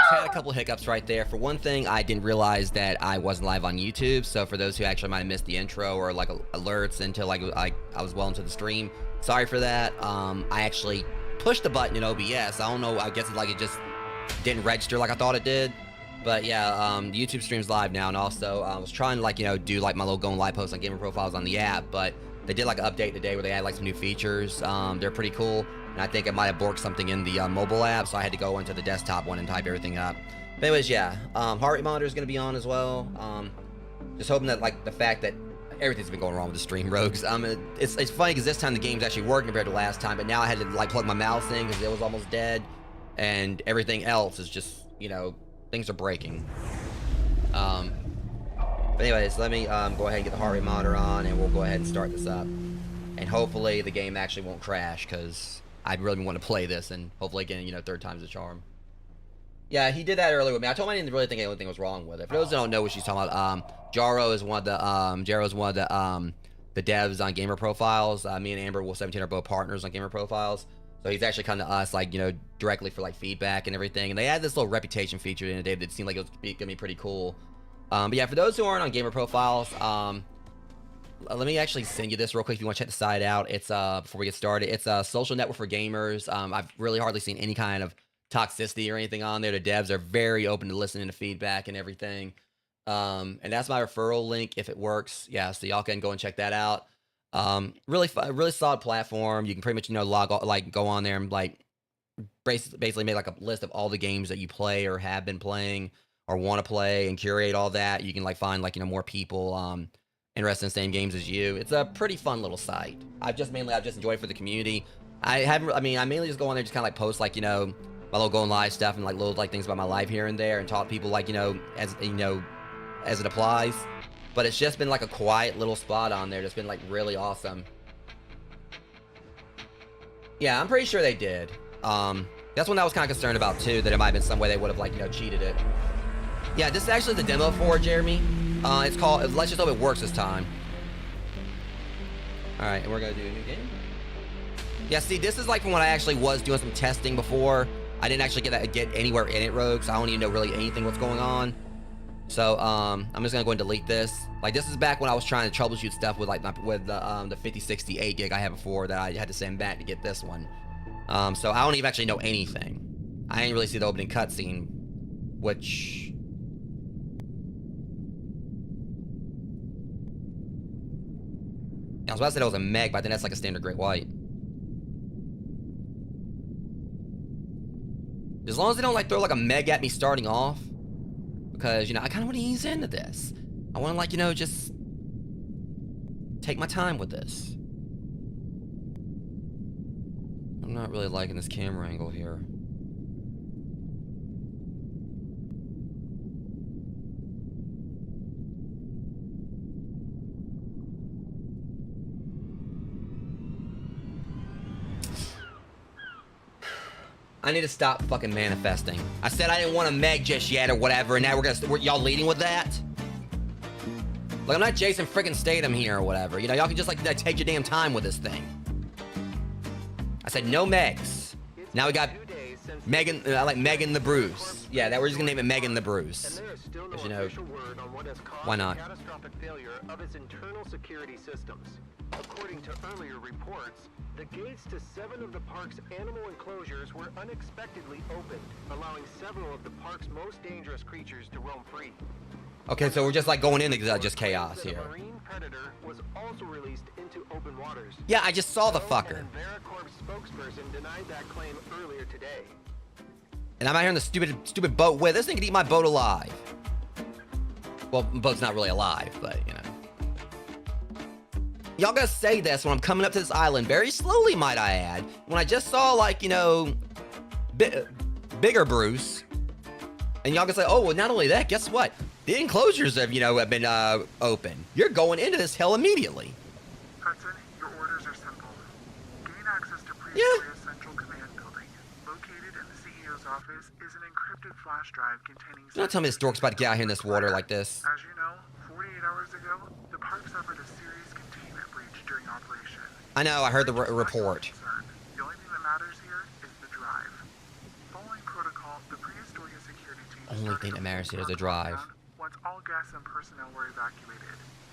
had a couple hiccups right there. For one thing, I didn't realize that I wasn't live on YouTube. So for those who actually might have missed the intro or like alerts until like I was well into the stream, sorry for that. I actually pushed the button in OBS. I don't know. I guess it just didn't register like I thought it did. But yeah, the YouTube stream's live now, and also I was trying to do like my little going live posts on gamer profiles on the app, but they did like an update today where they had like some new features. They're pretty cool. And I think it might have borked something in the mobile app, so I had to go into the desktop one and type everything up. But anyways, yeah, heart rate monitor is going to be on as well. Just hoping that like the fact that everything's been going wrong with the stream, Rogues. It's funny because this time the game's actually working compared to last time, but now I had to like plug my mouse in because it was almost dead, and everything else is just things are breaking. But anyways, let me go ahead and get the heart rate monitor on, and we'll go ahead and start this up, and hopefully the game actually won't crash because I really want to play this, and hopefully again, third time's the charm. Yeah, he did that earlier with me. I told him I didn't really think anything was wrong with it. For those that don't know what she's talking about, Jaro is one of the devs on Gamer Profiles. Me and Amber Wolf 17 are both partners on Gamer Profiles. So he's actually come to us directly for like feedback and everything. And they had this little reputation feature in today that seemed like it was gonna be pretty cool. But yeah, for those who aren't on Gamer Profiles, let me actually send you this real quick if you want to check the site out. It's before we get started, it's a social network for gamers. I've really hardly seen any kind of toxicity or anything on there. The devs are very open to listening to feedback and everything. And that's my referral link if it works. Yeah, so y'all can go and check that out. Really solid platform. You can pretty much go on there and basically make like a list of all the games that you play or have been playing or want to play and curate all that. You can find more people interested in the same games as you. It's a pretty fun little site. I've just enjoyed it for the community. I mainly just go on there, just kind of post my little going live stuff and little things about my life here and there, and talk to people as it applies. But it's just been a quiet little spot on there that's been really awesome. Yeah, I'm pretty sure they did. That's one I was kind of concerned about too, that it might have been some way they would have cheated it. Yeah, this is actually the demo for it, Jeremy. It's called, let's just hope it works this time. All right, and we're gonna do a new game. Yeah, see, this is from when I actually was doing some testing before. I didn't actually get anywhere in it, Rogue, so I don't even know really anything what's going on. So I'm just gonna go and delete this. This is back when I was trying to troubleshoot stuff with the 5068 gig I had before that I had to send back to get this one. So I don't even actually know anything. I didn't really see the opening cutscene, which I was about to say that was a meg, but I think that's a standard great white. As long as they don't throw a meg at me starting off, because I kind of want to ease into this. I want to just take my time with this. I'm not really liking this camera angle here. I need to stop fucking manifesting. I said I didn't want a meg just yet or whatever, and now y'all leading with that? I'm not Jason freaking Statham here or whatever. Y'all can just take your damn time with this thing. I said no megs. Now we got Megan, Megan the Bruce. Yeah, we're just gonna name it Megan the Bruce. Because, why not? Catastrophic failure of its internal security systems. According to earlier reports, the gates to 7 of the park's animal enclosures were unexpectedly opened, allowing several of the park's most dangerous creatures to roam free. Okay, so we're just going into just chaos here. A marine predator was also released into open waters. Yeah, I just saw the fucker. An Enveracorp spokesperson denied that claim earlier today. And I'm out here in the stupid boat with this thing could eat my boat alive. Well, boat's not really alive, but Y'all gotta say this when I'm coming up to this island very slowly, might I add. When I just saw bigger Bruce, and y'all gonna say, oh, well, not only that, guess what? The enclosures have been open. You're going into this hell immediately. Hudson, your orders are simple. Gain access to Prehistoria's Central Command Building. Located in the CEO's office is an encrypted flash drive containing... Don't tell me this dork's about to get out here in this water like this. As you know, 48 hours ago, the park suffered a serious containment breach during operation. I know, I heard the report. The only thing that matters here is the drive. Following protocol, the Prehistoria security only thing that matters here is the drive. Once all guests and personnel were evacuated.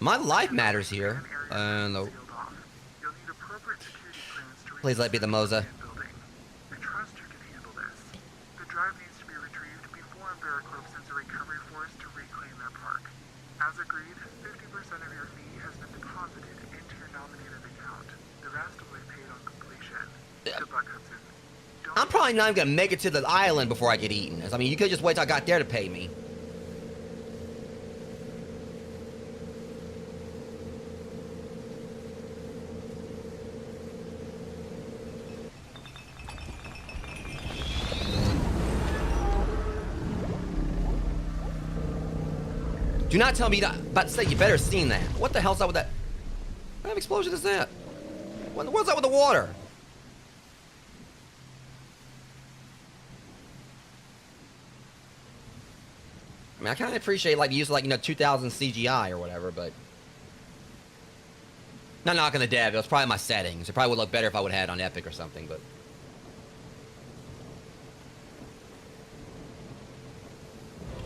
My life matters here. You'll need appropriate security clearance to Please let it be the Moza. building. I trust you can handle this. The drive needs to be retrieved before AmeriCorp sends a recovery force to reclaim their park. As agreed, 50% of your fee has been deposited into your nominated account. The rest will be paid on completion. Good luck, Hudson. I'm probably not even gonna make it to the island before I get eaten. I mean, you could just wait till I got there to pay me. Do not tell me that. About to say, you better have seen that. What the hell's up with that? What kind of explosion is that? What's up with the water? I mean, I kind of appreciate like the use of like 2000 CGI or whatever, but not knocking the dev. It was probably my settings. It probably would look better if I would have had it on Epic or something, but.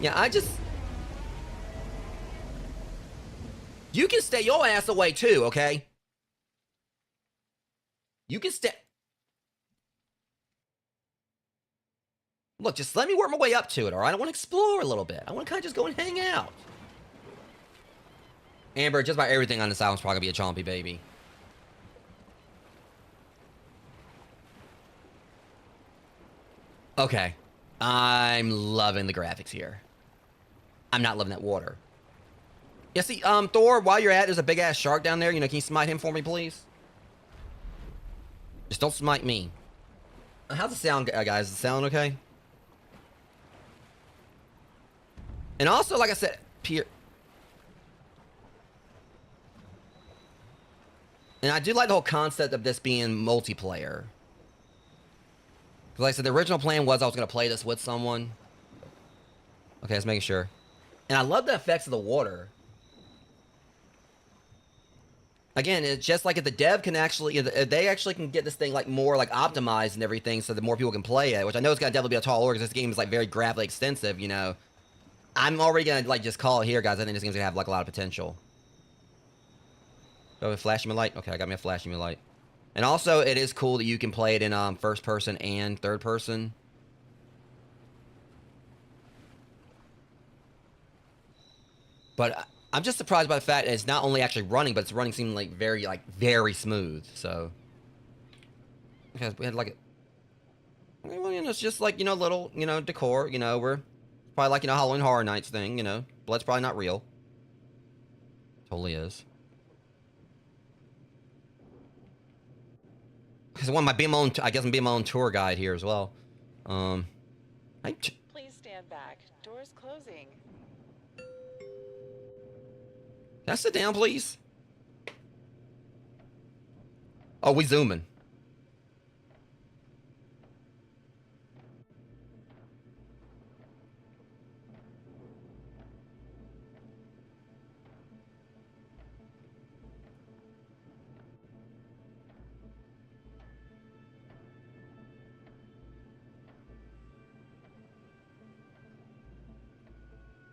Yeah, I just. You can stay your ass away too, okay? You can stay. Look, just let me work my way up to it, all right? I want to explore a little bit. I want to kind of just go and hang out. Amber, just about everything on this island's probably going to be a chompy baby. Okay. I'm loving the graphics here. I'm not loving that water. Yeah, see, Thor, while you're at it, there's a big-ass shark down there. Can you smite him for me, please? Just don't smite me. How's the sound, guys? Is the sound okay? And also, like I said, and I do like the whole concept of this being multiplayer. Because like I said, the original plan was I was going to play this with someone. Okay, let's make sure. And I love the effects of the water. Again, it's just like if the dev can actually, if they actually can get this thing like more like optimized and everything so that more people can play it, which I know it's got to definitely be a tall order because this game is like very graphically extensive, I'm already going to like just call it here, guys. I think this game's going to have like a lot of potential. Oh, flashing my light? Okay, I got me a flashing my light. And also, it is cool that you can play it in first person and third person. But I'm just surprised by the fact that it's not only actually running, but it's running seeming like very smooth. So, okay, we had like a, well, it's just like little decor. We're probably like Halloween Horror Nights thing. Blood's probably not real. Totally is. Because I be my own. I guess I'm being my own tour guide here as well. Please stand back. Doors closing. Can I sit down, please? Oh, we zooming.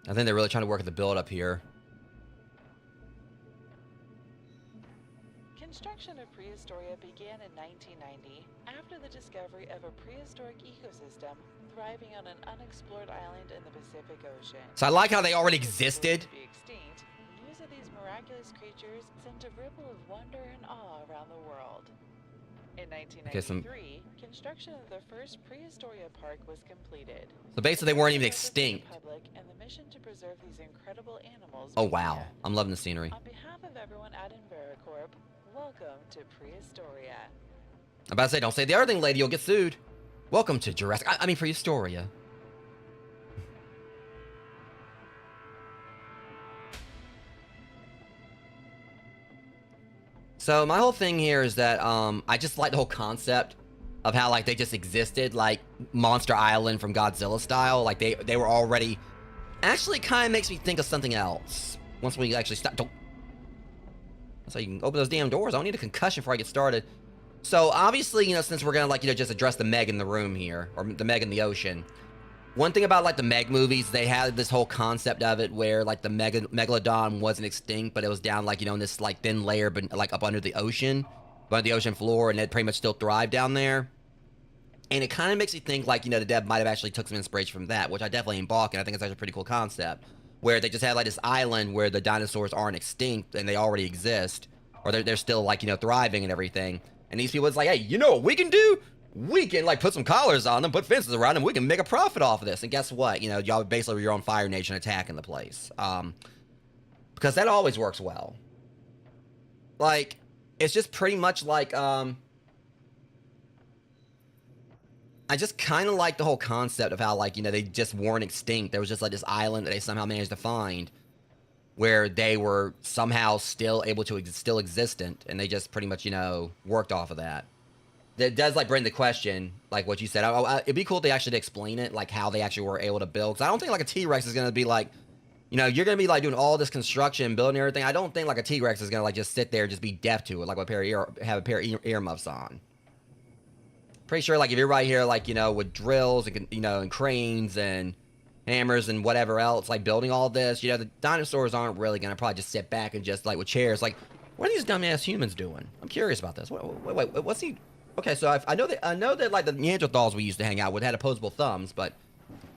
I think they're really trying to work at the build up here. Construction of Prehistoria began in 1990 after the discovery of a prehistoric ecosystem thriving on an unexplored island in the Pacific Ocean. So I like how they already existed. To be extinct, news of these miraculous creatures sent a ripple of wonder and awe around the world. In 1993, construction of the first Prehistoria Park was completed. So basically, they weren't even extinct. And the mission to preserve these incredible animals. Oh wow, I'm loving the scenery. On behalf of everyone at AmeriCorp, welcome to Prehistoria. I'm about to say, don't say the other thing, lady. You'll get sued. Welcome to Jurassic. I mean, Prehistoria. So my whole thing here is that I just like the whole concept of how like they just existed, like Monster Island from Godzilla style. Like they were already. Actually, kind of makes me think of something else. Once we actually stop. Don't. So you can open those damn doors. I don't need a concussion before I get started. So obviously, since we're gonna like just address the Meg in the room here, or the Meg in the ocean, One thing about like the Meg movies, they had this whole concept of it where like the megalodon wasn't extinct, but it was down like, you know, in this like thin layer, but like up under the ocean floor, and it pretty much still thrived down there. And it kind of makes you think like, you know, the dev might have actually took some inspiration from that, which I definitely ain't balking. I think it's actually a pretty cool concept, where they just had like this island where the dinosaurs aren't extinct and they already exist, or they're still like, you know, thriving and everything. And these people, it's like, hey, you know what we can do? We can like put some collars on them, put fences around them. We can make a profit off of this. And guess what? You know, y'all basically your own Fire Nation attacking the place. Because that always works well. Like, it's just pretty much like, I just kind of like the whole concept of how, like, you know, they just weren't extinct. There was just like this island that they somehow managed to find where they were somehow still able to still existent, and they just pretty much, you know, worked off of that. That does like bring the question, like what you said. It'd be cool if they actually explain it, like how they actually were able to build. Because I don't think like a T-Rex is gonna be like, you know, you're gonna be like doing all this construction, building everything. I don't think like a T-Rex is gonna like just sit there and just be deaf to it, like have a pair of earmuffs on. Pretty sure like if you're right here, like, you know, with drills and, you know, and cranes and hammers and whatever else, like building all this, you know, the dinosaurs aren't really gonna probably just sit back and just like with chairs. Like, what are these dumbass humans doing? I'm curious about this. Wait, what's he? Okay, so I know that like the Neanderthals we used to hang out with had opposable thumbs, but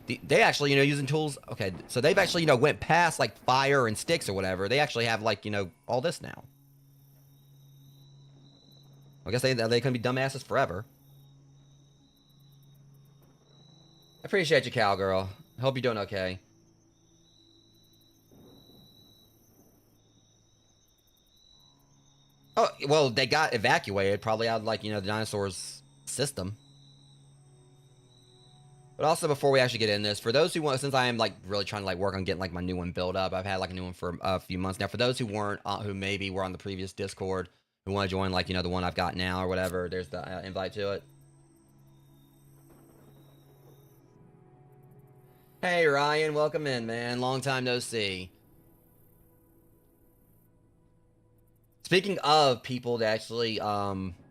they actually, you know, using tools. Okay, so they've actually, you know, went past like fire and sticks or whatever. They actually have like, you know, all this now. I guess they can be dumbasses forever. I appreciate you, cowgirl. Hope you're doing okay. Oh, well, they got evacuated, probably out of, like, you know, the dinosaurs' system. But also, before we actually get in this, for those who want, since I am, like, really trying to, like, work on getting, like, my new one built up, I've had, like, a new one for a few months now. For those who weren't, who maybe were on the previous Discord, who want to join, like, you know, the one I've got now or whatever, there's the invite to it. Hey, Ryan, welcome in, man. Long time no see. Speaking of people that actually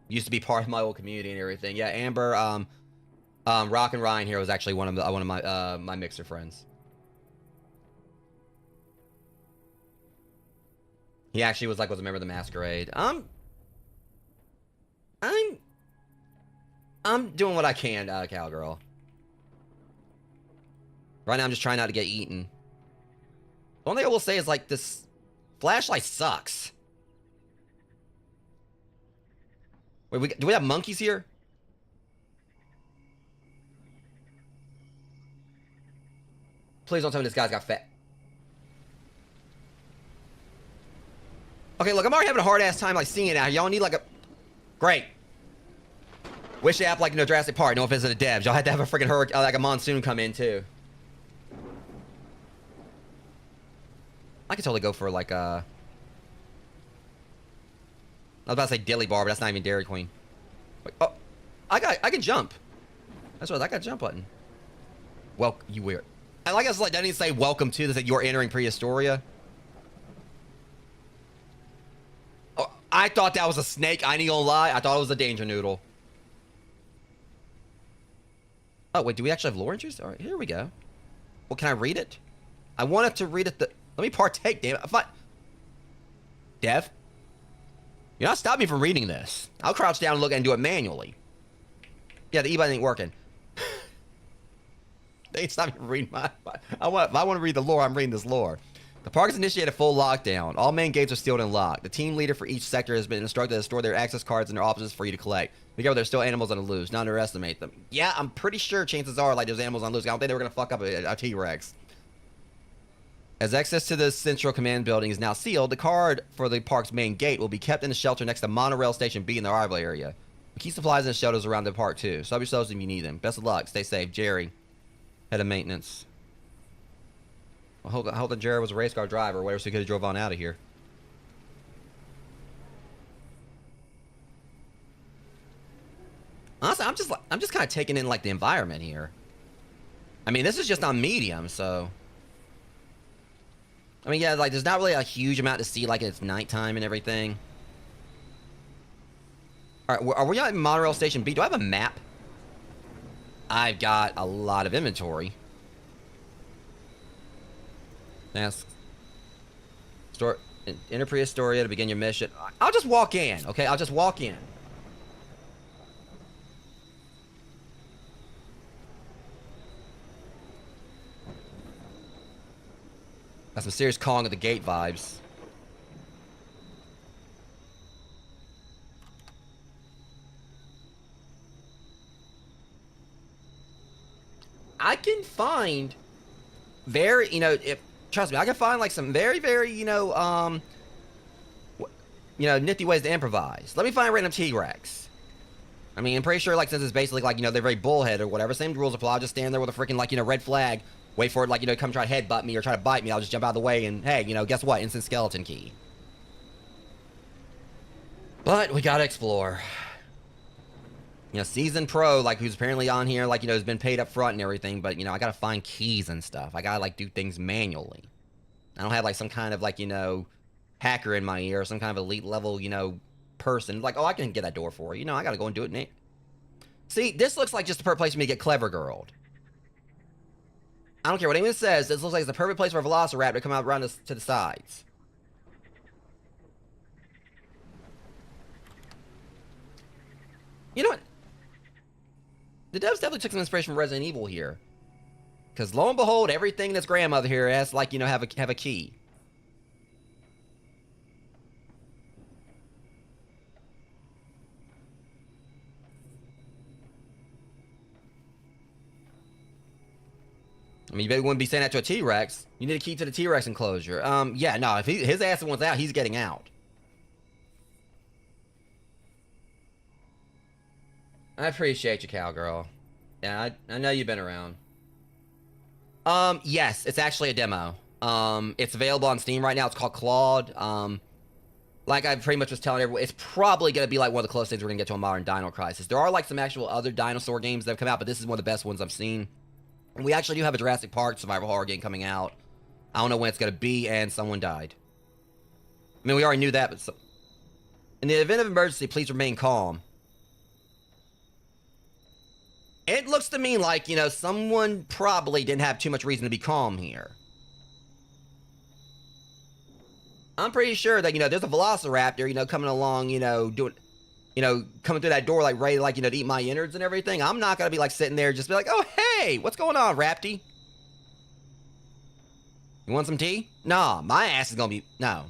used to be part of my old community and everything, yeah, Amber, Rock and Ryan here was actually one of my my mixer friends. He actually was a member of the Masquerade. I'm doing what I can, cowgirl. Right now, I'm just trying not to get eaten. The only thing I will say is like this flashlight sucks. Wait, do we have monkeys here? Please don't tell me this guy's got fat. Okay, look, I'm already having a hard-ass time, like, seeing it out. Y'all need, like, a... Great. Wish the app, like, you know, Jurassic Park. No offense to the devs. Y'all had to have a freaking hurricane, like, a monsoon come in, too. I could totally go for, like, I was about to say Dilly Bar, but that's not even Dairy Queen. Wait, oh, I can jump. That's right, I got a jump button. Well, you weird. I like us like that didn't say welcome to this, that you're entering Prehistoria. Oh, I thought that was a snake. I ain't gonna lie. I thought it was a danger noodle. Oh wait, do we actually have lore entries? All right, here we go. Well, can I read it? I wanted to read it. Let me partake, damn it. If Dev, you're not stopping me from reading this. I'll crouch down and look and do it manually. Yeah, the e-button ain't working. They ain't stopping me from reading my if I want to read the lore, I'm reading this lore. The park has initiated full lockdown. All main gates are sealed and locked. The team leader for each sector has been instructed to store their access cards in their offices for you to collect. Be careful, there's still animals on the loose. Not underestimate them. Yeah, I'm pretty sure chances are like there's animals on the loose. I don't think they were gonna fuck up a T-Rex. As access to the central command building is now sealed, the card for the park's main gate will be kept in the shelter next to Monorail Station B in the arrival area. Key supplies and shelters around the park too. Sub yourselves if you need them. Best of luck. Stay safe. Jerry, head of maintenance. Well, hold on. Jerry was a race car driver or whatever, so he could have drove on out of here. Honestly, I'm just kind of taking in like the environment here. I mean, this is just on medium, so. I mean, yeah, like there's not really a huge amount to see, like it's nighttime and everything. All right, are we at Monorail Station B? Do I have a map? I've got a lot of inventory. Ask. Store. Enter Prehistoria to begin your mission. I'll just walk in, okay? I'll just walk in. Got some serious Kong at the gate vibes. I can find very, trust me, I can find like some very, very, nifty ways to improvise. Let me find a random T-Rex. I mean, I'm pretty sure, like, since it's basically, like, they're very bullhead or whatever, same rules apply. I'll just stand there with a freaking, like, red flag, wait for it, like, come try to headbutt me or try to bite me. I'll just jump out of the way and, hey, guess what? Instant skeleton key. But we gotta explore. Seasoned pro, like, who's apparently on here, like, has been paid up front and everything, but, I gotta find keys and stuff. I gotta, like, do things manually. I don't have, like, some kind of, like, hacker in my ear or some kind of elite level, person. Like, oh, I can get that door for you. I gotta go and do it, Nick. See, this looks like just the perfect place for me to get clever girled. I don't care what anyone says, this looks like it's the perfect place for a velociraptor to come out around to the sides. You know what? The devs definitely took some inspiration from Resident Evil here. Because lo and behold, everything that's grandmother here has, like, have a key. I mean, you maybe wouldn't be saying that to a T-Rex. You need a key to the T-Rex enclosure. Yeah, no, if his ass wants out, he's getting out. I appreciate you, cowgirl. Yeah, I know you've been around. Yes, it's actually a demo. It's available on Steam right now. It's called Claude. Like I pretty much was telling everyone, it's probably going to be like one of the closest things we're going to get to a modern Dino Crisis. There are like some actual other dinosaur games that have come out, but this is one of the best ones I've seen. And we actually do have a Jurassic Park survival horror game coming out. I don't know when it's going to be, and someone died. I mean, we already knew that, but... In the event of emergency, please remain calm. It looks to me like, someone probably didn't have too much reason to be calm here. I'm pretty sure that, there's a velociraptor, coming along, doing... coming through that door, like, ready, like, to eat my innards and everything. I'm not gonna be, like, sitting there just be like, oh, hey, what's going on, Rapty? You want some tea? Nah, my ass is gonna be... No.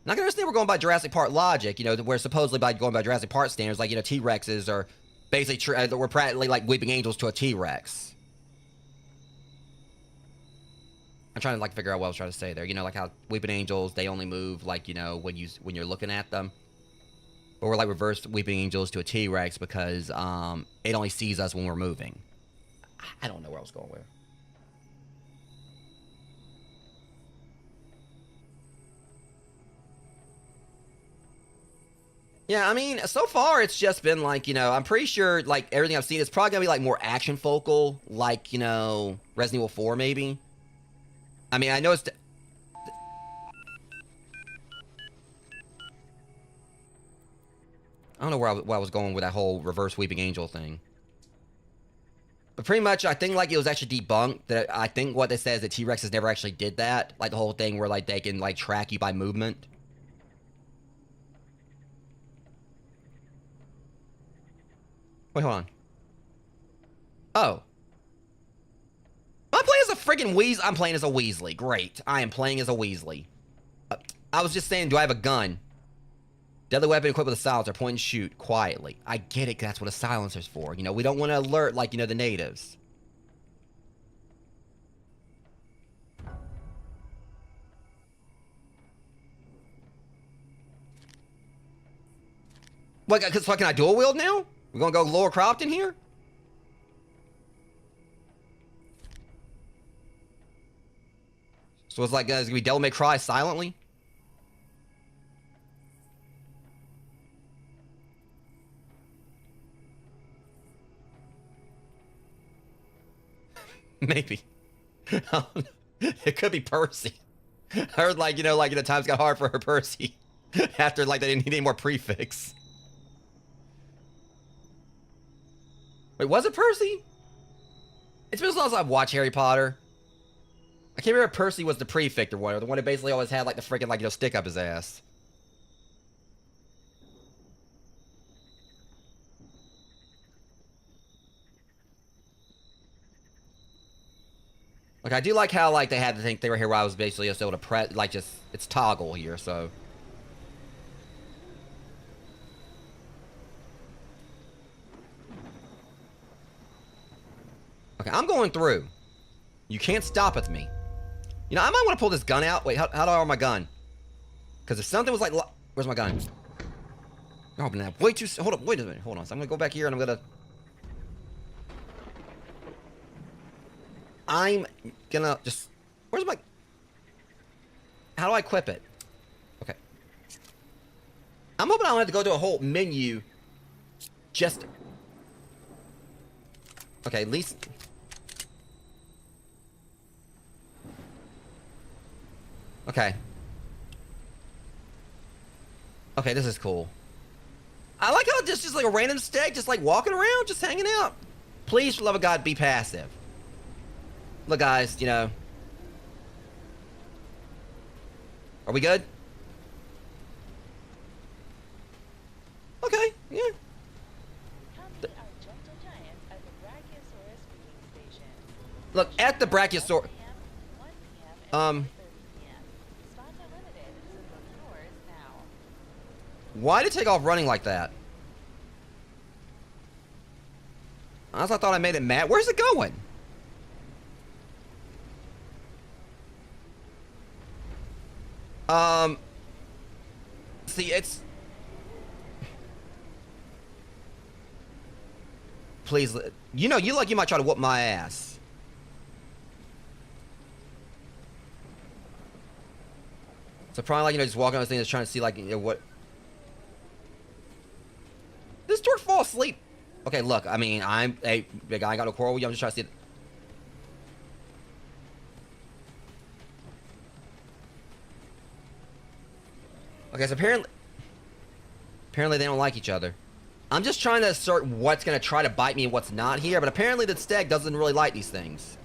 Not gonna understand we're going by Jurassic Park logic, where supposedly by going by Jurassic Park standards, like, T-Rexes are basically, we're practically like weeping angels to a T-Rex. I'm trying to, like, figure out what I was trying to say there. Like how weeping angels, they only move, like, when you're looking at them. But we're, like, reverse weeping angels to a T-Rex because, it only sees us when we're moving. I don't know where I was going with. Yeah, I mean, so far it's just been, like, I'm pretty sure, like, everything I've seen is probably gonna be, like, more action focal, like, Resident Evil 4, maybe. I mean, I know it's... I don't know where I was going with that whole reverse weeping angel thing. But pretty much, I think, like, it was actually debunked. That I think what they said is that T-Rexes never actually did that. Like, the whole thing where, like, they can, like, track you by movement. Wait, hold on. Oh. I'm playing as a friggin' Weasley. I'm playing as a Weasley. Great. I am playing as a Weasley. I was just saying, do I have a gun? Deadly weapon equipped with a silencer. Point and shoot. Quietly. I get it, 'cause that's what a silencer's for. We don't want to alert, like, the natives. What, cause fucking I dual wield now? We're gonna go Laura Croft in here? So it's like, it's gonna be Devil May Cry silently? Maybe. It could be Percy. I heard, like, times got hard for her Percy. After, like, they didn't need any more prefix. Wait, was it Percy? It's been so long since I've watched Harry Potter. I can't remember if Percy was the prefect or whatever. The one that basically always had like the freaking like stick up his ass. Like I do like how like they had to think they were here while I was basically just able to press like just it's toggle here, so. Okay, I'm going through. You can't stop with me. You know, I might want to pull this gun out. Wait, how do I arm my gun? Because if something was like... Where's my gun? Oh, now, way too... Hold up, wait a minute. Hold on. So I'm going to go back here and I'm gonna just... Where's my... How do I equip it? Okay. I'm hoping I don't have to go to a whole menu. Just... Okay, at least... Okay. Okay, this is cool. I like how it's just like a random stag, just like walking around, just hanging out. Please, for the love of God, be passive. Look, guys, you know. Are we good? Okay, yeah. Look, at the Brachiosaurus. Why did it take off running like that? Honestly, I thought I made it mad. Where's it going? See, it's... Please, you know, you might try to whoop my ass. So probably like, you know, just walking on this thing, just trying to see like, you know, what... This dork fall asleep. Okay, look, I mean, hey, big guy, I got no quarrel with you. I'm just trying to see it. Okay, so apparently they don't like each other. I'm just trying to assert what's going to try to bite me and what's not here, but apparently the stag doesn't really like these things.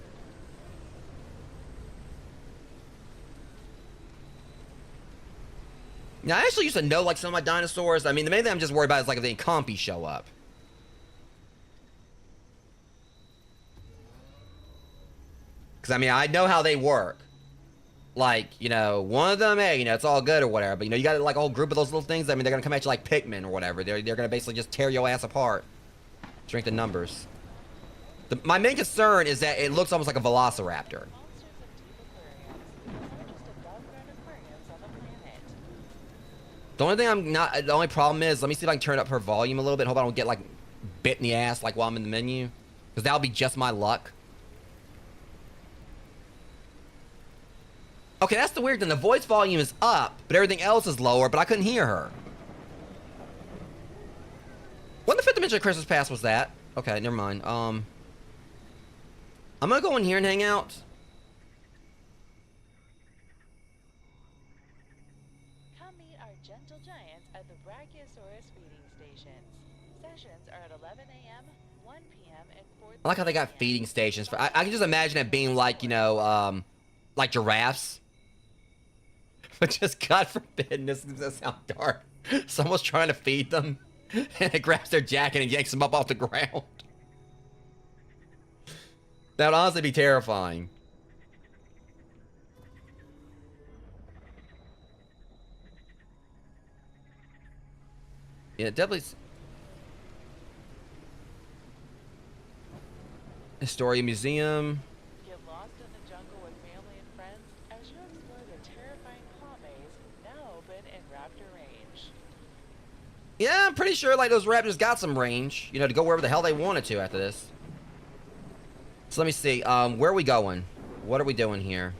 Now, I actually used to know, like, some of my dinosaurs. I mean, the main thing I'm just worried about is, like, if any compies show up. Because, I mean, I know how they work. Like, you know, one of them, hey, you know, it's all good or whatever. But, you know, you got, like, a whole group of those little things. I mean, they're going to come at you like Pikmin or whatever. They're going to basically just tear your ass apart. Strength in numbers. My main concern is that it looks almost like a velociraptor. The only problem is, let me see if I can turn up her volume a little bit. Hope I don't get, like, bit in the ass, like, while I'm in the menu. Because that'll be just my luck. Okay, that's the weird thing. The voice volume is up, but everything else is lower, but I couldn't hear her. What in the fifth dimension of Christmas Past was that? Okay, never mind. I'm gonna go in here and hang out. I like how they got feeding stations. I can just imagine it being like, you know, like giraffes. But just God forbid, this doesn't sound dark. Someone's trying to feed them, and it grabs their jacket and yanks them up off the ground. That would honestly be terrifying. Yeah, definitely. Historia Museum. Get lost in the jungle with family and friends as you explore the terrifying claw maze, now open in raptor range. Yeah, I'm pretty sure like those raptors got some range, you know, to go wherever the hell they wanted to after this. So let me see, where are we going? What are we doing here?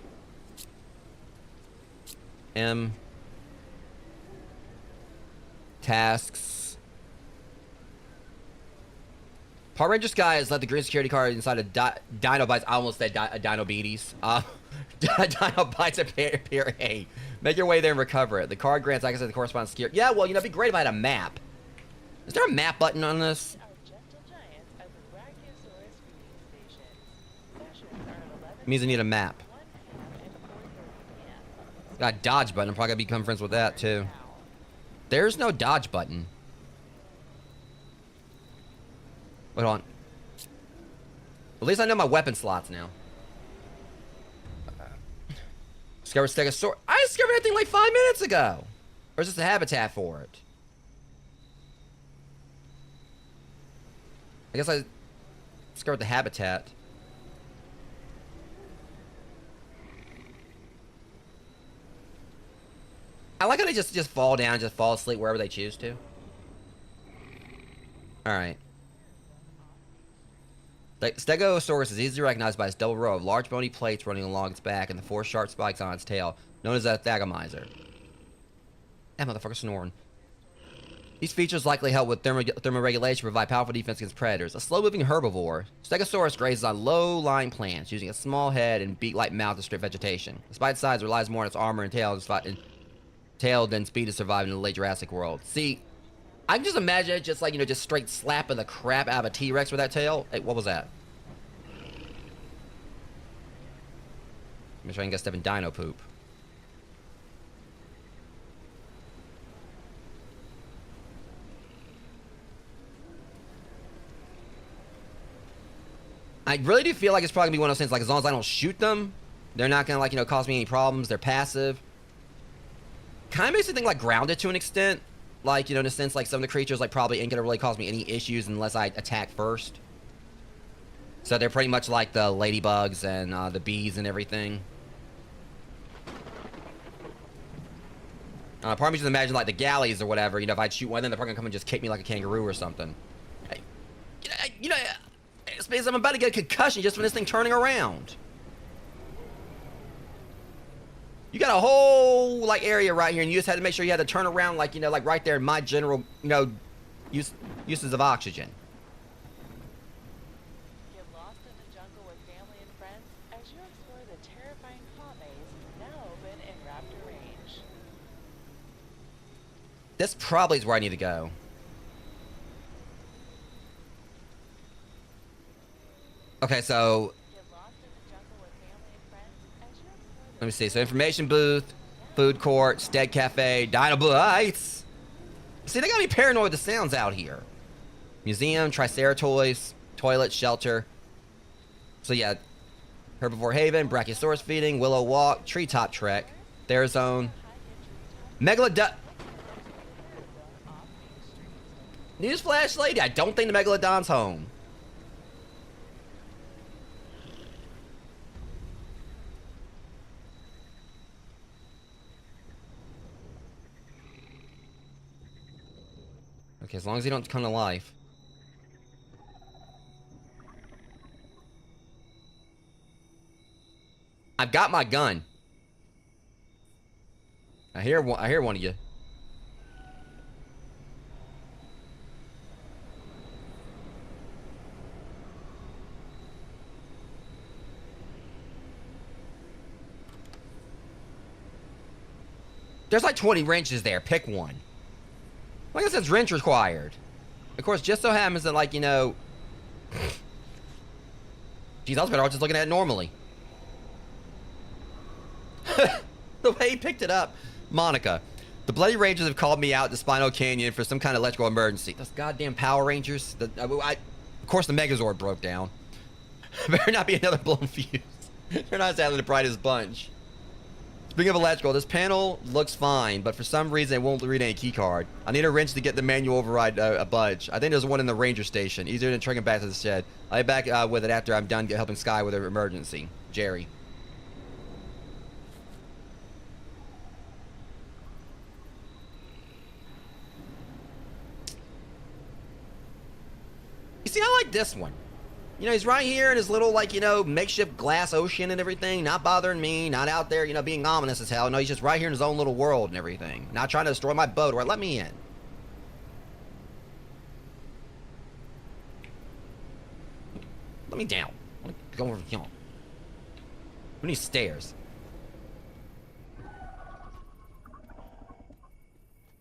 Tasks. Power Ranger Sky has let the green security card inside a Dino Bites. I almost said Dinobetes. Dino Bites appear. Hey, make your way there and recover it. The card grants access to the corresponding security. Yeah, well, you know, it'd be great if I had a map. Is there a map button on this? It means I need a map. Got a dodge button. I'm probably gonna become friends with that too. There's no dodge button. Wait on. At least I know my weapon slots now. Discovered Stegosaurus. I discovered that thing like 5 minutes ago. Or is this the habitat for it? I guess I discovered the habitat. I like how they just fall down, just fall asleep wherever they choose to. Alright. The Stegosaurus is easily recognized by its double row of large bony plates running along its back and the 4 sharp spikes on its tail, known as a thagomizer. That motherfucker's snoring. These features likely help with thermoregulation, provide powerful defense against predators. A slow-moving herbivore, Stegosaurus grazes on low-lying plants, using a small head and beak-like mouth to strip vegetation. Despite its size, it relies more on its armor and tail than speed to survive in the late Jurassic world. See, I can just imagine it just like, just straight slapping the crap out of a T-Rex with that tail. Hey, what was that? Let me try and get step in dino poop. I really do feel like it's probably gonna be one of those things, like, as long as I don't shoot them, they're not gonna, like, cause me any problems. They're passive. Kind of makes me think, like, grounded to an extent. Like, in a sense, like, some of the creatures, like, probably ain't gonna really cause me any issues unless I attack first. So they're pretty much like the ladybugs and the bees and everything. Part of me just imagine, like, the galleys or whatever, if I'd shoot one of them, they're probably gonna come and just kick me like a kangaroo or something. Hey, Space, I'm about to get a concussion just from this thing turning around. You got a whole, like, area right here, and you just had to make sure you had to turn around, like, like right there in my general, uses of oxygen. Get lost in the jungle with family and friends as you explore the terrifying claw maze now open in Raptor Range. This probably is where I need to go. Okay, so let me see. So information booth, food court, Steak Cafe, Dino Bites. See, they got me paranoid with the sounds out here. Museum, Triceratops, toilet, shelter. So yeah, Herbivore Haven, Brachiosaurus feeding, Willow Walk, Treetop Trek, Their Zone, Megalodon. Newsflash, lady, I don't think the Megalodon's home. Okay, as long as you don't come to life. I've got my gun. I hear one of you. There's like 20 wrenches there. Pick one. Like I said, wrench required. Of course, just so happens that, like, Geez, I was better off just looking at it normally. The way he picked it up. Monica. The Bloody Rangers have called me out to Spino Canyon for some kind of electrical emergency. Those goddamn Power Rangers. Of course, the Megazord broke down. Better not be another blown fuse. They're not exactly the brightest bunch. Speaking of electrical, this panel looks fine, but for some reason it won't read any key card. I need a wrench to get the manual override a budge. I think there's one in the ranger station. Easier than trucking back to the shed. I'll be back with it after I'm done helping Sky with her emergency. Jerry. You see, I like this one. He's right here in his little, like, makeshift glass ocean and everything. Not bothering me. Not out there, being ominous as hell. No, he's just right here in his own little world and everything. Not trying to destroy my boat or let me in. Let me down. I want to go over, We need stairs.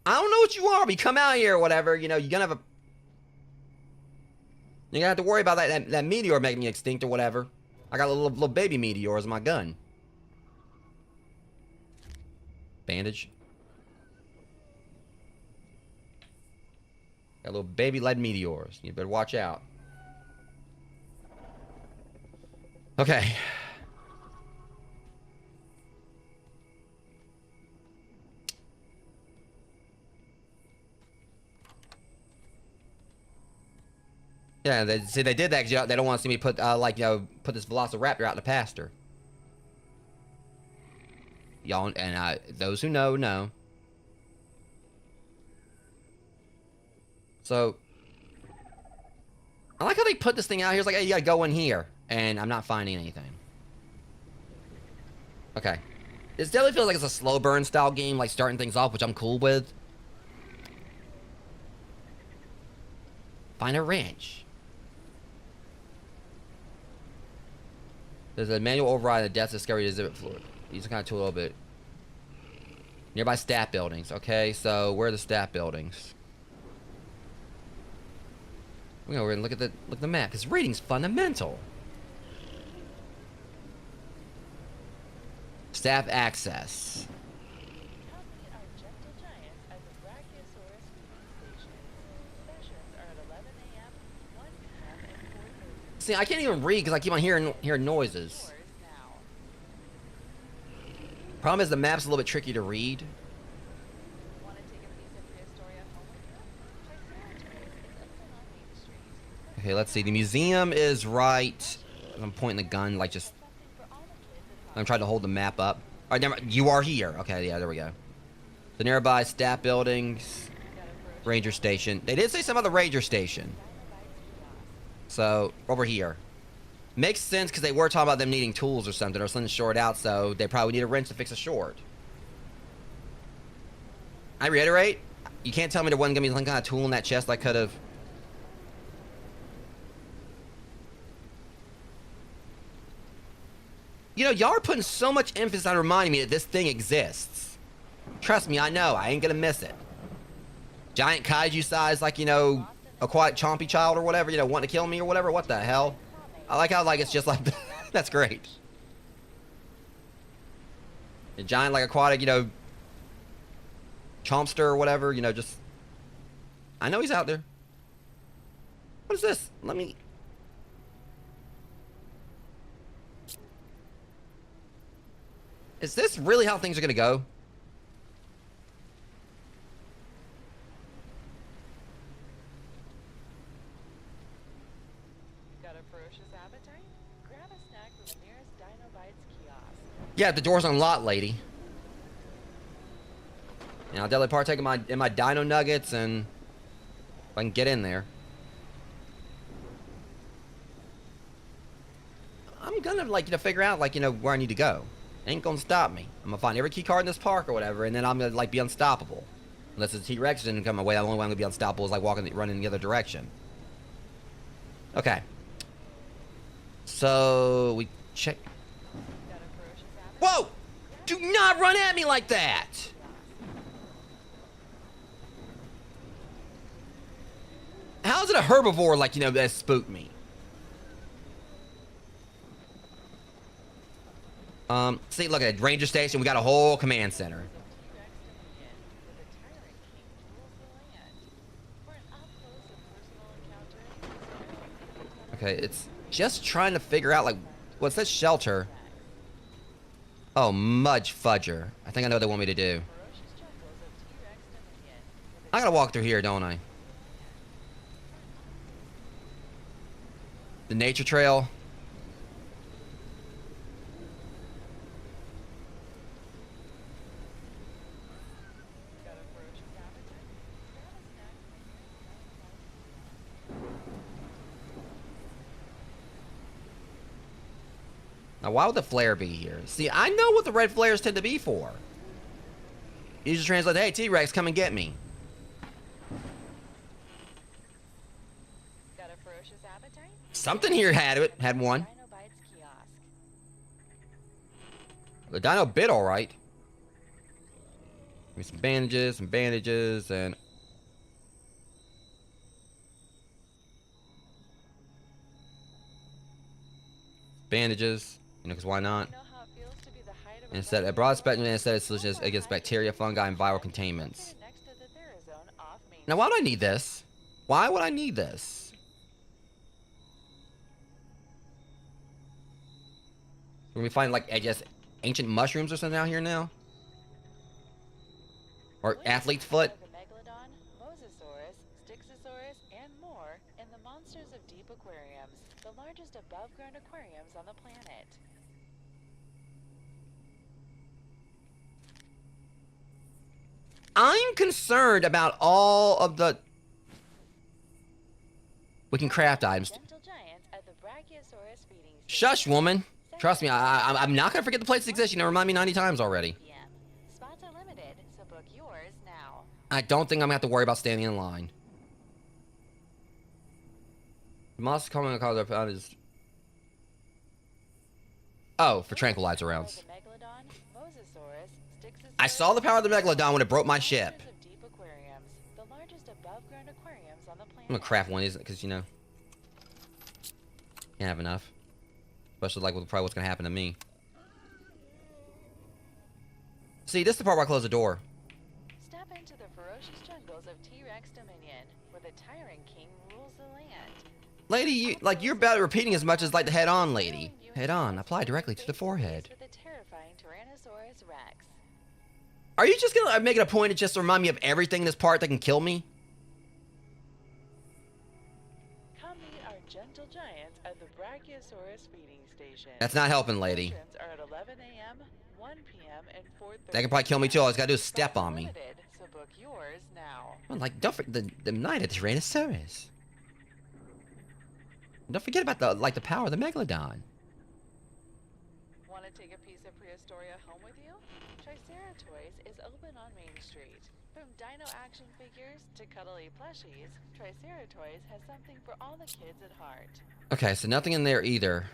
I don't know what you are, but you come out here or whatever, you're gonna have a... You're gonna have to worry about that meteor making me extinct or whatever. I got little baby meteors in my gun. Bandage. Got little baby lead meteors. You better watch out. Okay. Yeah, they did that because they don't want to see me put put this Velociraptor out in the pasture. Y'all, and those who know. So, I like how they put this thing out here. It's like, hey, you gotta go in here, and I'm not finding anything. Okay, this definitely feels like it's a slow burn style game, like starting things off, which I'm cool with. Find a wrench. There's a manual override of the death discovery exhibit floor. These are kind of tool a little bit. Nearby staff buildings. Okay, so where are the staff buildings? We're gonna look at the map, because reading's fundamental. Staff access. See, I can't even read because I keep on hearing noises. Problem is the map's a little bit tricky to read. Okay, let's see. The museum is right. I'm pointing the gun, like just. I'm trying to hold the map up. All right, never. You are here. Okay, yeah, there we go. The nearby staff buildings, ranger station. They did say some of the ranger station. So over here. Makes sense because they were talking about them needing tools or something, or something short out, so they probably need a wrench to fix a short. I reiterate, you can't tell me there wasn't gonna be some kind of tool in that chest I could have. You know, y'all are putting so much emphasis on reminding me that this thing exists. Trust me, I know. I ain't gonna miss it. Giant kaiju size, like, you know, aquatic chompy child or whatever, you know, wanting to kill me or whatever. What the hell? I like how, like, it's just like, that's great. A giant, like, aquatic, you know, chompster or whatever, you know, just. I know he's out there. What is this? Let me. Is this really how things are gonna go? Got a ferocious appetite? Grab a snack from the nearest Dino kiosk. Yeah, the door's unlocked, lady. And I'll definitely partake in my dino nuggets, and if I can get in there. I'm gonna, like, you know, figure out, like, you know, where I need to go. Ain't gonna stop me. I'm gonna find every key card in this park or whatever, and then I'm gonna, like, be unstoppable. Unless the T-Rex didn't come my way, the only way I'm gonna be unstoppable is, like, running the other direction. Okay. So we check. Whoa! Do not run at me like that! How is it a herbivore, like, you know, that spooked me? See, look at it, ranger station, we got a whole command center. Okay, it's just trying to figure out, like, what's this shelter? Oh, Mudge Fudger. I think I know what they want me to do. I gotta walk through here, don't I? The nature trail. Now, why would the flare be here? See, I know what the red flares tend to be for. You just translate, hey, T-Rex, come and get me. Got a ferocious appetite? Something here had one. The dino bit all right. Give me some bandages, and... bandages. You know, because why not? You know how it feels to be the height of Instead, a broad spectrum anesthetic solution against bacteria, fungi, and viral containments. Now, why do I need this? Why would I need this? Can we find, like, I guess, ancient mushrooms or something out here now? Or athlete's foot? The Megalodon, Mosasaurus, Styxosaurus, and more in the Monsters of Deep Aquariums, the largest above-ground aquariums on the planet. I'm concerned about all of the... We can craft items. Gentle giants at the Brachiosaurus feeding station. Shush, woman. Trust me, I'm not going to forget the place exists. You know, remind me 90 times already. Spots are limited, so book yours now. I don't think I'm going to have to worry about standing in line. Must come in cause of is... Oh, for tranquilizer rounds. I saw the power of the Megalodon when it broke my ship. I'm gonna craft one, isn't it? Because, you know, can't have enough. Especially like with probably what's gonna happen to me. See, this is the part where I close the door. Step into the ferocious jungles of T-Rex Dominion, where the Tyrant King rules the land. Lady, you're about repeating as much as like the head-on lady. Head-on, apply directly to the forehead. With the terrifying Tyrannosaurus Rex. Are you just gonna make it a point to just remind me of everything in this part that can kill me? Come meet our gentle giants at the Brachiosaurus feeding station. That's not helping, lady. Entrance are at 11 a.m., 1 p.m., and 4:30. That can probably kill me too. All it's gotta do is step on me. Limited, so book yours now. Well, like, don't forget the night of the Tyrannosaurus. Don't forget about the power of the Megalodon. Want to take a piece of Prehistoria home with you? Triceratoys is open on Main Street. From dino action figures to cuddly plushies, Triceratoys has something for all the kids at heart. Okay, so nothing in there either.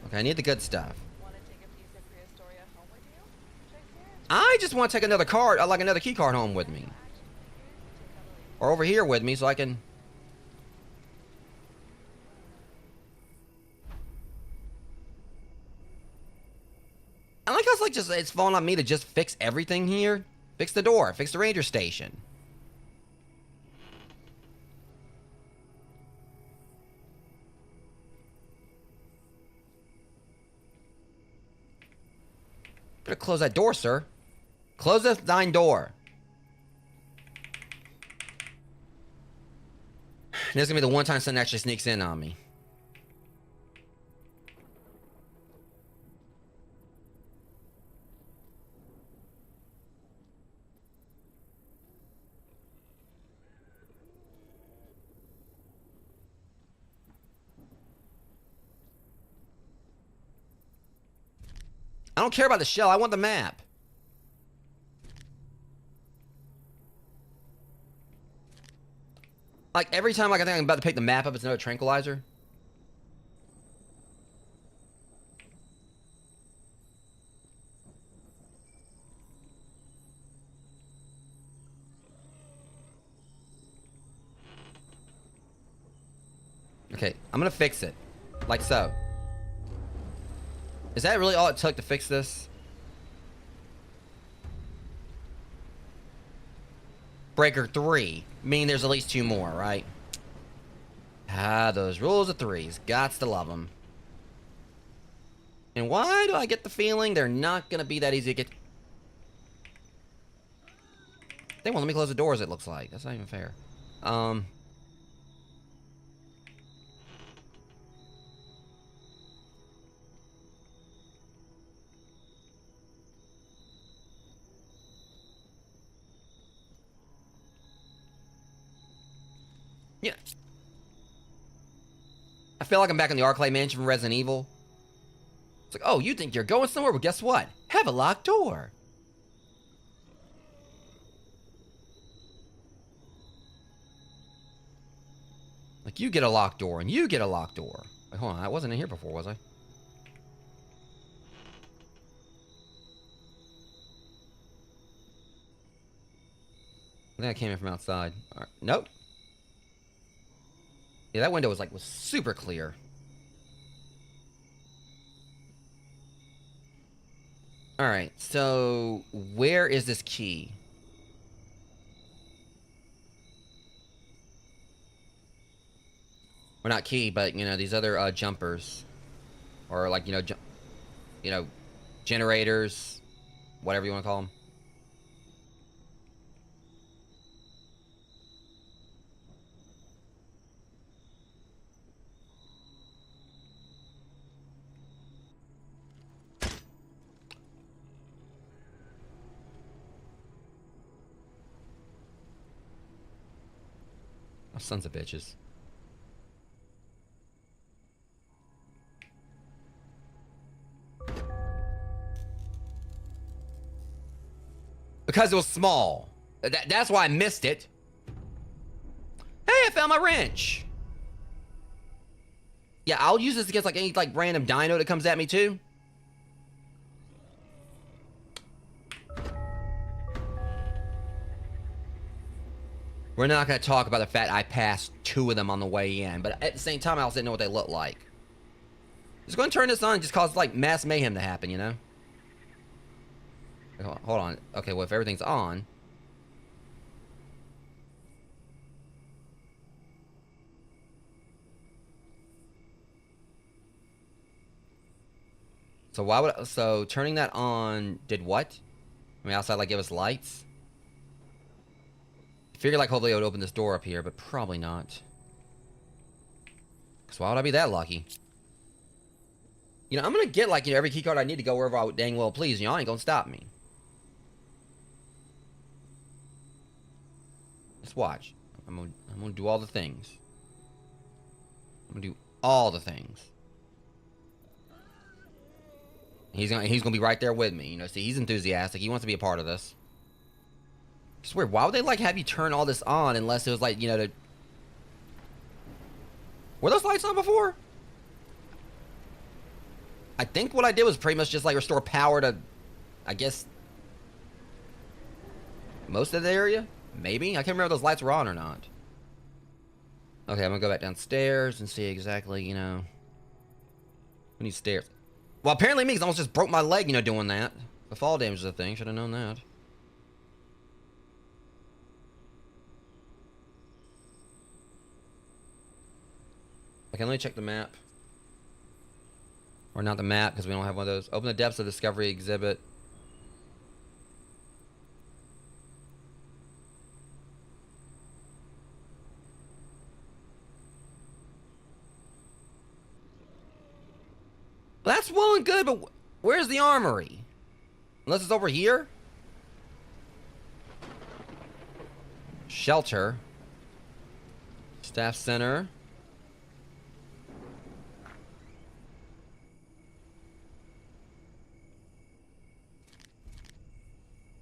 Okay, I need the good stuff. Want to take a piece of Prehistoria home with you? Triceratoys I just want to take another card, like another key card home with me. Or over here with me so I can... I like how it's like just, it's falling on me to just fix everything here. Fix the door, fix the ranger station. Better close that door, sir. Close this thine door. This is gonna be the one time something actually sneaks in on me. I don't care about the shell. I want the map. Like, every time like, I think I'm about to pick the map up, it's another tranquilizer. Okay, I'm gonna fix it. Like so. Is that really all it took to fix this? Breaker 3. Meaning there's at least 2 more, right? Ah, those rules of threes. Gots to love them. And why do I get the feeling they're not gonna be that easy to get... They won't let me close the doors, it looks like. That's not even fair. Yeah. I feel like I'm back in the Arclight Mansion from Resident Evil. It's like, oh, you think you're going somewhere? Well, guess what? Have a locked door. Like, you get a locked door, and you get a locked door. Wait, hold on, I wasn't in here before, was I? I think I came in from outside. All right. Nope. Yeah, that window was super clear. Alright, so where is this key? Or not key, but, you know, these other jumpers. Or, like, you know, generators. Whatever you want to call them. Oh, sons of bitches. Because it was small. That's why I missed it. Hey, I found my wrench. Yeah, I'll use this against like any like random dino that comes at me too. We're not going to talk about the fact I passed 2 of them on the way in, but at the same time, I also didn't know what they look like. Just going to turn this on and just cause like mass mayhem to happen, you know? Hold on. Okay, well, if everything's on. So why would so turning that on did what? I mean, outside like give us lights. I figured like hopefully it would open this door up here, but probably not. Cause why would I be that lucky? You know, I'm gonna get like, you know, every key card I need to go wherever I dang well please. You know, I ain't gonna stop me. Just watch. I'm gonna do all the things. I'm gonna do all the things. He's gonna be right there with me. You know, see, he's enthusiastic. He wants to be a part of this. It's weird. Why would they like have you turn all this on unless it was like, you know, to... Were those lights on before? I think what I did was pretty much just like restore power to, I guess, most of the area. Maybe? I can't remember if those lights were on or not. Okay, I'm gonna go back downstairs and see exactly, you know... We need stairs. Well, apparently me, because I almost just broke my leg, you know, doing that. The fall damage is a thing. Should have known that. Okay, let me check the map. Or not the map, because we don't have one of those. Open the depths of Discovery exhibit. Well, that's well and good, but where's the armory? Unless it's over here? Shelter. Staff center.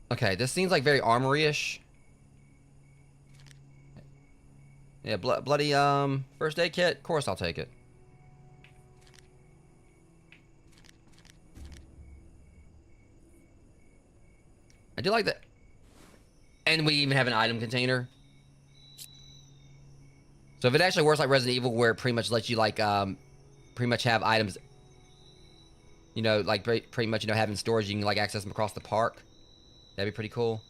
Okay, this seems like very armory-ish. Yeah, bloody first aid kit. Of course I'll take it. I do like that. And we even have an item container. So if it actually works like Resident Evil, where it pretty much lets you like pretty much have items, you know, like pretty much, you know, having storage, you can like access them across the park. That'd be pretty cool.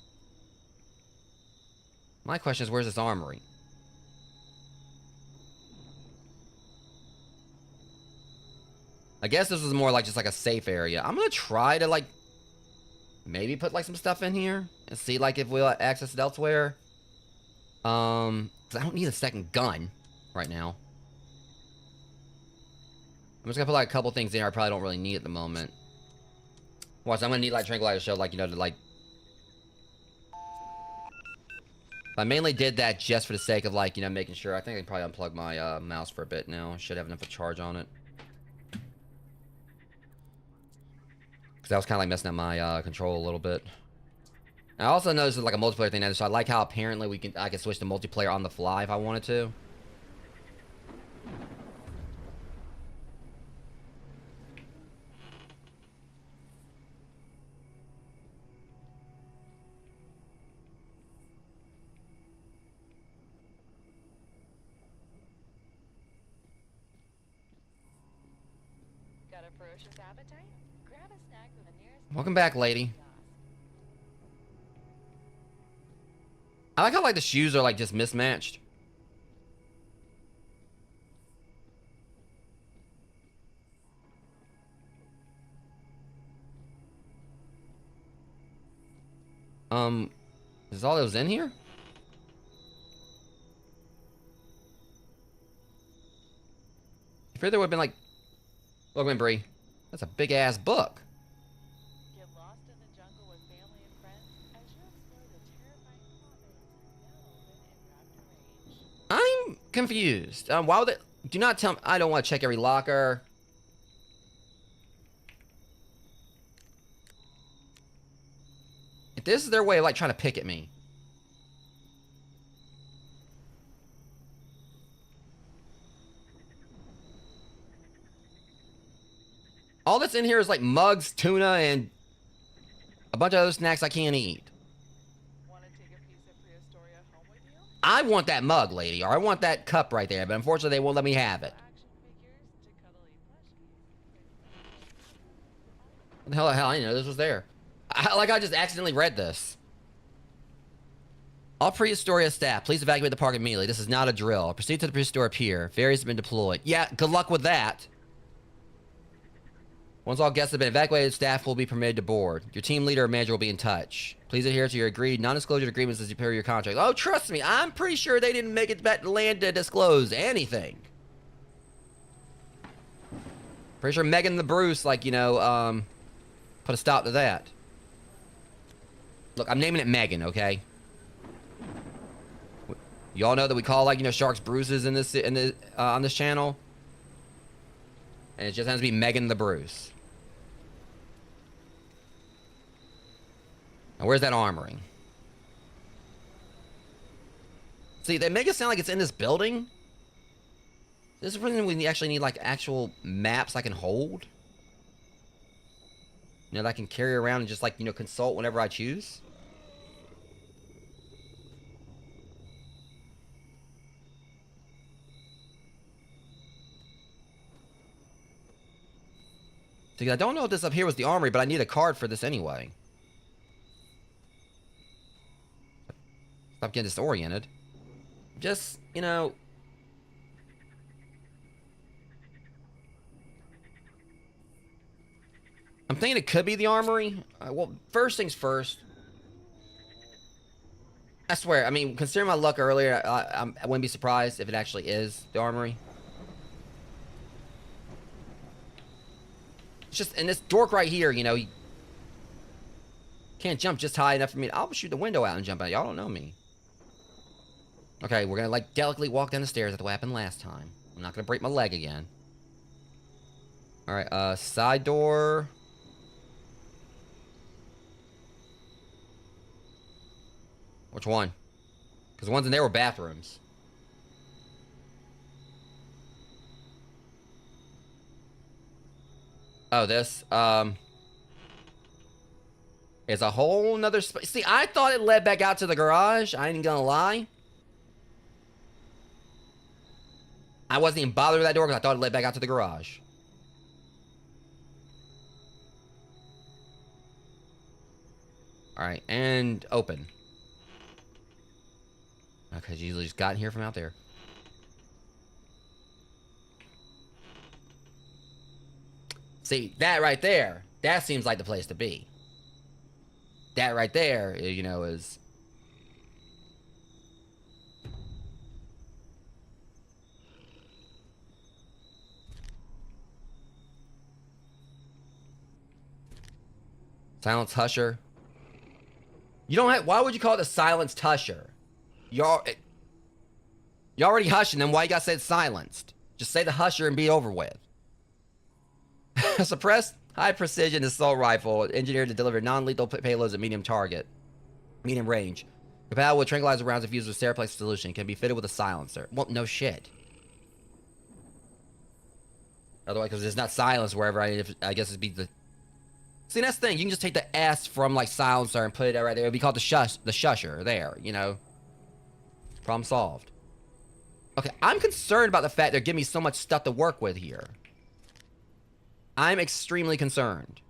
My question is, where's this armory? I guess this is more like just like a safe area. I'm gonna try to like maybe put like some stuff in here and see like if we'll access it elsewhere. 'Cause I don't need a second gun right now. I'm just gonna put like a couple things in here I probably don't really need at the moment. Watch, I'm gonna need like tranquilizer shell, like, you know, to like... I mainly did that just for the sake of like, you know, making sure. I think I can probably unplug my mouse for a bit now. Should have enough of charge on it. Because that was kind of like messing up my control a little bit. I also noticed it's like a multiplayer thing now, so I like how apparently I can switch to multiplayer on the fly if I wanted to. a ferocious appetite? Grab a snack from the nearest. Welcome back, lady. I like how like the shoes are like just mismatched. Is all that was in here? I figured there would have been like, look, Bree, that's a big ass book. Get lost in the jungle with family and friends as you explore the terrifying province now open and wrapped in rage. I'm confused. Why would they? Do not tell me. I don't want to check every locker. If this is their way of like trying to pick at me. All that's in here is like mugs, tuna, and a bunch of other snacks I can't eat. Want to take a piece of Prehistoria home with you? I want that mug, lady, or I want that cup right there, but unfortunately they won't let me have it. Action figures to cuddly plushies. What the hell, I didn't know this was there. I just accidentally read this. All Prehistoria staff, please evacuate the park immediately. This is not a drill. Proceed to the Prehistoria Pier. Ferries have been deployed. Yeah, good luck with that. Once all guests have been evacuated, staff will be permitted to board. Your team leader or manager will be in touch. Please adhere to your agreed non-disclosure agreements as you per your contract. Oh, trust me, I'm pretty sure they didn't make it back to land to disclose anything. Pretty sure Megan the Bruce, like, you know, put a stop to that. Look, I'm naming it Megan, okay? Y'all know that we call, like, you know, sharks bruises in this on this channel, and it just has to be Megan the Bruce. Now, where's that armoring? See, they make it sound like it's in this building. This is when we actually need, like, actual maps I can hold. You know, that I can carry around and just, like, you know, consult whenever I choose. See, I don't know if this up here was the armory, but I need a card for this anyway. Stop getting disoriented. Just, you know... I'm thinking it could be the armory. Well, first things first. I swear, I mean, considering my luck earlier, I wouldn't be surprised if it actually is the armory. It's just, and this dork right here, you know, he can't jump just high enough for me. I'll shoot the window out and jump out. Y'all don't know me. Okay, we're gonna, like, delicately walk down the stairs. That's what happened last time. I'm not gonna break my leg again. Alright, side door. Which one? Because the ones in there were bathrooms. Oh, this, is a whole nother space. See, I thought it led back out to the garage. I ain't gonna lie. I wasn't even bothered with that door because I thought it led back out to the garage. Alright, and open. Okay, you usually just got in here from out there. See, that right there, that seems like the place to be. That right there, you know, is... Silence Husher. You don't have... Why would you call it a silenced Husher? You already hushing them. Why you gotta say it's silenced? Just say the Husher and be over with. Suppressed high precision assault rifle engineered to deliver non-lethal payloads at medium range. Compatible with tranquilizer rounds if used with Seraplex solution. Can be fitted with a silencer. Well, no shit. Otherwise, because it's not silenced wherever I guess it'd be the... See, that's the thing. You can just take the S from, like, silencer and put it right there. It'd be called the shusher there, you know. Problem solved. Okay, I'm concerned about the fact they're giving me so much stuff to work with here. I'm extremely concerned.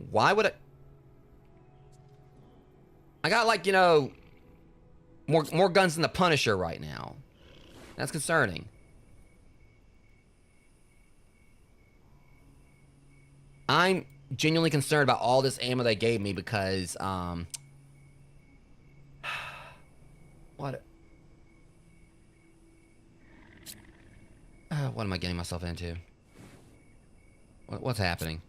Why would I got, like, you know, more guns than the Punisher right now. That's concerning. I'm genuinely concerned about all this ammo they gave me because, what am I getting myself into? What's happening?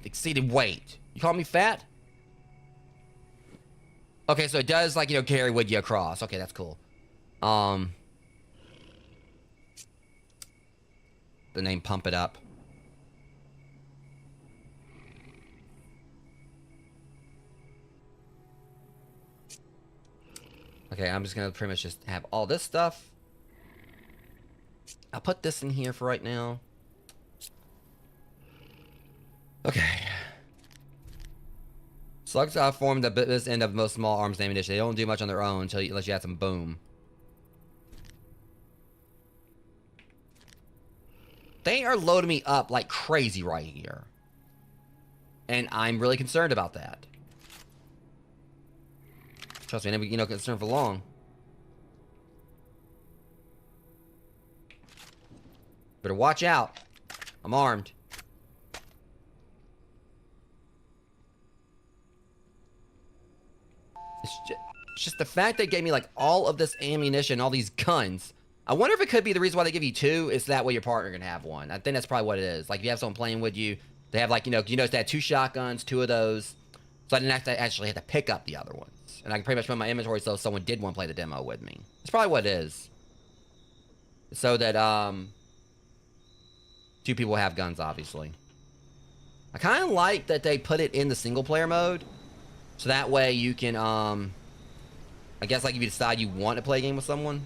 Exceeded weight. You call me fat? Okay, so it does, like, you know, carry with you across. Okay, that's cool. The name Pump It Up. Okay, I'm just gonna pretty much just have all this stuff. I'll put this in here for right now. Okay. Slugs form the business end of most small arms ammunition. They don't do much on their own unless you add some boom. They are loading me up like crazy right here. And I'm really concerned about that. Trust me, I never, you know, concerned for long. Better watch out. I'm armed. It's just the fact they gave me, like, all of this ammunition, all these guns. I wonder if it could be the reason why they give you two is that way your partner can have one. I think that's probably what it is. Like, if you have someone playing with you, they have, like, you notice they had 2 shotguns, 2 of those. So I didn't actually have to pick up the other ones. And I can pretty much put in my inventory so if someone did want to play the demo with me. That's probably what it is. So that, 2 people have guns, obviously. I kind of like that they put it in the single player mode. So that way you can, I guess, like, if you decide you want to play a game with someone.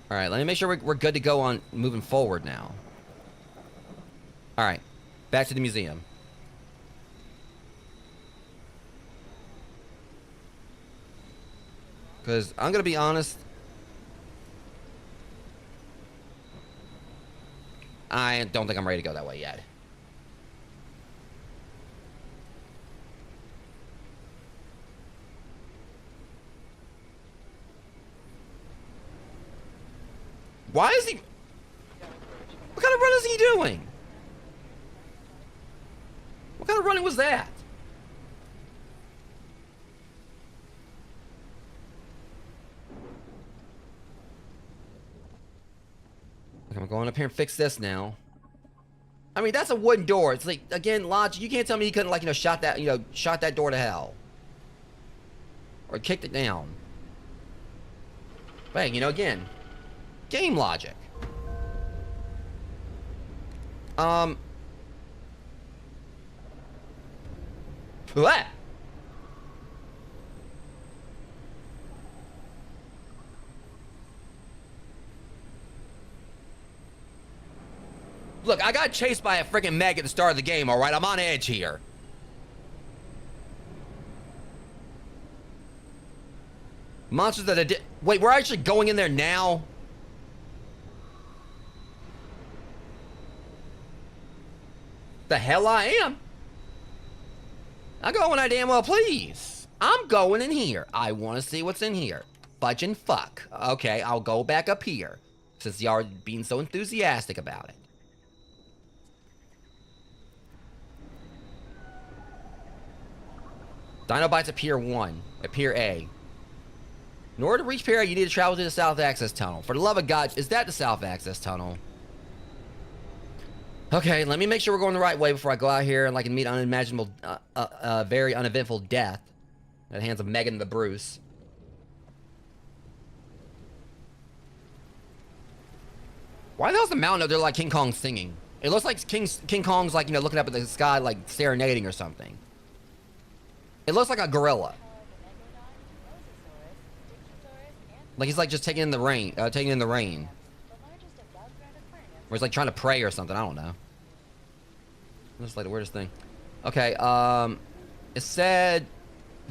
Alright, let me make sure we're good to go on moving forward now. Alright, back to the museum. Because I'm going to be honest, I don't think I'm ready to go that way yet. Why is he... What kind of run is he doing? What kind of running was that? Okay, I'm going up here and fix this now. I mean, that's a wooden door. It's like, again, logic. You can't tell me he couldn't, like, you know, shot that door to hell. Or kicked it down. Bang, you know, again. Game logic. What? Look, I got chased by a freaking Meg at the start of the game, alright? I'm on edge here. Monsters that I did... Wait, we're actually going in there now? The hell I am. I go when I damn well please. I'm going in here. I want to see what's in here. Fudge and fuck. Okay, I'll go back up here. Since y'all are being so enthusiastic about it. Dino Bites at Pier 1. At Pier A. In order to reach Pier A, you need to travel to the South Access Tunnel. For the love of God, is that the South Access Tunnel? Okay, let me make sure we're going the right way before I go out here and, like, meet unimaginable, very uneventful death at the hands of Megan the Bruce. Why the hell's the mountain up there like King Kong singing? It looks like King Kong's, like, you know, looking up at the sky, like, serenading or something. It looks like a gorilla. Like he's, like, just taking in the rain, Or he's, like, trying to pray or something, I don't know. Looks like the weirdest thing. Okay, it said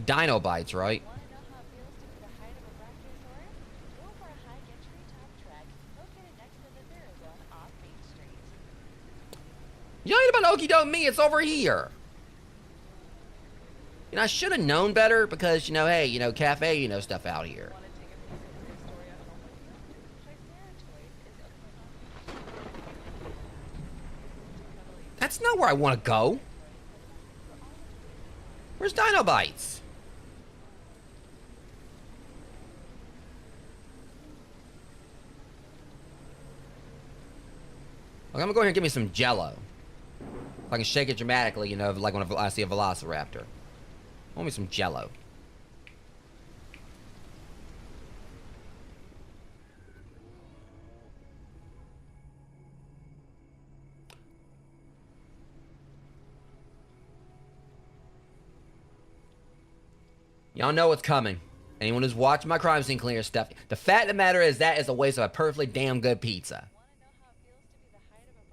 Dino Bites, right? Want to know how it feels to be the height of a brachiosaurus? Go for a hike at Treetop Trek, located next to the Therazone off Main Street. You ain't about Okie doke me, it's over here. You know, I should have known better because, you know, hey, you know, cafe, you know, stuff out here. Want to take a piece of prehistoric overview? Triceratoids is That's not where I want to go. Where's Dino Bites? Okay, I'm gonna go ahead and give me some Jello. If I can shake it dramatically, you know, like when I see a Velociraptor. I want me some Jello. Y'all know what's coming. Anyone who's watching my crime scene cleaner stuff. The fact of the matter is that is a waste of a perfectly damn good pizza. Want to know how it feels to be the height of a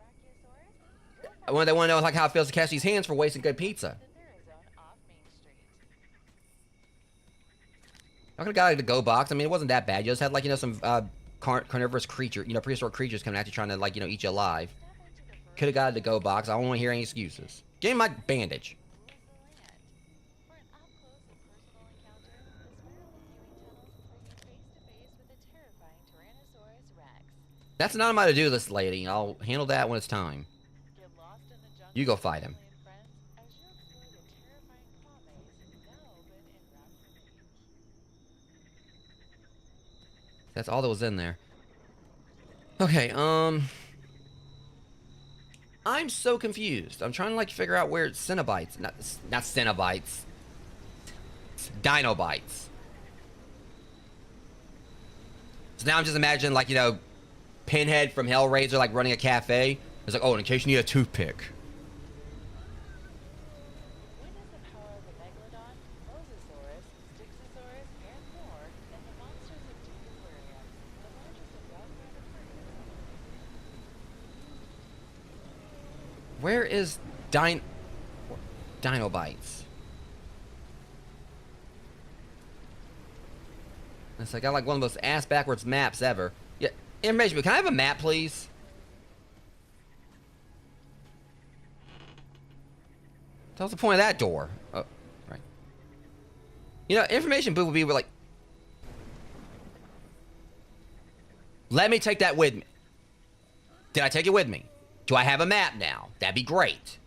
brachiosaurus? They want to know like how it feels to catch these hands for wasting good pizza. The Therazone off Main Street. I could have got like the go box. I mean, it wasn't that bad. You just had like, you know, some carnivorous creature, you know, prehistoric creatures coming at you trying to like, you know, eat you alive. Could have got the go box. I don't want to hear any excuses. Give me my bandage. For an up-close and personal encounter, the spiral viewing tunnels bring you face-to-face with the terrifying Tyrannosaurus Rex. That's not my to-do list, lady. I'll handle that when it's time. Get lost in the jungle You go with fight him. family and friends as you explore the terrifying claw maze now open in Raptor Reach. That's all that was in there. Okay, I'm so confused. I'm trying to like figure out where Cenobites, not Cenobites, Dinobites. So now I'm just imagining like, you know, Pinhead from Hellraiser like running a cafe. It's like, oh, in case you need a toothpick. Witness the power of the Megalodon, Mosasaurus, Styxosaurus, and more in the Monsters of Deep Aquarium, the largest above-ground aquarium. Where is Dinobites? It's like I like one of those ass backwards maps ever. Yeah, information. But can I have a map, please? Tell us the point of that door. Oh, right. You know, information booth would be like, let me take that with me. Did I take it with me? Do I have a map now? That'd be great.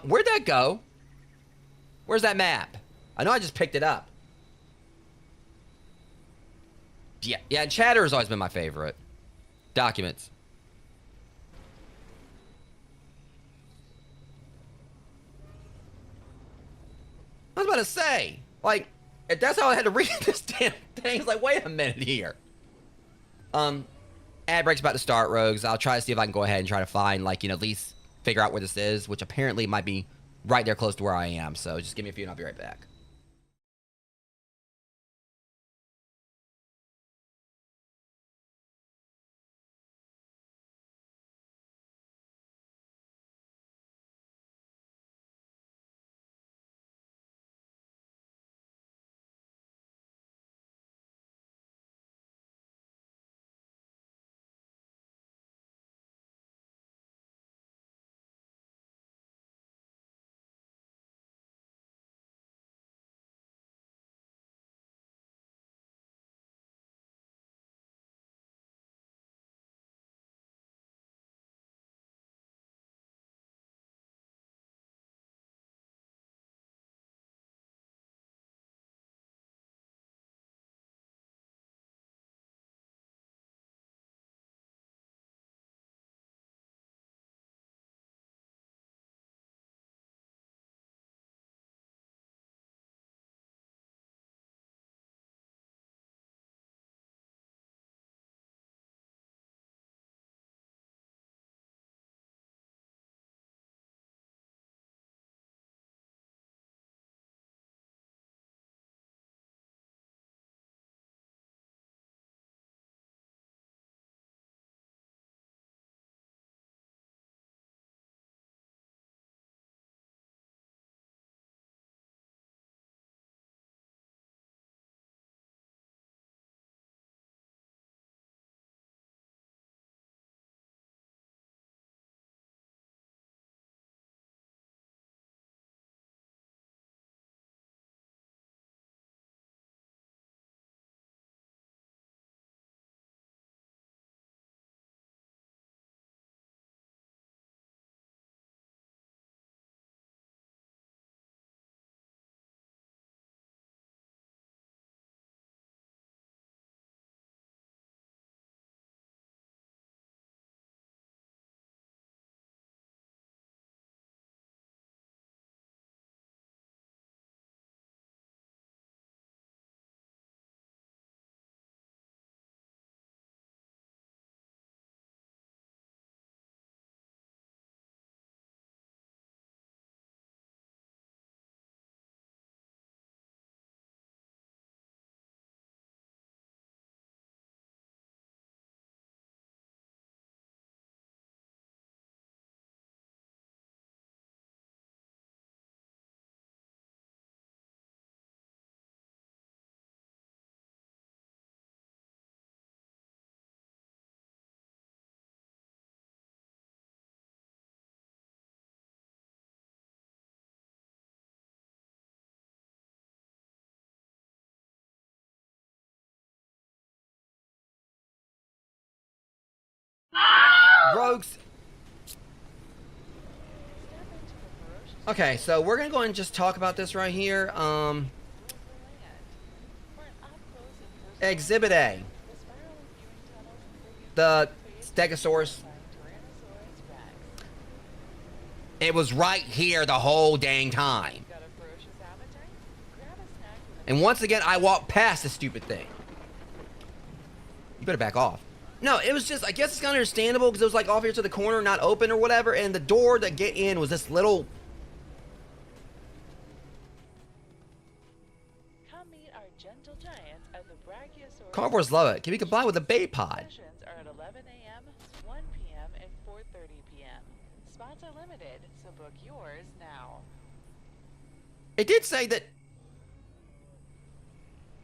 Where'd that go? Where's that map? I know I just picked it up. Yeah, Chatter has always been my favorite. Documents. I was about to say, like, if that's how I had to read this damn thing, it's like, wait a minute here. Ad break's about to start, Rogues. I'll try to see if I can go ahead and try to find, like, you know, at least figure out where this is, which apparently might be right there close to where I am. So just give me a few and I'll be right back. folks. Okay, so we're gonna go and just talk about this right here. Exhibit A. The Stegosaurus. It was right here the whole dang time. And once again, I walked past this stupid thing. You better back off. No, it was just, I guess it's kind of understandable because it was like off here to the corner, not open or whatever, and the door to get in was this little... Come meet our gentle giants at the Brachiosaurus. Carnivores love it. Can be combined with a bait pod. Sessions are at 11 a.m., 1 p.m., and 4:30 p.m. Spots are limited, so book yours now. It did say that...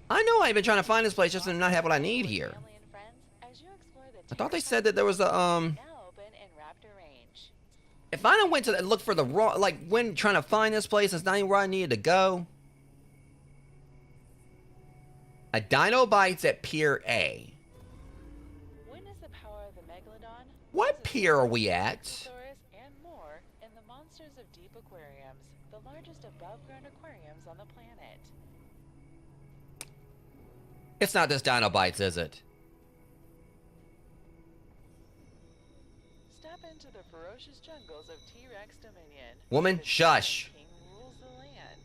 I know I've been trying to find this place just to not have what I need here. I thought they said that there was a, if I don't went to look for the wrong, like, when trying to find this place, it's not even where I needed to go. A Dino Bites at Pier A. Witness the power of the Megalodon. What pier are we at? And more in the Monsters of Deep Aquariums, the largest above-ground aquariums on the planet. It's not this Dino Bites, is it? Step into the ferocious jungles of T-Rex Dominion. Woman, The shush. King rules the land.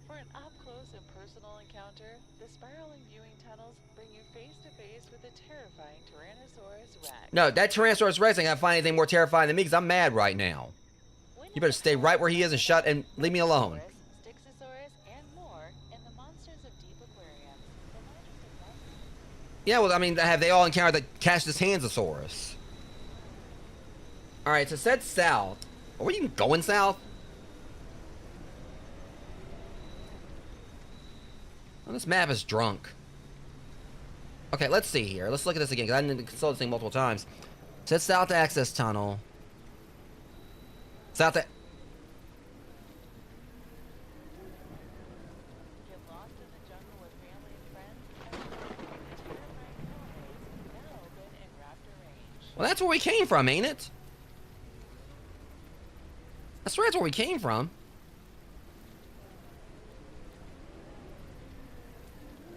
For an up-close and personal encounter, the spiraling viewing tunnels bring you face-to-face with the terrifying Tyrannosaurus Rex. No, that Tyrannosaurus Rex ain't gonna find anything more terrifying than me because I'm mad right now. You better stay right where he is and shut and leave me alone. Styxosaurus, and more in the Monsters of Deep Aquariums, the largest above- Yeah, well, I mean, have they all encountered the Cassius Hansasaurus? Alright, so it said south. Are we even going south? Well, this map is drunk. Okay, let's see here. Let's look at this again, because I didn't consult this thing multiple times. It said south access tunnel. South... Get lost in the jungle with family and friends, and the terrifying holidays now open in Raptor Range. Well, that's where we came from, ain't it? I swear that's where we came from.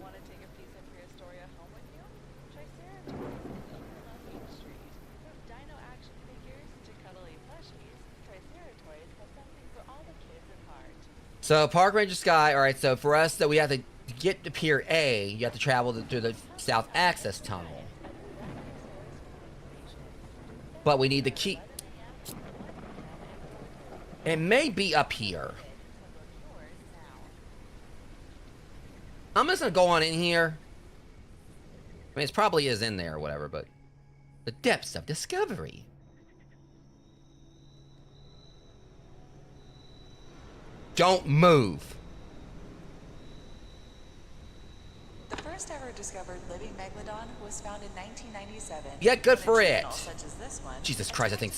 Want to take a piece of Prehistoria home with you? Triceratops is open on Main Street. From dino action figures to cuddly plushies, Triceratoys has something for all the kids at heart. So, Park Ranger Sky, alright, so for us, that we have to get to Pier A, you have to travel through the South Access Tunnel. But we need the key. It may be up here. I'm just gonna go on in here. I mean, it probably is in there or whatever, but... The depths of discovery. Don't move. The first ever discovered living megalodon was found in 1997. Yeah, good for it. Such as this one, Jesus Christ, I think...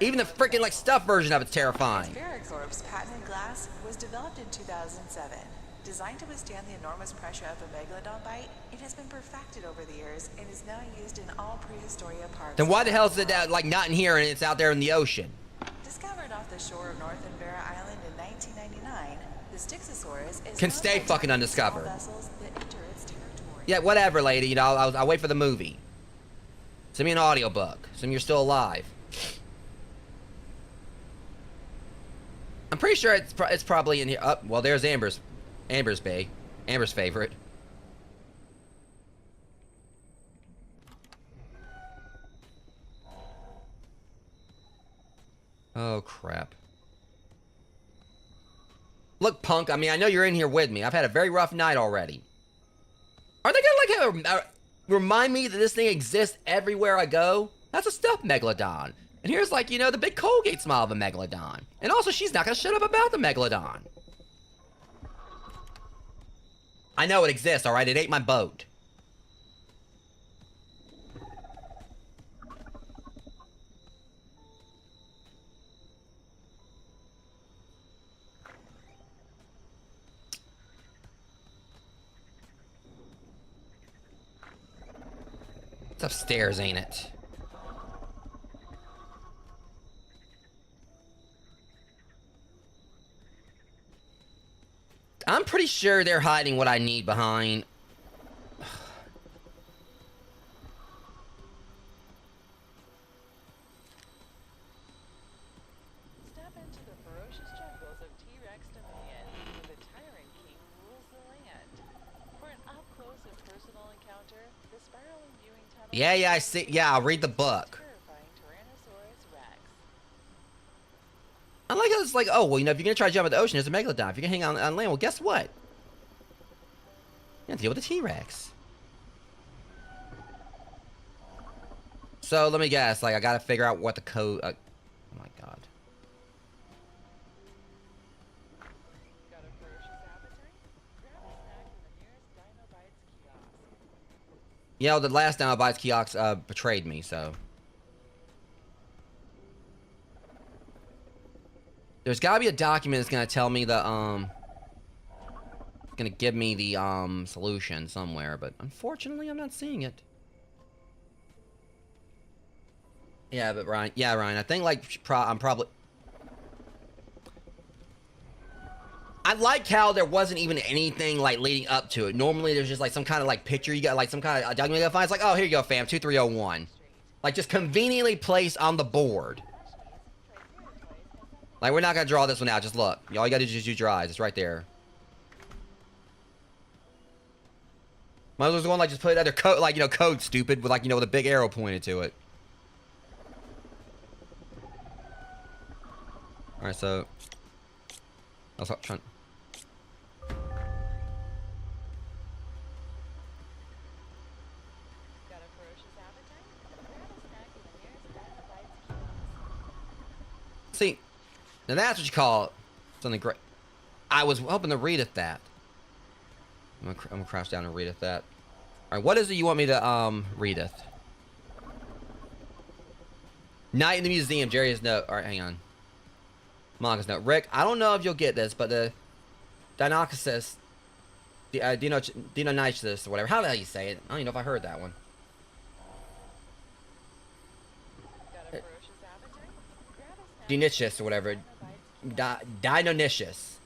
Even the freaking, like, stuffed version of it's terrifying. Spherocorp's patented glass was developed in 2007. Designed to withstand the enormous pressure of a megalodon bite, it has been perfected over the years and is now used in all Prehistoria parks. Then why the hell is it, like, not in here and it's out there in the ocean? Discovered off the shore of North Invera Island in 1999, the Styxosaurus is Can known stay by fucking targeting undiscovered. small vessels that enter its territory. Yeah, whatever, lady. You know, I'll wait for the movie. Send me an audiobook. Send me you're still alive. I'm pretty sure it's probably in here. Oh, well, there's Amber's Bay. Amber's favorite. Oh, crap. Look, punk, I mean, I know you're in here with me. I've had a very rough night already. Are they gonna, like, remind me that this thing exists everywhere I go? That's a stuffed megalodon. And here's, like, you know, the big Colgate smile of a megalodon. And also, she's not gonna shut up about the megalodon. I know it exists, alright? It ate my boat. It's upstairs, ain't it? I'm pretty sure they're hiding what I need behind. Step into the ferocious jungles of T-Rex Dominion, where the Tyrant King rules the land. For an up-close and personal encounter, the spiraling viewing tunnel... Yeah, I see. Yeah, I'll read the book. Terrifying Tyrannosaurus Rex. I like how it's like, oh, well, you know, if you're going to try to jump in the ocean, there's a megalodon. If you're going to hang on land, well, guess what? You have to deal with the T-Rex. So, let me guess. Like, I got to figure out what the code... oh, my God. Got a ferocious appetite? Grab a snack from the nearest Dino Bites kiosk. You know, the last Dino Bites kiosk betrayed me, so... There's got to be a document that's going to tell me the, it's going to give me the, solution somewhere, but unfortunately, I'm not seeing it. Yeah, but Ryan, I think, like, I'm probably... I like how there wasn't even anything, like, leading up to it. Normally, there's just, like, some kind of, like, picture you got, like, some kind of document you gotta find. It's like, oh, here you go, fam, 2301. Like, just conveniently placed on the board. Like, we're not gonna draw this one out, just look. All you gotta do is just use your eyes. It's right there. Might as well go on, like, just put other code, like, you know, code, stupid, with, like, you know, with a big arrow pointed to it. Alright, so... I was trying... Got a ferocious appetite? Grab a snack from the nearest Dino Bites kiosk. See, now that's what you call something great. I was hoping to read at that. I'm gonna crouch down and read at that. Alright, what is it you want me to, read it? Night in the museum, Jerry's note. Alright, hang on. Monica's note. Rick, I don't know if you'll get this, but the Dino Crisis, Dino Crisis, or whatever. How the hell you say it? I don't even know if I heard that one. Got a ferocious appetite? Grab a snack. Dinicious or whatever. Dinonicious.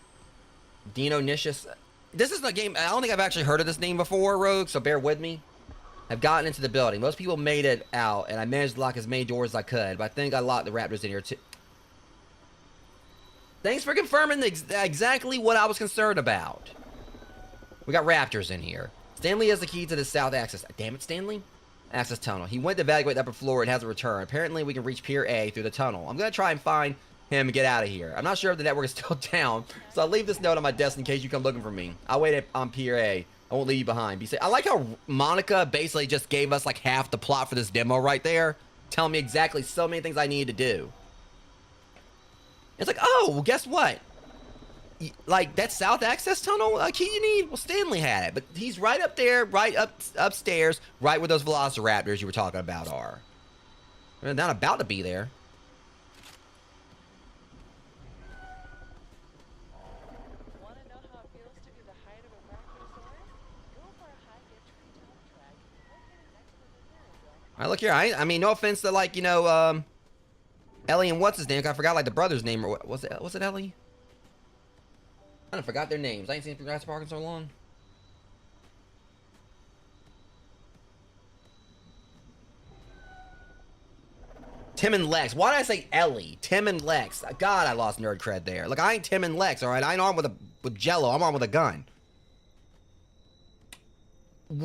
Dinonicious. This is a game. I don't think I've actually heard of this name before, Rogue, so bear with me. I've gotten into the building. Most people made it out, and I managed to lock as many doors as I could, but I think I locked the raptors in here too. Thanks for confirming exactly what I was concerned about. We got raptors in here. Stanley has the key to the south access. Damn it, Stanley. Access tunnel. He went to evaluate the upper floor and hasn't returned. Apparently, we can reach Pier A through the tunnel. I'm going to try and find him and get out of here. I'm not sure if the network is still down, so I'll leave this note on my desk in case you come looking for me. I'll wait on Pier A. I won't leave you behind. Be safe. I like how Monica basically just gave us like half the plot for this demo right there. Telling me exactly so many things I need to do. It's like, oh, well, guess what? Like, that south access tunnel key you need? Well, Stanley had it. But he's right up there, right upstairs, right where those velociraptors you were talking about are. They're not about to be there. Want to know how it feels to be the height of a brachiosaurus? Go for a hike at Treetop Trek, located next to the Mirror Zone. All right, look here. I mean, no offense to, like, you know, Ellie and what's his name? I forgot, like, the brother's name. Or was it Ellie? I forgot their names. I ain't seen Jurassic Park in so long. Tim and Lex. Why did I say Ellie? Tim and Lex. God, I lost nerd cred there. Look, I ain't Tim and Lex, all right? I ain't armed with Jello. I'm armed with a gun.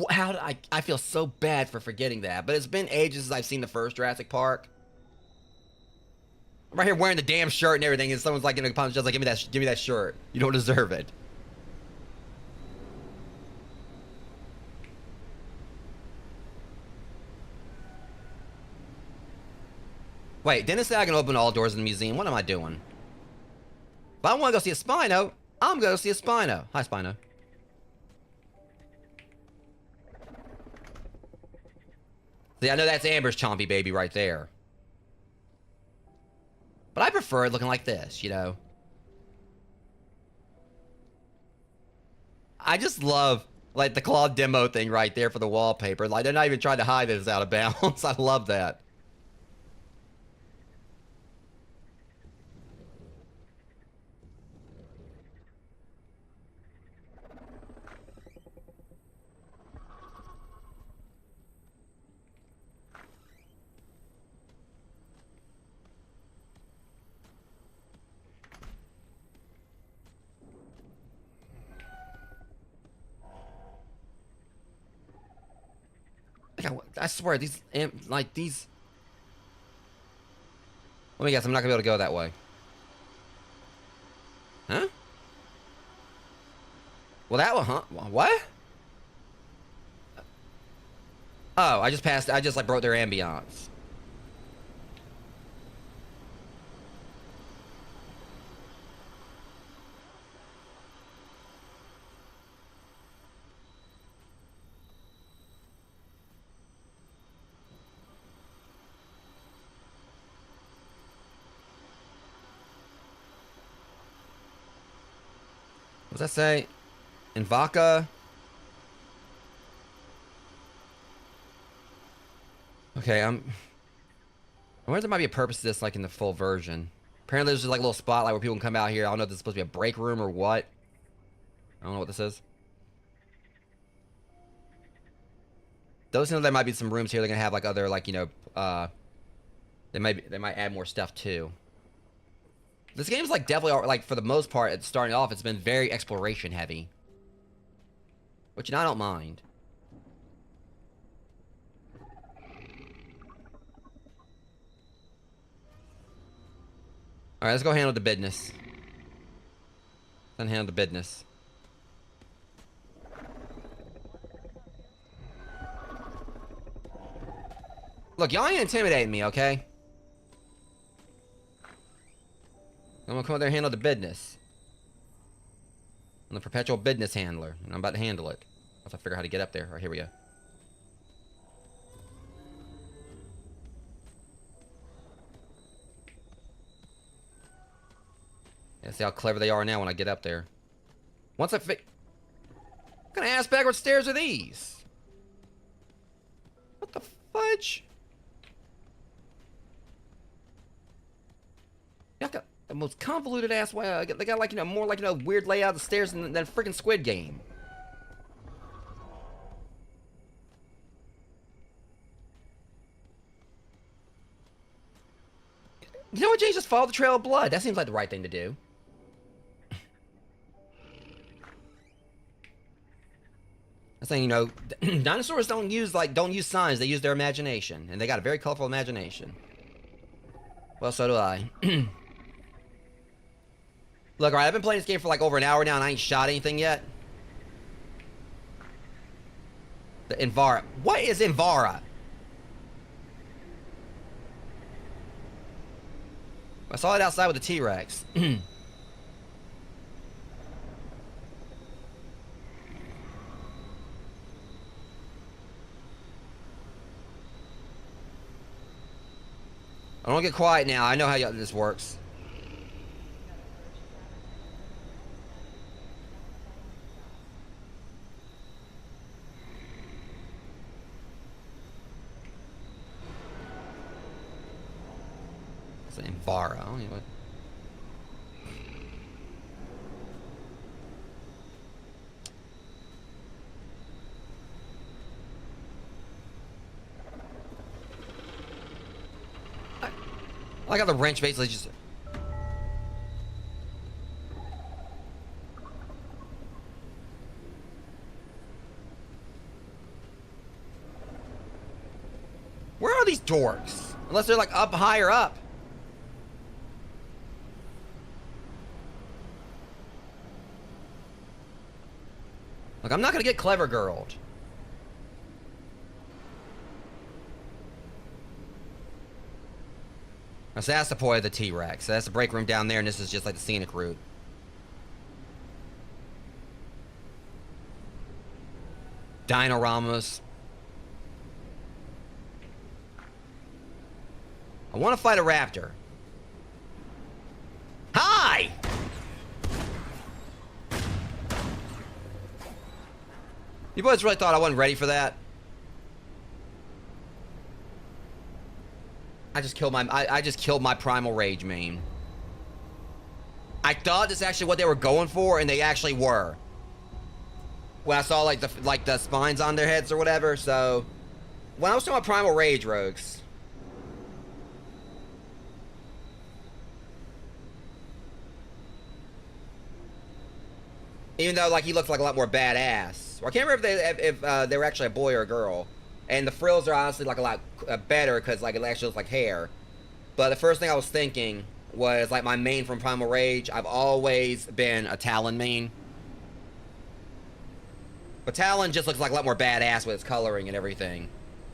How did I feel so bad for forgetting that, but it's been ages since I've seen the first Jurassic Park. I'm right here wearing the damn shirt and everything, and someone's like, gonna punch, just like, give me that shirt. You don't deserve it. Wait, Dennis said I can open all doors in the museum. What am I doing? If I want to go see a Spino, I'm going to see a Spino. Hi, Spino. See, I know that's Amber's chompy baby right there. But I prefer it looking like this, you know. I just love, like, the Claude demo thing right there for the wallpaper. Like, they're not even trying to hide that it's out of bounds. I love that. I swear, like these... Let me guess, I'm not gonna be able to go that way. Huh? Well, that one, huh? What? Oh, I just like broke their ambiance. What does that say? Invaka? Okay, I wonder if there might be a purpose to this, like, in the full version. Apparently, there's just, like, a little spotlight where people can come out here. I don't know if this is supposed to be a break room or what. I don't know what this is. Those seem like there might be some rooms here. They're gonna have, like, other, like, you know, they might add more stuff, too. This game's, like, definitely, like, for the most part, it's starting off, it's been very exploration heavy. Which, you know, I don't mind. Alright, let's go handle the business. Let's handle the business. Look, y'all ain't intimidating me, okay? I'm gonna come over there and handle the business. I'm the perpetual business handler, and I'm about to handle it. I have to figure out how to get up there. Alright, here we go. Yeah, see how clever they are now when I get up there. Once I what kind of ass backward stairs are these? What the fudge? Y'all got the most convoluted ass way. They got like, you know, more like, you know, weird layout of stairs than freaking Squid Game. You know what, Jay? Just follow the trail of blood. That seems like the right thing to do. I'm saying, you know, dinosaurs don't use signs. They use their imagination, and they got a very colorful imagination. Well, so do I. Look, alright, I've been playing this game for like over an hour now, and I ain't shot anything yet. The Invara. What is Invara? I saw it outside with the T-Rex. I don't get quiet now. I know how this works. It's an Invara. I don't even... I got the wrench basically just... Where are these dorks? Unless they're like up higher up. Look, I'm not gonna get clever girled. So that's the point of the T-Rex. So that's the break room down there, and this is just like the scenic route. Dinoramas. I want to fight a raptor. Hi! You boys really thought I wasn't ready for that? I just killed my primal rage main. I thought this is actually what they were going for, and they actually were. When I saw like the spines on their heads or whatever. So when I was talking about primal rage rogues, even though like he looks like a lot more badass. Well, I can't remember if they were actually a boy or a girl. And the frills are honestly like a lot better because like it actually looks like hair. But the first thing I was thinking was like my main from Primal Rage. I've always been a Talon main. But Talon just looks like a lot more badass with its coloring and everything.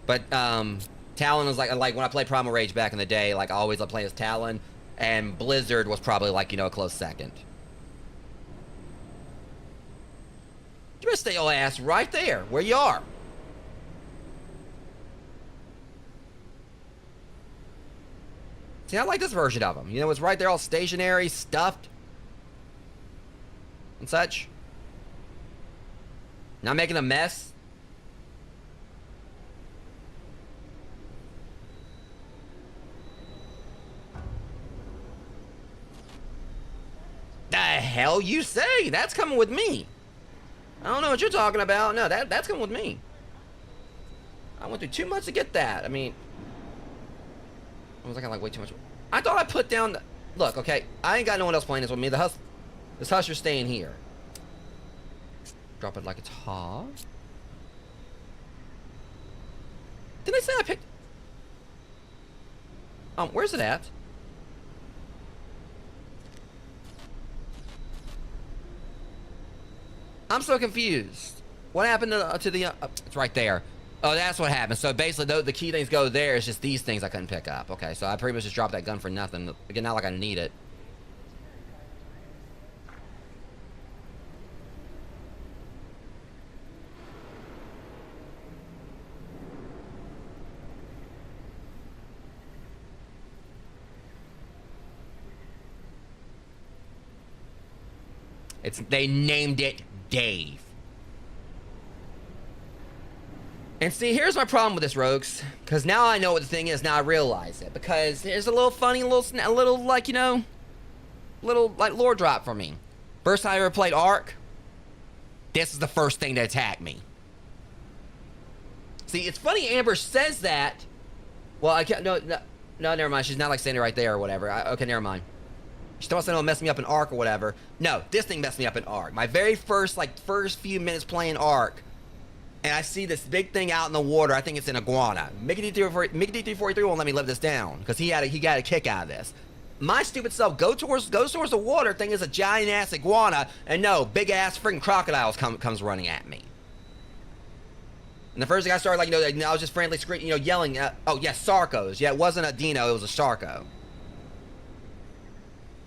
But Talon was like when I played Primal Rage back in the day, like I always loved playing as Talon. And Blizzard was probably like, you know, a close second. You better stay your ass right there, where you are. See, I like this version of them. You know, it's right there all stationary, stuffed, and such. Not making a mess. The hell you say? That's coming with me. I don't know what you're talking about. No, that's coming with me. I went through too much to get that. I mean... I was like way too much. I thought I put down the... Look, okay, I ain't got no one else playing this with me. This Husher's staying here. Drop it like it's hot. Didn't I say I picked... where's it at? I'm so confused. What happened to the... it's right there. Oh, that's what happened. So basically, the key things go there. It's just these things I couldn't pick up. Okay, so I pretty much just dropped that gun for nothing. Again, not like I need it. They named it Dave. And see, here's my problem with this, Rogues. Because now I know what the thing is. Now I realize it. Because there's a little funny, little like, you know, little, like, lore drop for me. First time I ever played Ark, this is the first thing that attacked me. See, it's funny Amber says that. Well, I can't, no, never mind. She's not, like, standing right there or whatever. Okay, never mind. She thought it'll mess me up in Ark or whatever. No, this thing messed me up in Ark. My very first few minutes playing Ark, and I see this big thing out in the water. I think it's an iguana. Mickey D343 won't let me live this down because he got a kick out of this. My stupid self goes towards the water. Thing is a giant ass iguana, and no, big ass freaking crocodiles comes running at me. And the first thing I started, like, you know, I was just frantically screaming, you know, yelling. Oh yeah, Sarcos. Yeah, it wasn't a Dino, it was a Sarco.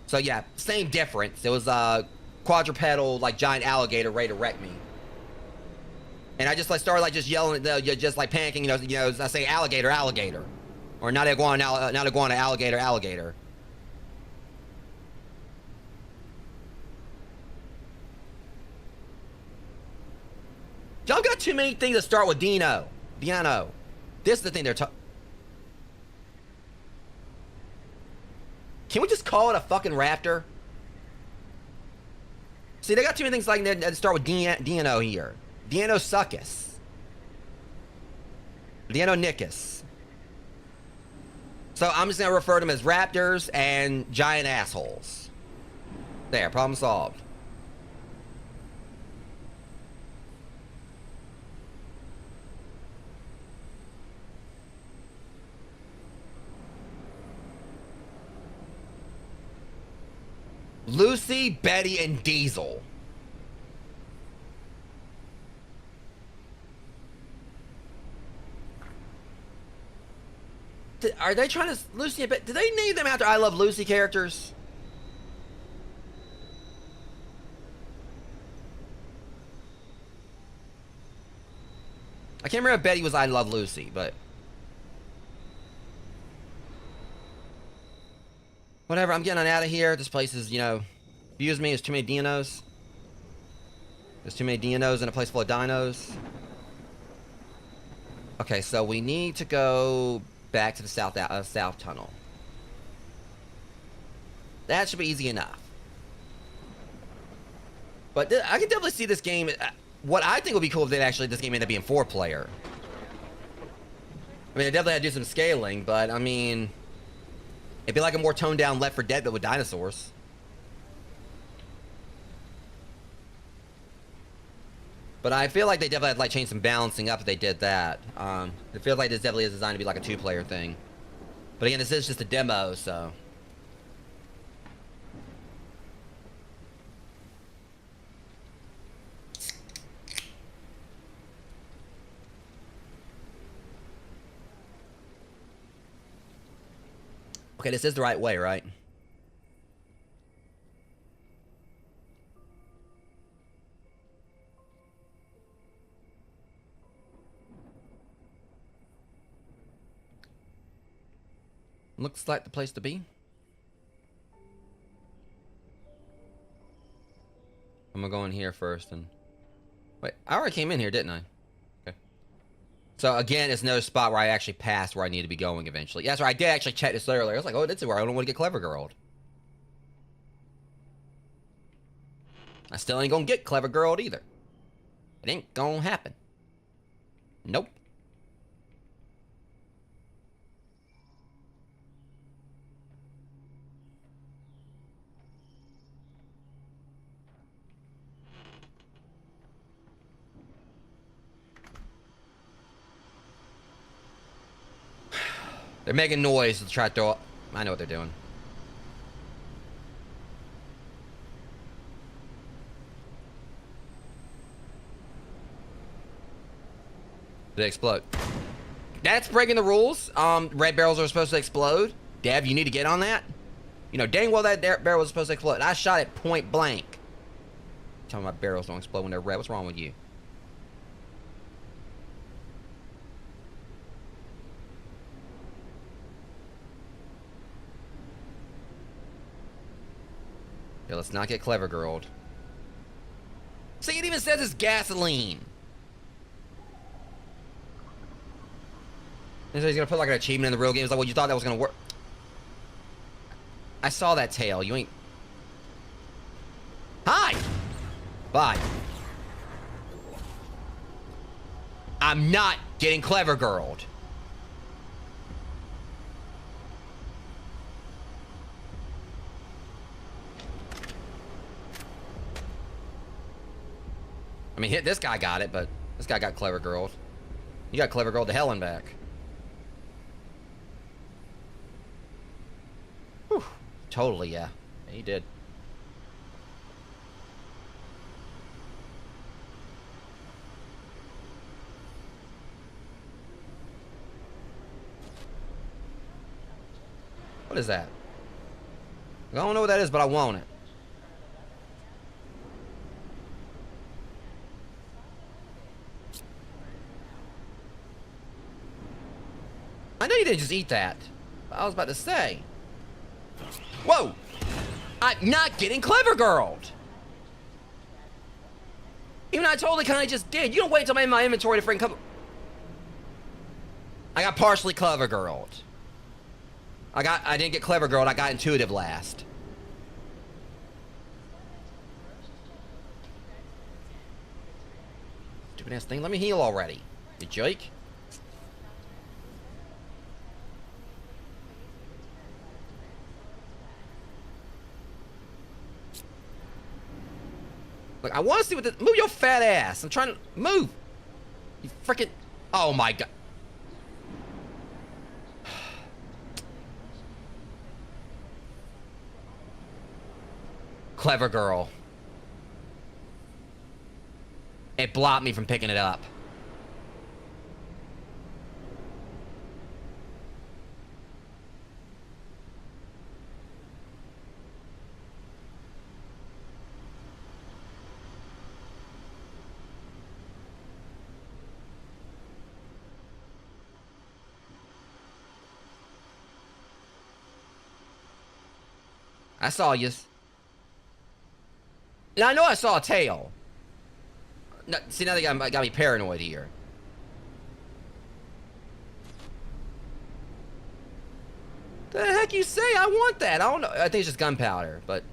So yeah, same difference. It was a quadrupedal, like, giant alligator ready to wreck me. And I just started just yelling, just like panicking, you know, I say alligator, or not iguana, alligator. Y'all got too many things that start with Dino. This is the thing they're talking. Can we just call it a fucking raptor? See, they got too many things like that start with Dino here. Dinosuchus. Deinonychus. So I'm just gonna refer to them as raptors and giant assholes. There, problem solved. Lucy, Betty, and Diesel. Are they trying to... Lucy and Betty... Did they name them after I Love Lucy characters? I can't remember if Betty was I Love Lucy, but... Whatever, I'm getting on out of here. This place is, you know... Excuse me, there's too many dinos. There's too many dinos in a place full of dinos. Okay, so we need to go back to the south tunnel. That should be easy enough. But I can definitely see this game... What I think would be cool if this game ended up being 4-player. I mean, they definitely had to do some scaling, but I mean... It'd be like a more toned down Left 4 Dead, but with dinosaurs. But I feel like they definitely had to like change some balancing up if they did that. It feels like this definitely is designed to be like a 2-player thing. But again, this is just a demo, so. Okay, this is the right way, right? Looks like the place to be. I'm gonna go in here first and... Wait, I already came in here, didn't I? Okay. So again, it's another spot where I actually passed where I need to be going eventually. Yeah, that's right, I did actually check this earlier. I was like, oh, this is where I don't want to get Clever Girled. I still ain't gonna get Clever Girled either. It ain't gonna happen. Nope. They're making noise to try to throw up. I know what they're doing. Did it explode? That's breaking the rules. Red barrels are supposed to explode. Dev, you need to get on that. You know dang well that barrel was supposed to explode. I shot it point blank. Tell me my barrels don't explode when they're red. What's wrong with you? Yeah, let's not get Clever Girled. See, it even says it's gasoline. And so he's gonna put like an achievement in the real game. It's like, well, you thought that was gonna work. I saw that tail. You ain't. Hi! Bye. I'm not getting Clever Girled. I mean, this guy got it, but this guy got Clever Girled. You got Clever Girled to hell and back. Whew. Totally, yeah. Yeah, he did. What is that? I don't know what that is, but I want it. I know you didn't just eat that. I was about to say. Whoa! I'm not getting Clever Girled! Even though I totally kind of just did. You don't wait until I'm in my inventory to freaking come... I got partially Clever Girled. I didn't get Clever Girled, I got Intuitive last. Stupid ass thing, let me heal already. You jerk. Look, I want to see what this... Move your fat ass. I'm trying to... Move. You freaking... Oh, my God. Clever girl. It blocked me from picking it up. I saw you. Now I know I saw a tail. No, see, now they got me paranoid here. The heck you say? I want that. I don't know. I think it's just gunpowder, but...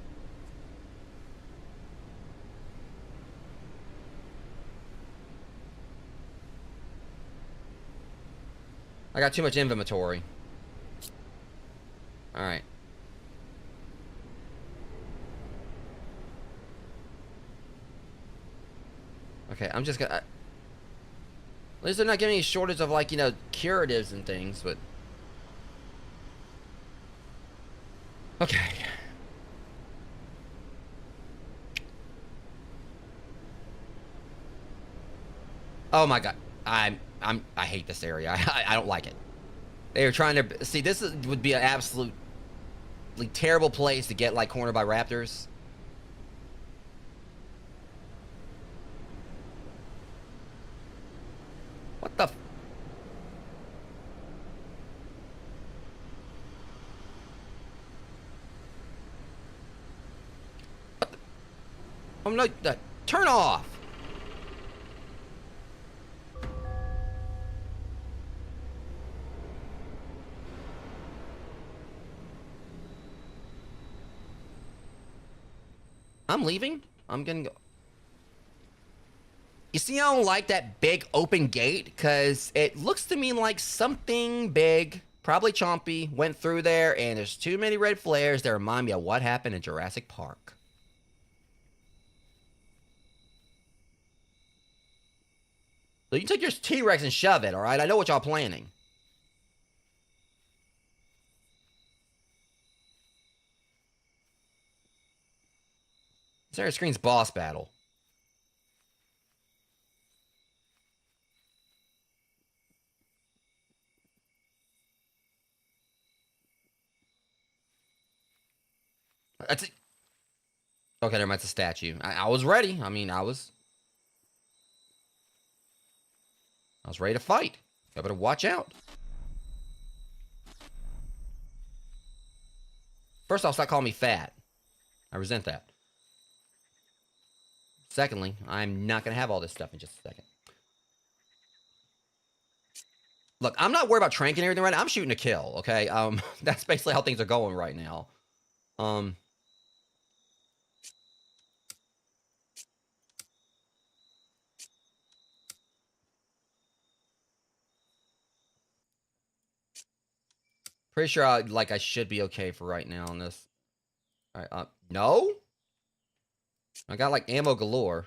I got too much inventory. Alright. Okay, I'm just gonna... At least they're not giving me a shortage of, like, you know, curatives and things, but... Okay. Oh my god. I hate this area. I don't like it. They were trying to... See, this would be an absolutely terrible place to get, like, cornered by raptors. What the... I'm like... turn off! I'm leaving. I'm gonna go. You see, I don't like that big open gate because it looks to me like something big, probably chompy, went through there, and there's too many red flares that remind me of what happened in Jurassic Park. So you take your T-Rex and shove it, all right? I know what y'all planning. This area screens boss battle. That's it. Okay, never mind. It's a statue. I was ready. I mean, I was ready to fight. I better watch out. First off, stop calling me fat. I resent that. Secondly, I'm not going to have all this stuff in just a second. Look, I'm not worried about tranking everything right now. I'm shooting to kill, okay? That's basically how things are going right now. Pretty sure I should be okay for right now on this. All right, no? I got like ammo galore.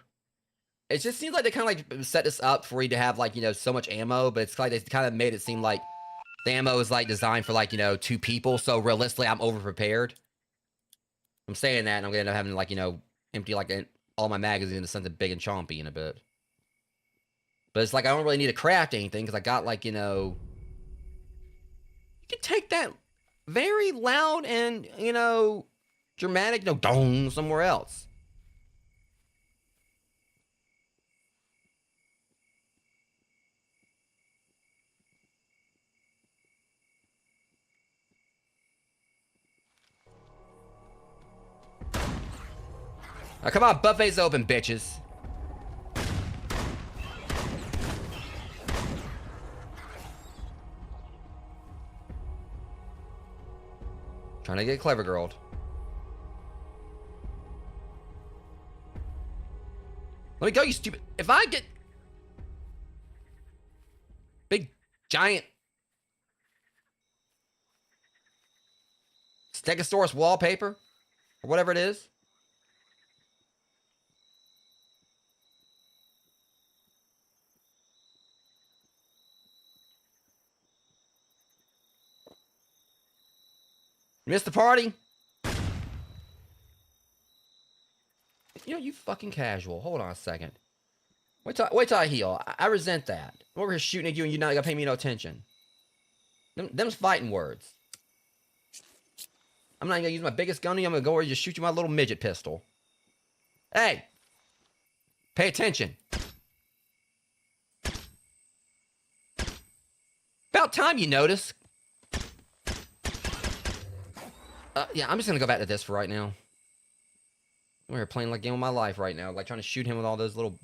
It just seems like they kind of like set this up for you to have like, you know, so much ammo, but it's like they kind of made it seem like the ammo is like designed for like, you know, 2 people. So realistically, I'm over prepared. I'm saying that and I'm gonna end up having to like, you know, empty like all my magazines into something big and chompy in a bit. But it's like I don't really need to craft anything because I got like, you know, you can take that very loud and, you know, dramatic, no, dong somewhere else. Now, come on, buffet's open, bitches. Trying to get clever girled. Let me go, you stupid. If I get big, giant Stegosaurus wallpaper or whatever it is. You missed the party? You know, you fucking casual. Hold on a second. Wait till I heal. I resent that. I'm over here shooting at you and you're not gonna pay me no attention. Them's fighting words. I'm not gonna use my biggest gun on you. I'm gonna go over and just shoot you with my little midget pistol. Hey! Pay attention. About time you notice. Yeah, I'm just gonna go back to this for right now. We're playing like a game of my life right now. Like trying to shoot him with all those little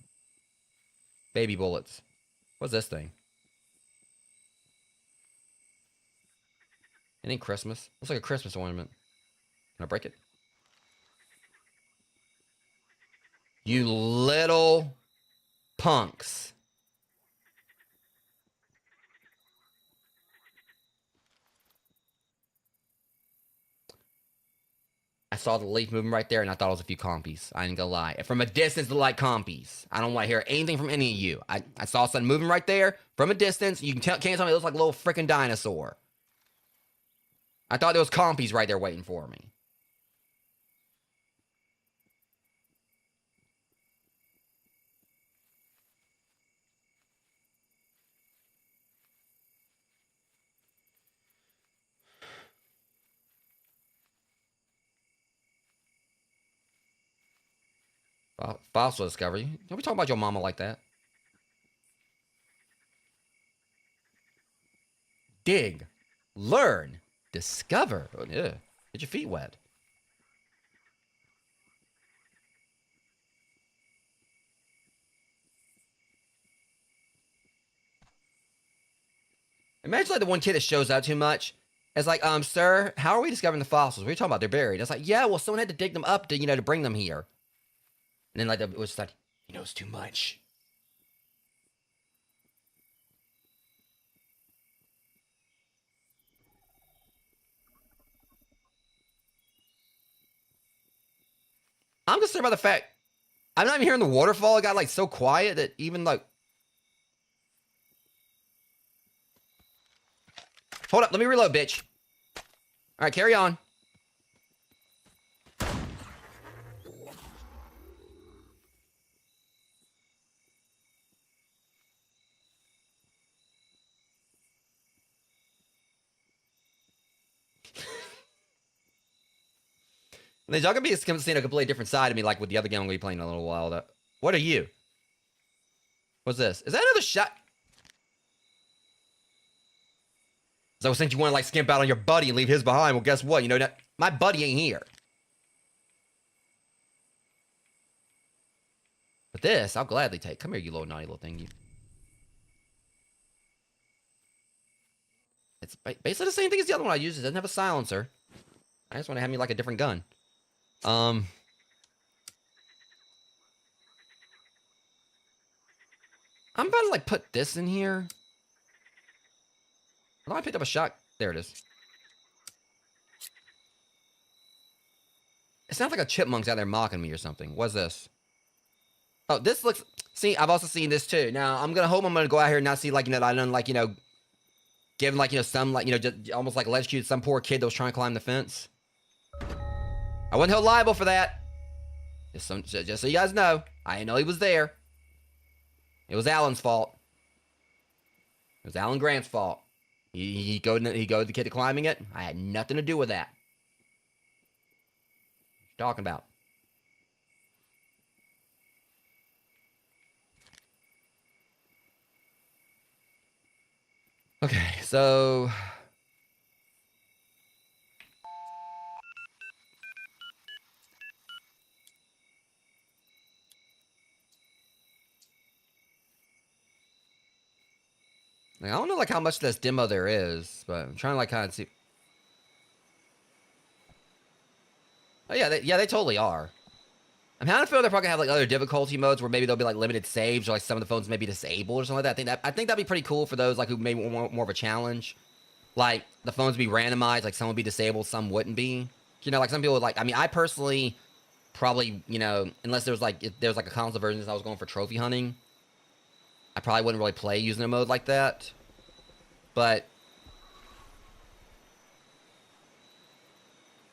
baby bullets. What's this thing? It ain't Christmas. Looks like a Christmas ornament. Can I break it? You little punks. I saw the leaf moving right there, and I thought it was a few compies. I ain't gonna lie. From a distance, it looked like compies. I don't want to hear anything from any of you. I saw something moving right there from a distance. You can't tell me it looks like a little freaking dinosaur. I thought there was compies right there waiting for me. Fossil discovery. Don't be talking about your mama like that. Dig. Learn. Discover. Oh, yeah. Get your feet wet. Imagine like the one kid that shows up too much. It's like, sir, how are we discovering the fossils? What are you talking about? They're buried. It's like, yeah, well, someone had to dig them up to, to bring them here. And then like it was like, he knows too much. I'm concerned about the fact I'm not even hearing the waterfall. It got like so quiet that even like. Hold up, let me reload, bitch. All right, carry on. Then y'all gonna be seeing a completely different side of me, like with the other game I'm gonna be playing in a little while. What are you? What's this? Is that another shot? So since you want to like skimp out on your buddy and leave his behind, well, guess what? My buddy ain't here. But this, I'll gladly take. Come here, you little naughty little thing. You. It's basically the same thing as the other one I used. It doesn't have a silencer. I just want to have me like a different gun. I'm about to like put this in here. Oh, I picked up a shot. There it is. It sounds like a chipmunk's out there mocking me or something. What's this? Oh, this looks... See, I've also seen this too. Now, I'm gonna hope I'm gonna go out here and not see, like, I don't, like, giving, like, some, like, just almost like electrocute some poor kid that was trying to climb the fence. I wasn't held liable for that. Just so you guys know, I didn't know he was there. It was Alan's fault. It was Alan Grant's fault. He goaded the kid to climbing it. I had nothing to do with that. What you talking about? Okay, so... Like, I don't know like how much of this demo there is, but I'm trying to like kind of see. Oh yeah, they totally are. I'm kind of feeling they're probably gonna have like other difficulty modes where maybe there'll be like limited saves or like some of the phones may be disabled or something like that. I think that'd be pretty cool for those like who maybe want more of a challenge. Like the phones would be randomized, like some would be disabled, some wouldn't be. Like some people would like. I mean, I personally probably unless there was like if there's like a console version that I was going for trophy hunting. I probably wouldn't really play using a mode like that. But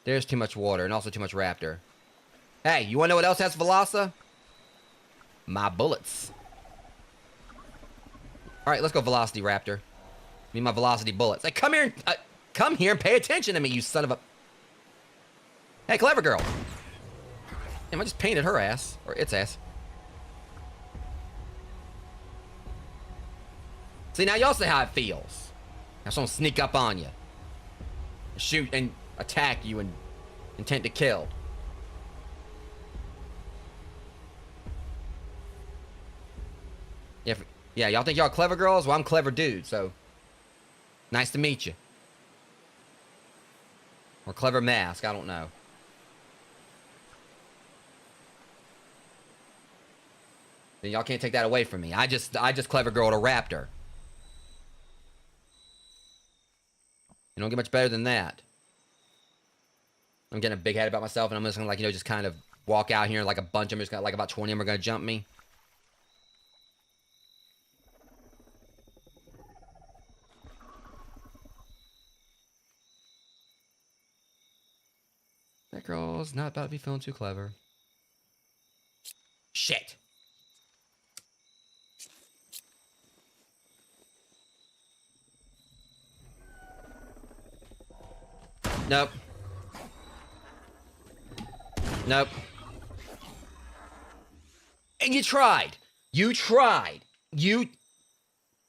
there's too much water and also too much raptor. Hey, you wanna know what else has Veloci? My bullets. Alright, let's go Velocity Raptor. Need my Velocity bullets. Hey, come here and pay attention to me, you son of a... Hey, clever girl. Damn, I just painted her ass. Or its ass. See, now y'all see how it feels. Now someone sneak up on you. Shoot and attack you and intent to kill. Yeah, y'all think y'all clever girls? Well, I'm clever dude, so... Nice to meet you. Or clever mask, I don't know. Then y'all can't take that away from me. I just clever girled a raptor. You don't get much better than that. I'm getting a big head about myself, and I'm just gonna, like, you know, just kind of walk out here, and, like, a bunch of them, just got, like, about 20 of them are gonna jump me. That girl's not about to be feeling too clever. Shit. Nope. Nope. And you tried. You tried. You...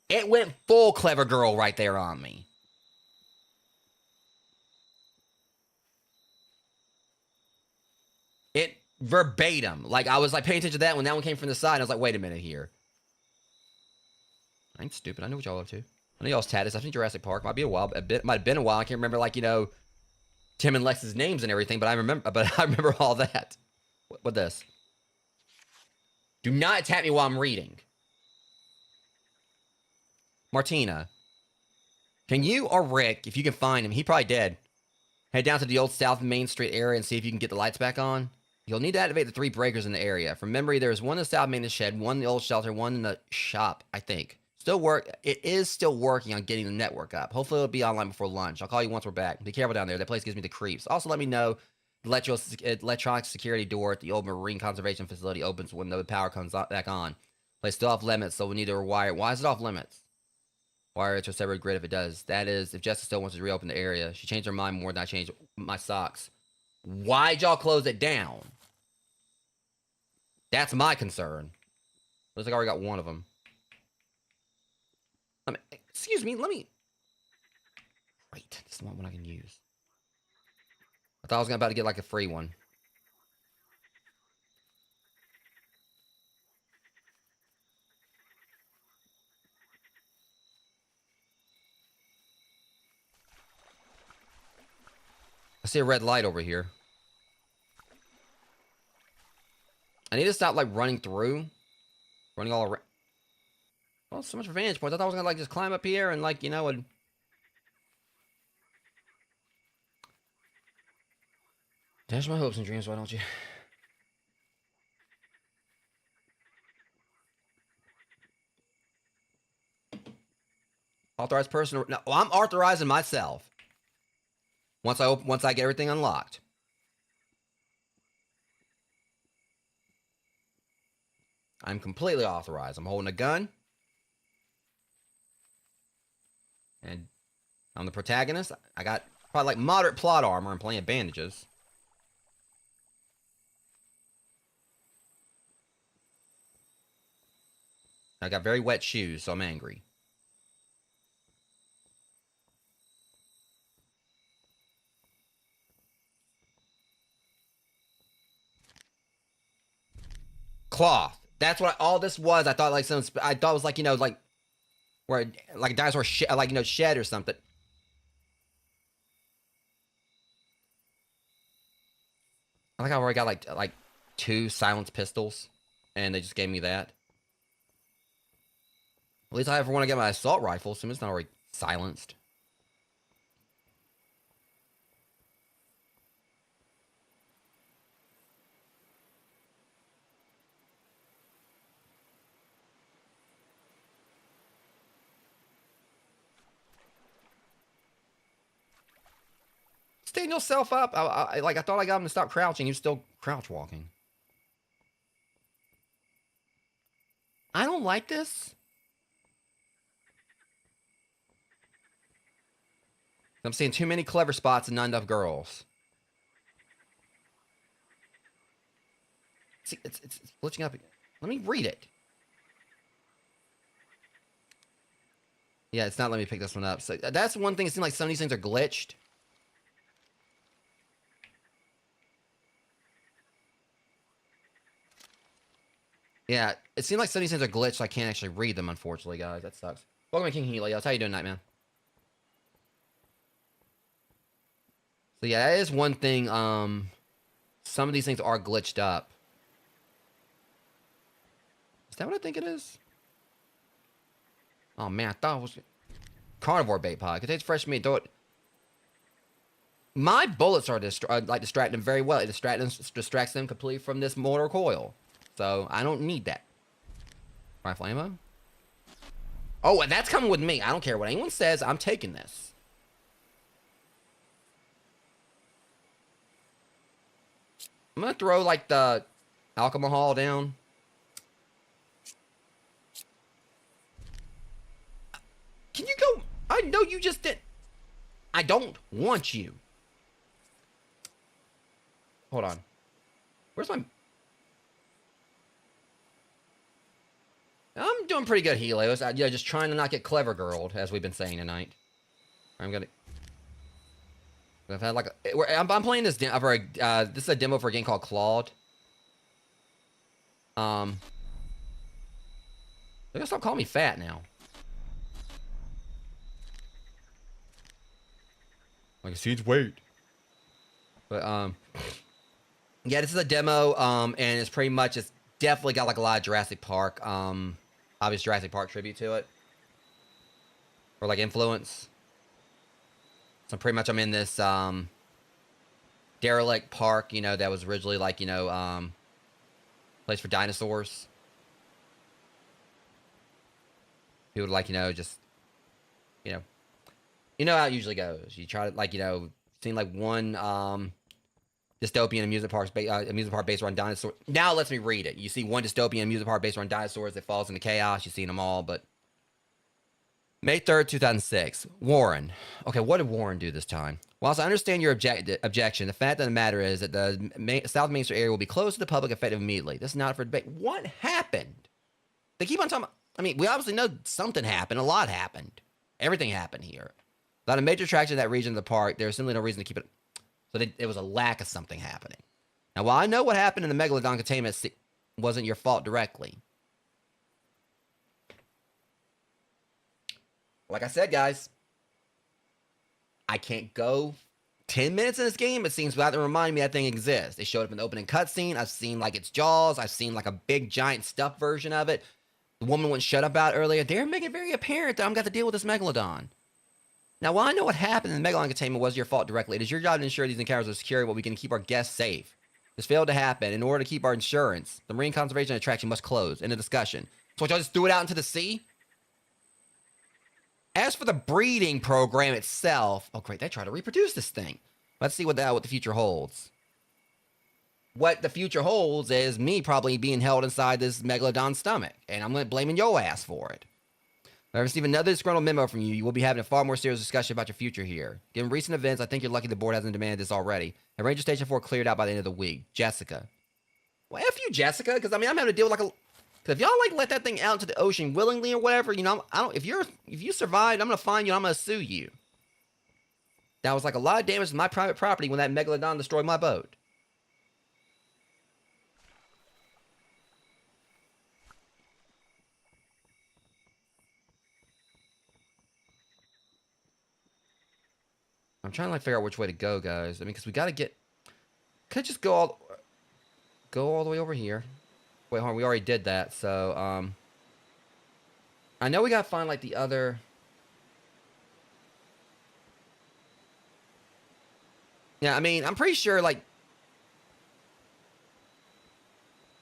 It went full clever girl right there on me. It verbatim. Like, I was, like, paying attention to that when that one came from the side. I was like, wait a minute here. I ain't stupid. I know what y'all up to. I know y'all's tatted. I've seen Jurassic Park. Might be a while. Might have been a while. I can't remember, like, you know, Tim and Lex's names and everything, but I remember all that. What this? Do not attack me while I'm reading. Martina. Can you or Rick, if you can find him, he probably dead, head down to the old South Main Street area and see if you can get the lights back on? You'll need to activate the 3 breakers in the area. From memory, there is one in the South Main shed, one in the old shelter, one in the shop, I think. It is still working on getting the network up. Hopefully it'll be online before lunch. I'll call you once we're back. Be careful down there. That place gives me the creeps. Also, let me know the electronic security door at the old Marine Conservation Facility opens when the power comes back on. Place still off limits, so we need to rewire. Why is it off limits? Wire it to a separate grid if it does. That is, if Jessica still wants to reopen the area. She changed her mind more than I changed my socks. Why'd y'all close it down? That's my concern. Looks like I already got one of them. Excuse me, let me... Great, this is the one I can use. I thought I was about to get, like, a free one. I see a red light over here. I need to stop, like, running through. Running all around. Well, so much for vantage points. I thought I was gonna, like, just climb up here and, like, you know, and... Dash my hopes and dreams, why don't you? Authorized person... No, I'm authorizing myself. Once I get everything unlocked. I'm completely authorized. I'm holding a gun. And I'm the protagonist. I got probably like moderate plot armor and plenty of bandages. I got very wet shoes, so I'm angry. Cloth. That's what all this was. I thought like I thought it was like, you know, like where like a dinosaur like, you know, shed or something. I think I already got like 2 silenced pistols, and they just gave me that. At least I ever want to get my assault rifle, assuming it's not already silenced. Stand yourself up. I thought I got him to stop crouching. He's still crouch walking. I don't like this. I'm seeing too many clever spots and not enough girls. See, it's glitching up. Let me read it. Yeah, it's not letting me pick this one up. So that's one thing. It seems like some of these things are glitched. Yeah, it seems like some of these things are glitched, so I can't actually read them, unfortunately, guys. That sucks. Welcome to King Helios. How you doing tonight, man? So yeah, that is one thing. Some of these things are glitched up. Is that what I think it is? Oh man, I thought it was carnivore bait pod. Contains fresh meat. Throw it. My bullets are like distracting them very well. It distracts them completely from this mortar coil. So I don't need that. Rifle ammo. Oh, and that's coming with me. I don't care what anyone says. I'm taking this. I'm gonna throw like the alcohol down. Can you go? I know you just did. I don't want you. Hold on. Where's my... I'm doing pretty good, Helios. Yeah, just trying to not get clever girled, as we've been saying tonight. I'm gonna... I've had like a... I'm playing this... this is a demo for a game called Claude. They're gonna stop calling me fat now. Like a seed's weight. But, yeah, this is a demo, and it's pretty much... It's definitely got like a lot of Jurassic Park, obvious Jurassic Park tribute to it. Or like influence. So pretty much I'm in this, derelict park, you know, that was originally like, you know, place for dinosaurs. People would like, you know, just, you know how it usually goes. You try to like, you know, seen like one, dystopian amusement park based around dinosaurs. Now it lets me read it. You see one dystopian amusement park based around dinosaurs that falls into chaos. You've seen them all, but... May 3rd, 2006. Warren. Okay, what did Warren do this time? Whilst I understand your objection, the fact of the matter is that the South Main Street area will be closed to the public effective immediately. This is not for debate. What happened? They keep on talking about... I mean, we obviously know something happened. A lot happened. Everything happened here. Without a major attraction in that region of the park, there's simply no reason to keep it... So it was a lack of something happening. Now, while I know what happened in the Megalodon containment wasn't your fault directly. Like I said, guys, I can't go 10 minutes in this game, it seems, without them reminding me that thing exists. They showed up in the opening cutscene. I've seen, like, its jaws. I've seen, like, a big, giant stuffed version of it. The woman wouldn't shut up about earlier. They're making it very apparent that I'm got to deal with this Megalodon. Now, while I know what happened in the Megalodon containment was your fault directly, it is your job to ensure these encounters are secure while we can keep our guests safe. This failed to happen. In order to keep our insurance, the Marine Conservation Attraction must close. End of discussion. So y'all just threw it out into the sea? As for the breeding program itself... Oh, great. They try to reproduce this thing. Let's see what the future holds. What the future holds is me probably being held inside this Megalodon's stomach. And I'm blaming your ass for it. If I receive another disgruntled memo from you, you will be having a far more serious discussion about your future here. Given recent events, I think you're lucky the board hasn't demanded this already. And Ranger Station 4 cleared out by the end of the week. Jessica. Well, F you, Jessica, because, I mean, I'm having to deal with, like, a... Because if y'all, like, let that thing out into the ocean willingly or whatever, you know, if you survived, I'm going to find you and I'm going to sue you. That was, like, a lot of damage to my private property when that Megalodon destroyed my boat. I'm trying to, like, figure out which way to go, guys. I mean, because we got to get... Could just go all the way over here. Wait, hold on. We already did that, so, I know we got to find, like, the other... Yeah, I mean, I'm pretty sure, like...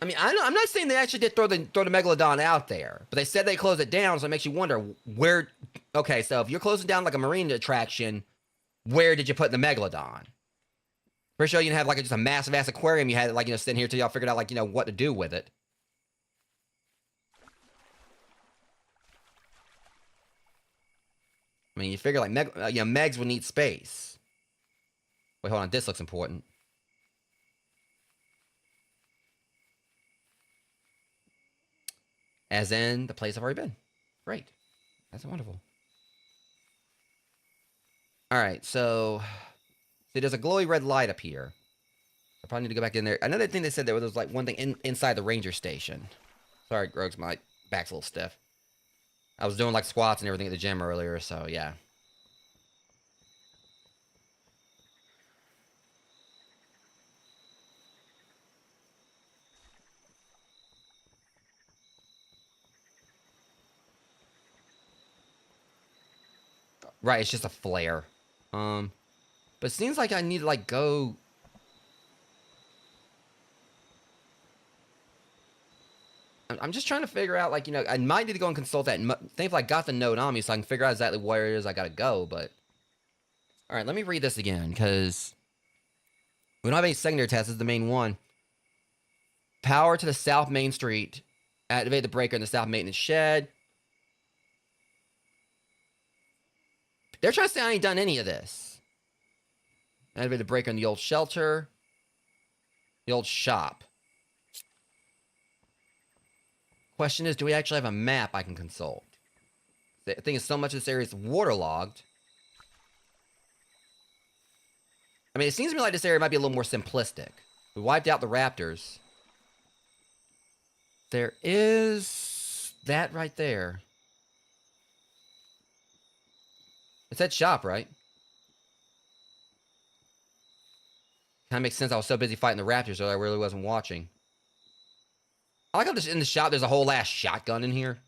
I mean, I'm not saying they actually did throw the Megalodon out there, but they said they closed it down, so it makes you wonder where... Okay, so if you're closing down, like, a marine attraction... Where did you put the Megalodon? Pretty sure you didn't have, like, just a massive ass aquarium. You had it, like, you know, sitting here till y'all figured out, like, you know, what to do with it. I mean, you figure, like, you know, Megs would need space. Wait, hold on. This looks important. As in the place I've already been. Great. That's wonderful. Alright, so... See, there's a glowy red light up here. I probably need to go back in there. Another thing they said there was, like, one thing inside the ranger station. Sorry, Grogs, my back's a little stiff. I was doing, like, squats and everything at the gym earlier, so, yeah. Right, it's just a flare. But it seems like I need to, like, go... I'm just trying to figure out, like, you know, I might need to go and consult that. Thankfully, I got the note on me, so I can figure out exactly where it is I gotta go, but... Alright, let me read this again, because... We don't have any secondary tests, this is the main one. Power to the South Main Street. Activate the breaker in the South Maintenance Shed. They're trying to say I ain't done any of this. Activate the breaker in the old shelter. The old shop. Question is, do we actually have a map I can consult? The thing is, so much of this area is waterlogged. I mean, it seems to me like this area might be a little more simplistic. We wiped out the raptors. There is that right there. It's that shop, right? Kind of makes sense. I was so busy fighting the raptors that I really wasn't watching. I like how in the shop there's a whole ass shotgun in here.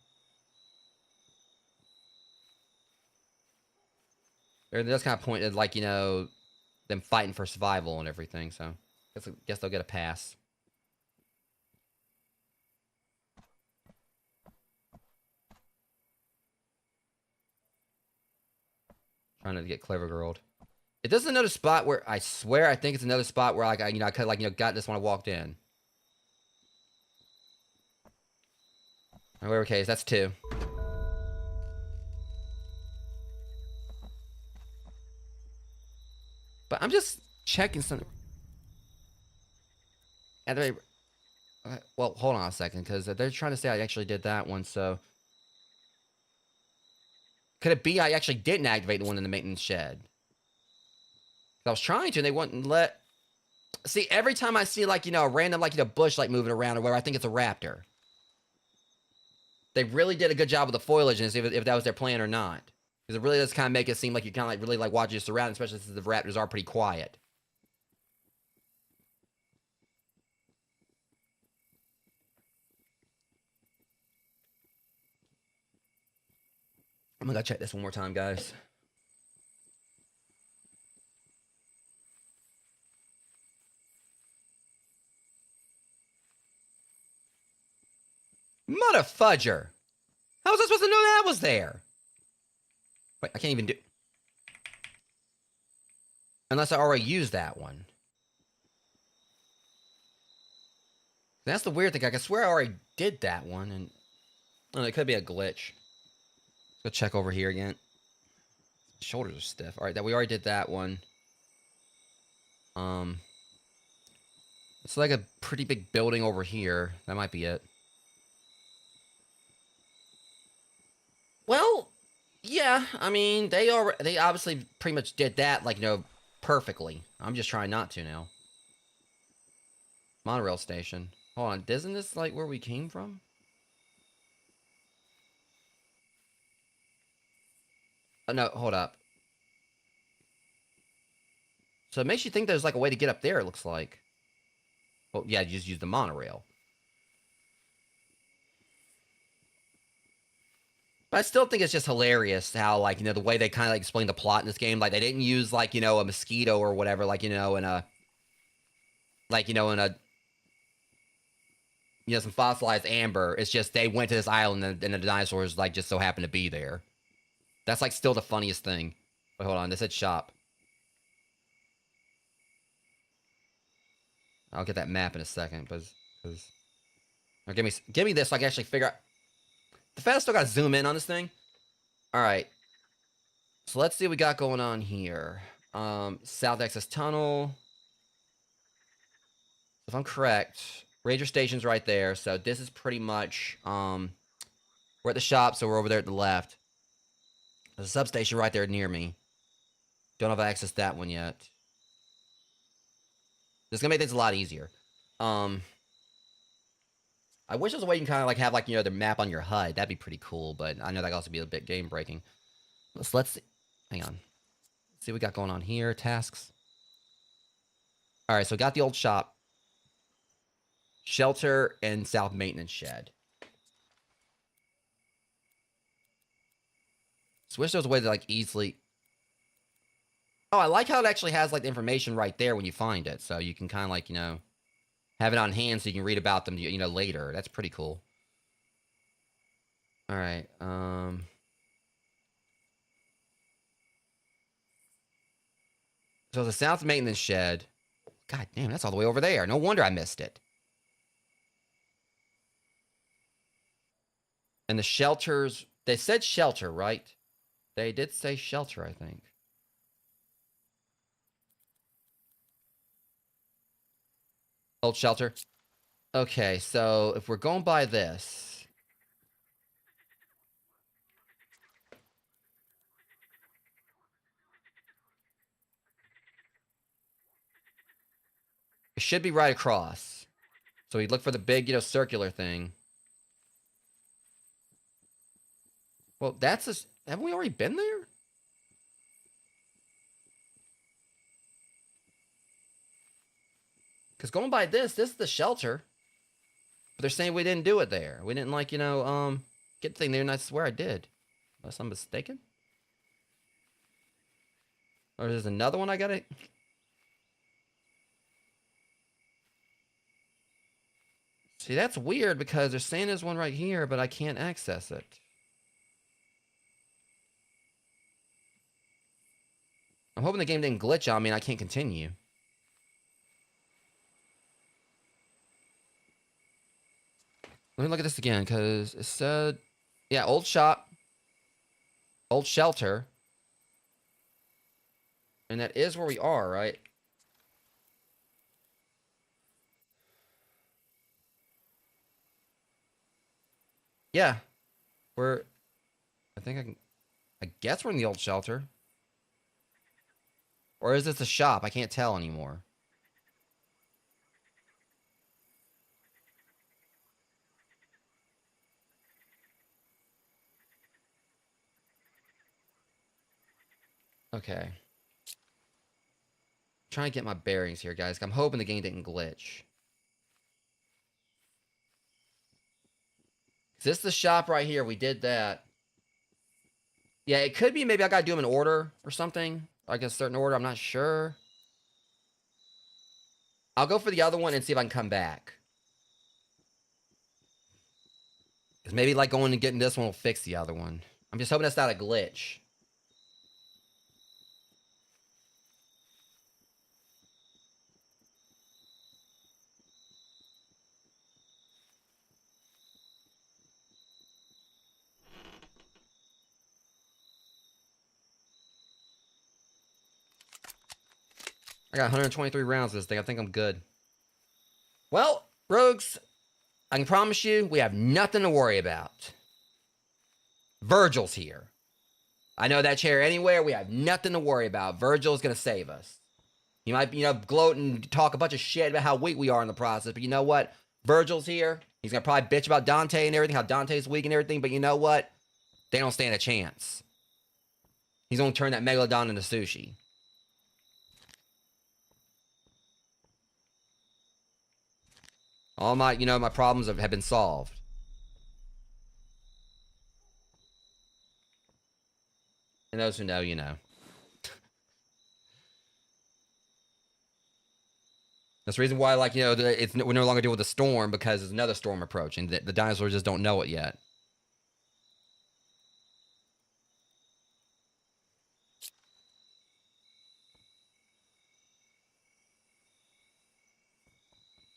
That's kind of pointed like, you know, them fighting for survival and everything, so guess they'll get a pass. Trying to get clever girled. It does another spot where I swear I think it's another spot where like I could have, like, you know, got this when I walked in. In whatever case, that's 2. But I'm just checking something. Well, hold on a second, because they're trying to say I actually did that one, so... Could it be I actually didn't activate the one in the maintenance shed? I was trying to, and they wouldn't let... See, every time I see, like, you know, a random, like, you know, bush, like, moving around or whatever, I think it's a raptor. They really did a good job with the foliage and see if that was their plan or not. Because it really does kind of make it seem like you kind of, like, really, like, watching your surroundings, especially since the raptors are pretty quiet. I'm gonna check this one more time, guys. Mother fudger! How was I supposed to know that was there? Wait, I can't even do... Unless I already used that one. That's the weird thing. I swear I already did that one, and... Oh, it could be a glitch. Let's go check over here again. Shoulders are stiff. Alright, we already did that one. It's like a pretty big building over here. That might be it. Well, yeah, I mean, they obviously pretty much did that, like, you know, perfectly. I'm just trying not to now. Monorail station. Hold on, isn't this, like, where we came from? Oh, no, hold up. So it makes you think there's, like, a way to get up there, it looks like. Well, yeah, you just use the monorail. But I still think it's just hilarious how, like, you know, the way they kind of, like, explain the plot in this game. Like, they didn't use, like, you know, a mosquito or whatever, like, you know, in a... Like, you know, in a... You know, some fossilized amber. It's just they went to this island and the dinosaurs, like, just so happened to be there. That's, like, still the funniest thing. Wait, hold on. They said shop. I'll get that map in a second, because... Or give me this so I can actually figure out... The fact I still gotta zoom in on this thing. Alright. So let's see what we got going on here. South Access Tunnel. If I'm correct, Ranger Station's right there. So this is pretty much... we're at the shop, so we're over there at the left. There's a substation right there near me. Don't have access to that one yet. This is gonna make things a lot easier. I wish there was a way you can kind of, like, have, like, you know, the map on your HUD. That'd be pretty cool, but I know that could also be a bit game-breaking. Let's see. Hang on. Let's see what we got going on here. Tasks. Alright, so we got the old shop. Shelter and South Maintenance Shed. So wish there was a way to, like, easily... Oh, I like how it actually has like the information right there when you find it. So you can kind of like, you know, have it on hand so you can read about them, you know, later. That's pretty cool. All right. So the south maintenance shed. God damn, that's all the way over there. No wonder I missed it. And the shelters, they said shelter, right? They did say shelter, I think. Old shelter. Okay, so if we're going by this. It should be right across. So we look for the big, you know, circular thing. Well, that's a... Haven't we already been there? Because going by this is the shelter. But they're saying we didn't do it there. We didn't, like, you know, get the thing there, and I swear I did. Unless I'm mistaken. Or there's another one I gotta... See, that's weird because they're saying there's one right here, but I can't access it. I'm hoping the game didn't glitch on me and I can't continue. Let me look at this again, because it said... Yeah, old shop. Old shelter. And that is where we are, right? Yeah. We're... I think I can... I guess we're in the old shelter. Or is this a shop? I can't tell anymore. Okay. Trying to get my bearings here, guys. I'm hoping the game didn't glitch. Is this the shop right here? We did that. Yeah, it could be maybe I gotta do them in order or something. Like a certain order, I'm not sure. I'll go for the other one and see if I can come back. Because maybe like going and getting this one will fix the other one. I'm just hoping that's not a glitch. I got 123 rounds of this thing. I think I'm good. Well, rogues, I can promise you we have nothing to worry about. Virgil's here. I know that chair anywhere. We have nothing to worry about. Virgil's going to save us. You might, you know, gloat and talk a bunch of shit about how weak we are in the process, but you know what? Virgil's here. He's going to probably bitch about Dante and everything, how Dante's weak and everything, but you know what? They don't stand a chance. He's going to turn that Megalodon into sushi. All my, you know, my problems have been solved. And those who know, you know. That's the reason why, like, you know, we're no longer dealing with the storm, because there's another storm approaching. The dinosaurs just don't know it yet.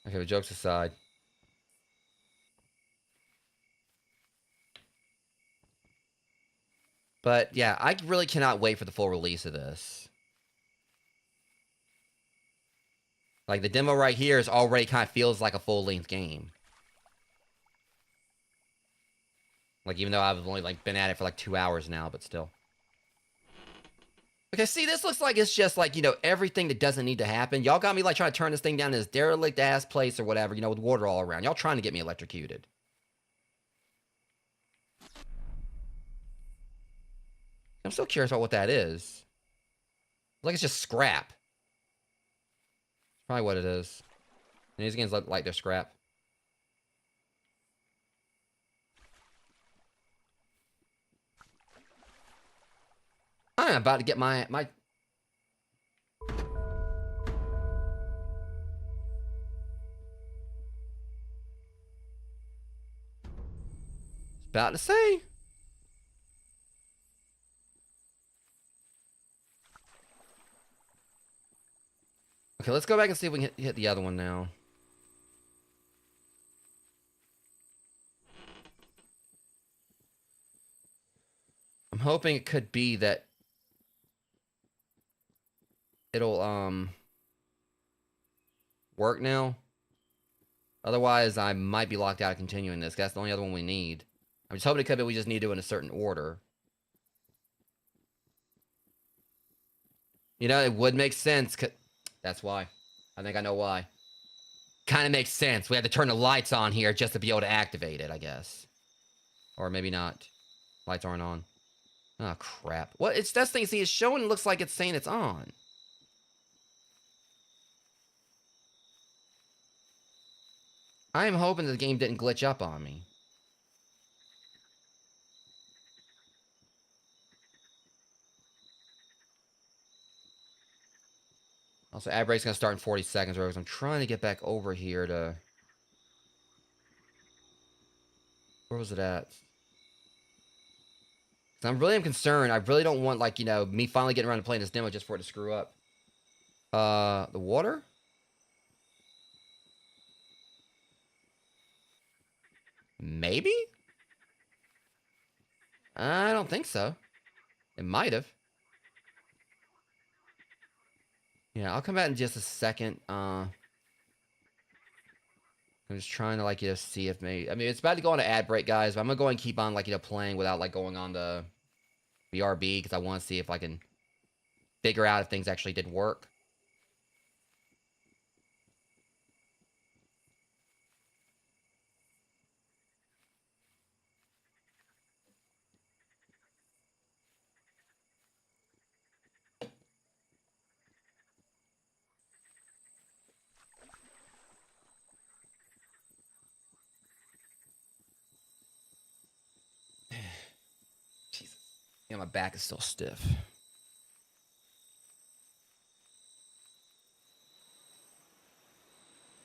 Okay, but jokes aside. But, yeah, I really cannot wait for the full release of this. Like, the demo right here is already kind of feels like a full-length game. Like, even though I've only, like, been at it for, like, 2 hours now, but still. Okay, see, this looks like it's just, like, you know, everything that doesn't need to happen. Y'all got me, like, trying to turn this thing down to this derelict-ass place or whatever, you know, with water all around. Y'all trying to get me electrocuted. I'm still curious about what that is. Like, it's just scrap. Probably what it is. And these games look like they're scrap. I'm about to get my about to say. Okay, let's go back and see if we can hit the other one now. I'm hoping it could be that it'll work now. Otherwise, I might be locked out of continuing this. That's the only other one we need. I'm just hoping it could be we just need to do it in a certain order. You know, it would make sense. That's why. I think I know why. Kind of makes sense. We had to turn the lights on here just to be able to activate it, I guess. Or maybe not. Lights aren't on. Oh, crap. What? It's that thing. See, it's showing. It looks like it's saying it's on. I am hoping the game didn't glitch up on me. Also, ad break's gonna start in 40 seconds, because I'm trying to get back over here to... Where was it at? I'm really concerned. I really don't want, like, you know, me finally getting around to playing this demo just for it to screw up. The water? Maybe? I don't think so. It might have. Yeah, I'll come back in just a second. I'm just trying to, like, you know, see if maybe... I mean, it's about to go on an ad break, guys, but I'm gonna go and keep on, like, you know, playing without, like, going on the BRB, because I want to see if I can figure out if things actually did work. Jesus. Yeah, my back is still stiff.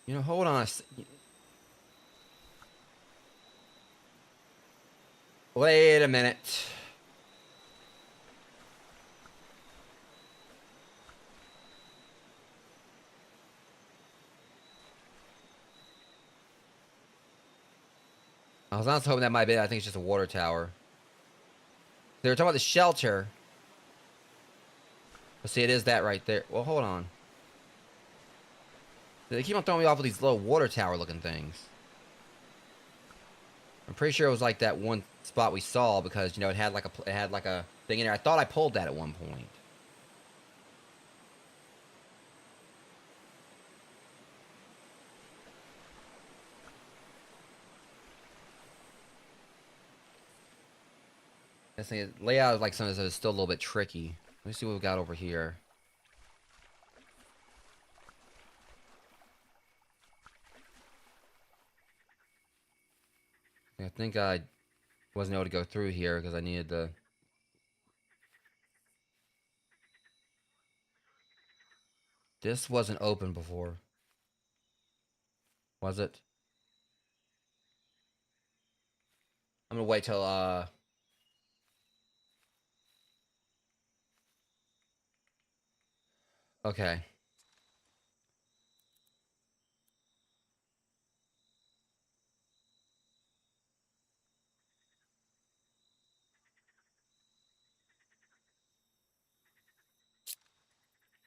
You know, hold on. Wait a minute. I was honestly hoping that might be it. I think it's just a water tower. They were talking about the shelter. But see, it is that right there. Well, hold on. They keep on throwing me off with these little water tower looking things. I'm pretty sure it was like that one spot we saw, because, you know, it had like a thing in there. I thought I pulled that at one point. This thing, layout is like something that is still a little bit tricky. Let me see what we got over here. I think I wasn't able to go through here because I needed the... This wasn't open before. Was it? I'm gonna wait till, okay.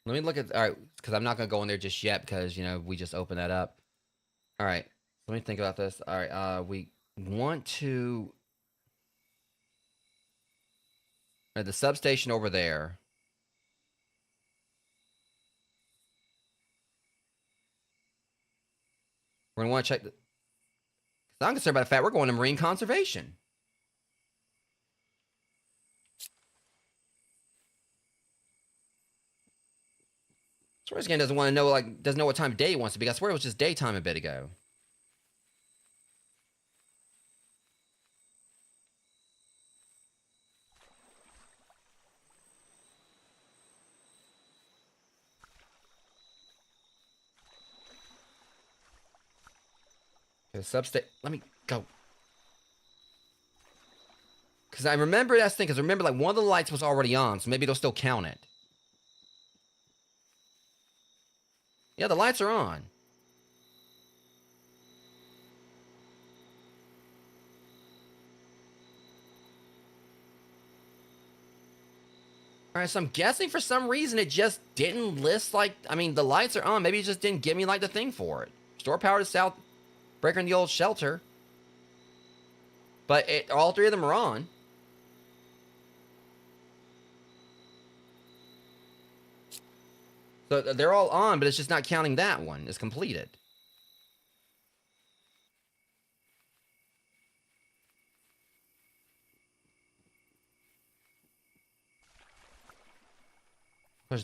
Let me look at... Alright, because I'm not gonna go in there just yet, because, you know, we just opened that up. Alright, let me think about this. Alright, we want to... the substation over there. We're gonna want to check the... I'm concerned about the fact we're going to marine conservation. So this game doesn't want to know, like, doesn't know what time of day it wants to be. I swear it was just daytime a bit ago. Okay, substation. Let me go. Because I remember that's the thing. Because remember, like, one of the lights was already on, so maybe they'll still count it. Yeah, the lights are on. Alright, so I'm guessing for some reason it just didn't list, like, I mean, the lights are on. Maybe it just didn't give me, like, the thing for it. Store power to south, breaker in the old shelter. But all three of them are on. So they're all on, but it's just not counting that one as completed.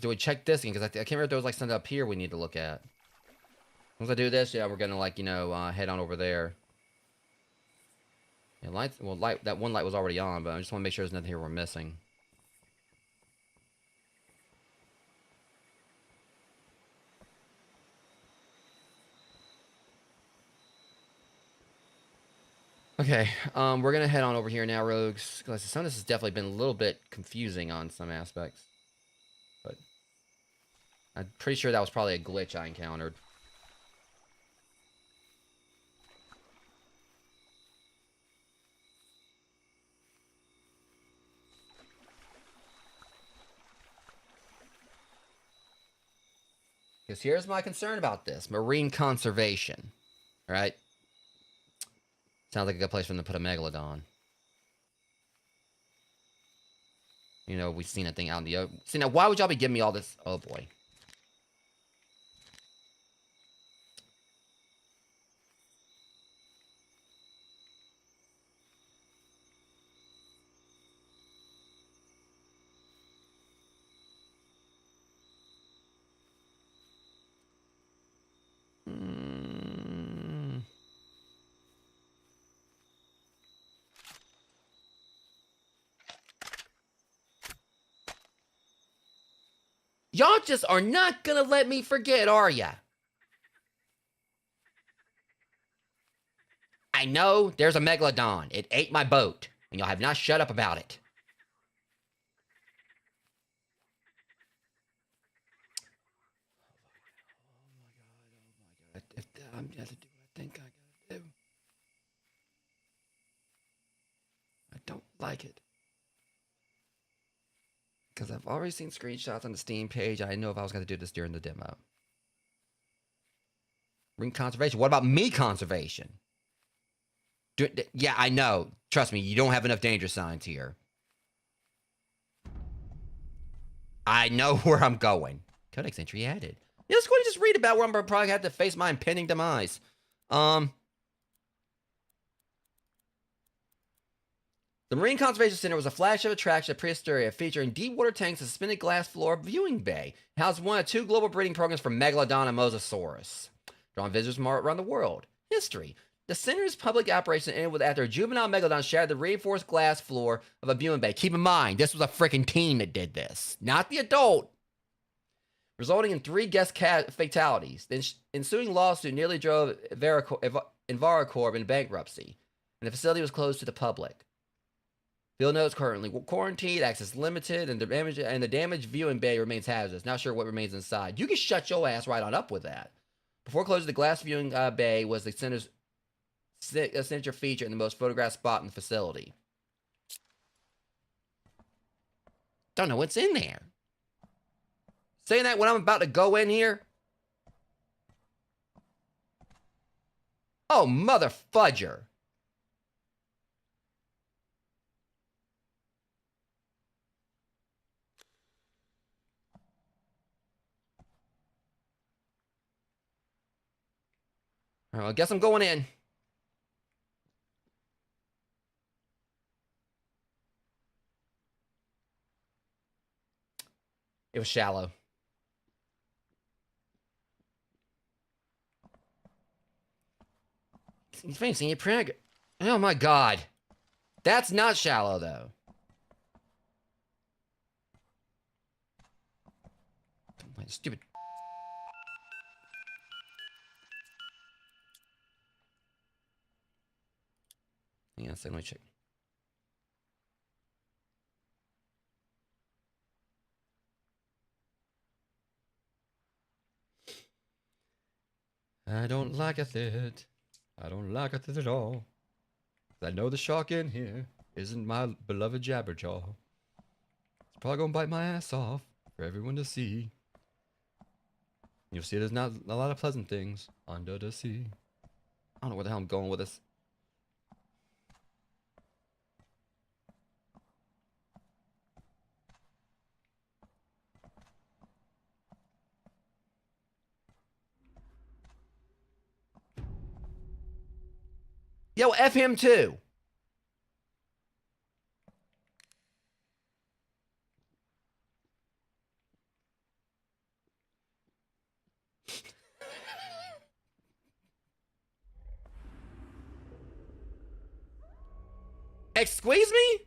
Do we check this again? Because I can't remember if there was like something up here we need to look at. Once I do this, yeah, we're gonna like, you know, head on over there. Yeah, lights. Well, that one light was already on, but I just want to make sure there's nothing here we're missing. Okay, we're gonna head on over here now, rogues. Because some of this has definitely been a little bit confusing on some aspects. But I'm pretty sure that was probably a glitch I encountered. Because here's my concern about this. Marine conservation. Alright? Sounds like a good place for them to put a megalodon. You know, we've seen that thing out in the open. See, now, why would y'all be giving me all this? Oh, boy. Y'all just are not gonna let me forget, are ya? I know there's a megalodon. It ate my boat, and y'all have not shut up about it. Oh my god. If I'm gonna do what I think I gotta do. I don't like it. Because I've already seen screenshots on the Steam page. I didn't know if I was going to do this during the demo. Ring conservation. What about me conservation? Yeah, I know. Trust me, you don't have enough danger signs here. I know where I'm going. Codex entry added. Yeah, let's go and just read about where I'm probably going to have to face my impending demise. The Marine Conservation Center was a flagship attraction at Prehistoria, featuring deep water tanks and suspended glass floor viewing bay. It housed one of two global breeding programs for Megalodon and Mosasaurus, drawing visitors from around the world. History. The center's public operation ended with after a juvenile Megalodon shattered the reinforced glass floor of a viewing bay. Keep in mind, this was a freaking teen that did this, not the adult. Resulting in 3 guest fatalities. The ensuing lawsuit nearly drove Enviracorp into bankruptcy, and the facility was closed to the public. Field notes currently quarantined, access limited, and the damaged viewing bay remains hazardous. Not sure what remains inside. You can shut your ass right on up with that. Before closing, the glass viewing bay was the center's signature feature and the most photographed spot in the facility. Don't know what's in there. Saying that when I'm about to go in here? Oh, mother fudger. All right, well, I guess I'm going in. It was shallow. He's facing a prank. Oh my god. That's not shallow though. Stupid. Yeah, so let me check. I don't like it. I don't like it at all. I know the shark in here isn't my beloved Jabberjaw. It's probably gonna bite my ass off for everyone to see. You'll see there's not a lot of pleasant things under the sea. I don't know where the hell I'm going with this. Yo, F him too. Excuse me?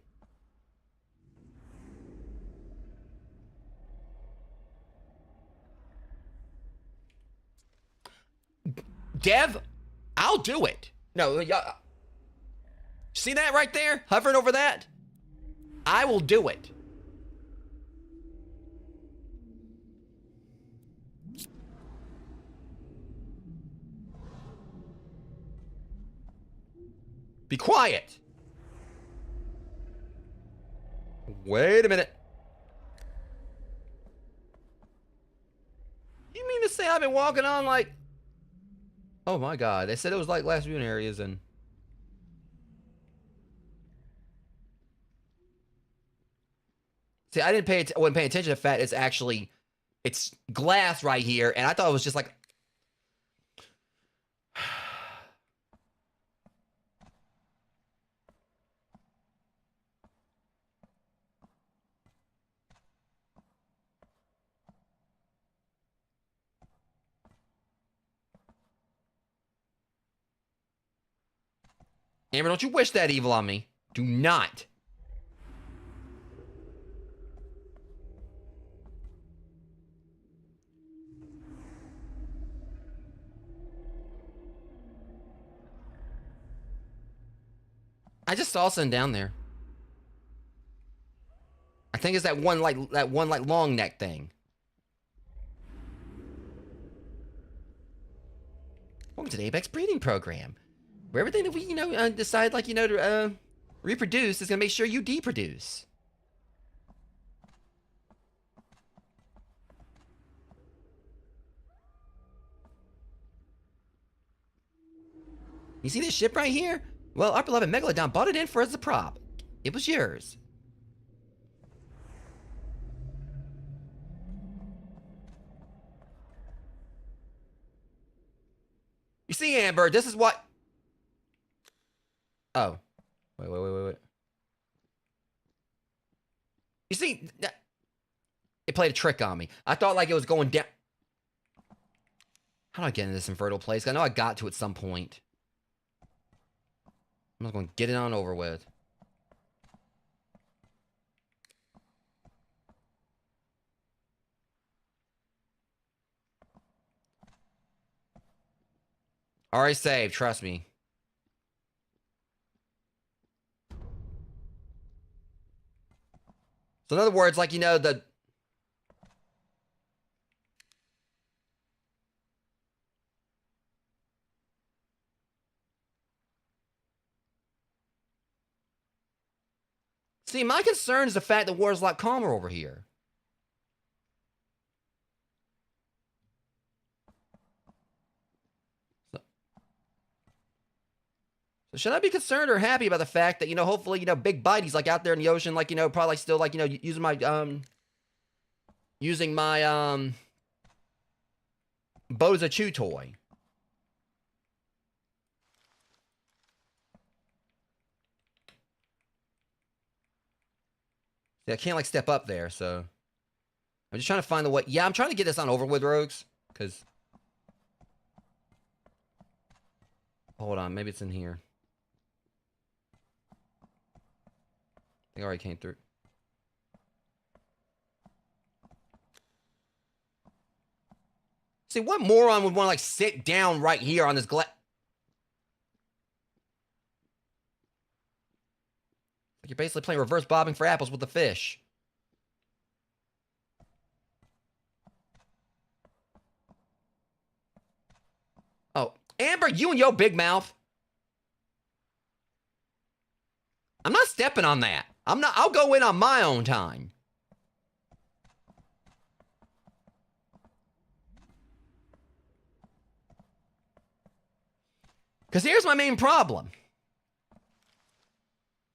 Dev, I'll do it. No, see that right there? Hovering over that? I will do it. Be quiet. Wait a minute. You mean to say I've been walking on like... Oh my god, they said it was like last viewing areas and... See, I wasn't paying attention to the fact it's glass right here, and I thought it was just like... Amber, don't you wish that evil on me. Do not. I just saw something down there. I think it's that one long neck thing. Welcome to the Apex breeding program, where everything that we decide to reproduce is gonna make sure you deproduce. You see this ship right here? Well, our beloved Megalodon bought it in for as a prop. It was yours. You see, Amber, this is what... Oh. Wait. You see, it played a trick on me. I thought like it was going down... How do I get into this infertile place? I know I got to at some point. I'm just going to get it on over with. Already saved, trust me. So in other words, like, the... See, my concern is the fact that water's a lot calmer over here. So should I be concerned or happy about the fact that, hopefully, Big Bitey's like out there in the ocean, like, probably still like, using my Boza Chew toy. See, I can't like step up there, so I'm just trying to find the way. Yeah, I'm trying to get this on over with, Rogues, because hold on, maybe it's in here. I think I already came through. See, what moron would want to like sit down right here on this glass? You're basically playing reverse bobbing for apples with the fish. Oh, Amber, you and your big mouth. I'm not stepping on that. I'll go in on my own time. Because here's my main problem.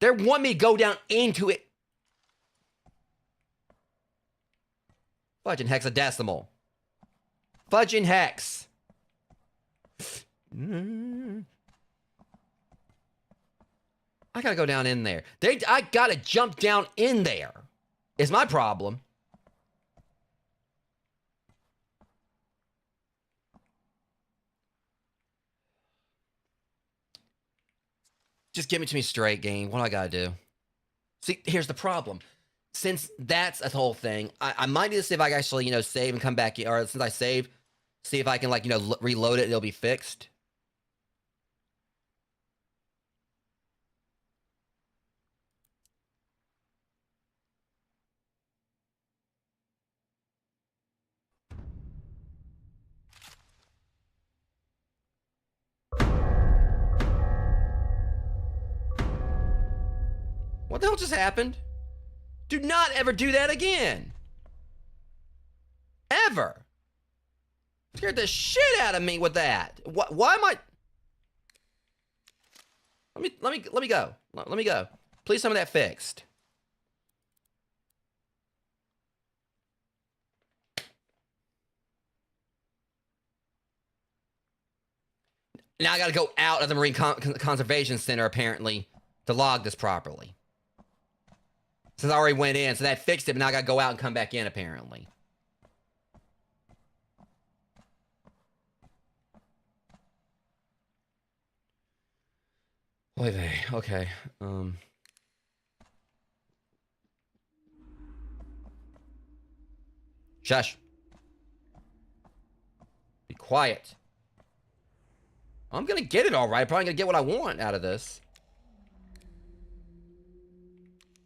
They want me to go down into it. Fudging hexadecimal. Fudging hex. I gotta go down in there. I gotta jump down in there. Is my problem. Just give it to me straight, game. What do I gotta do? See, here's the problem. Since that's a whole thing, I might need to see if I can actually, you know, save and come back, or since I save, see if I can, like, you know, reload it and it'll be fixed. What the hell just happened? Do not ever do that again. Ever. Scared the shit out of me with that. Why am I? Let me go. Let me go. Please some of that fixed. Now I gotta go out of the Marine Conservation Center, apparently, to log this properly. Since I already went in, so that fixed it, but now I gotta go out and come back in, apparently. Oy vey, okay. Shush. Be quiet. I'm gonna get it all right. Probably gonna get what I want out of this.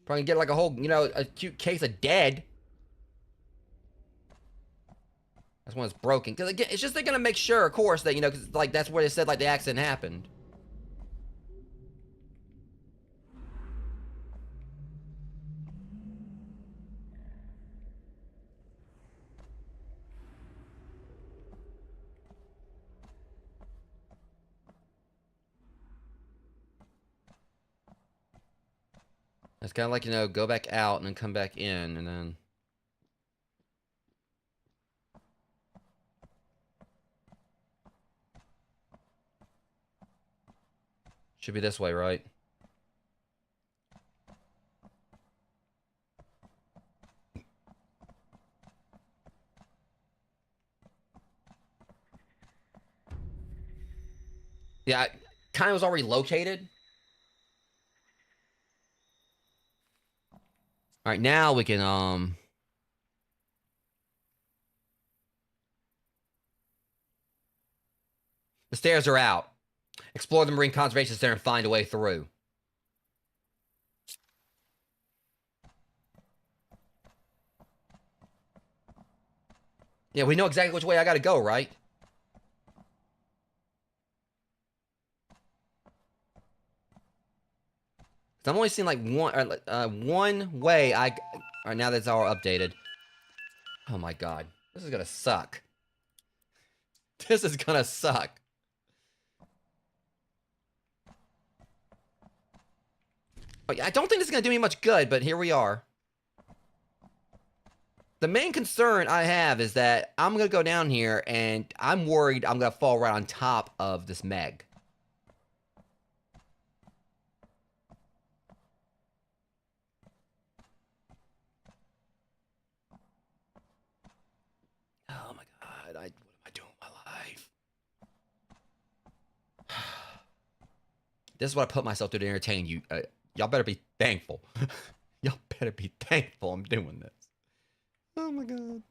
Probably get like a whole, you know, a cute case of dead. That's when it's broken. Because again, it's just they're gonna make sure, of course, that, you know, because like that's where they said like the accident happened. It's kind of like, you know, go back out and then come back in and then... Should be this way, right? Yeah, I kind of was already located. All right, now we can, the stairs are out. Explore the Marine Conservation Center and find a way through. Yeah, we know exactly which way I gotta go, right? I'm only seeing like one way. All right, now that's all updated. Oh my god, this is gonna suck. This is gonna suck. I don't think this is gonna do me much good, but here we are. The main concern I have is that I'm gonna go down here and I'm worried I'm gonna fall right on top of this Meg. Oh my god, what am I doing with my life? This is what I put myself through to entertain you. Y'all better be thankful. Y'all better be thankful I'm doing this. Oh my god.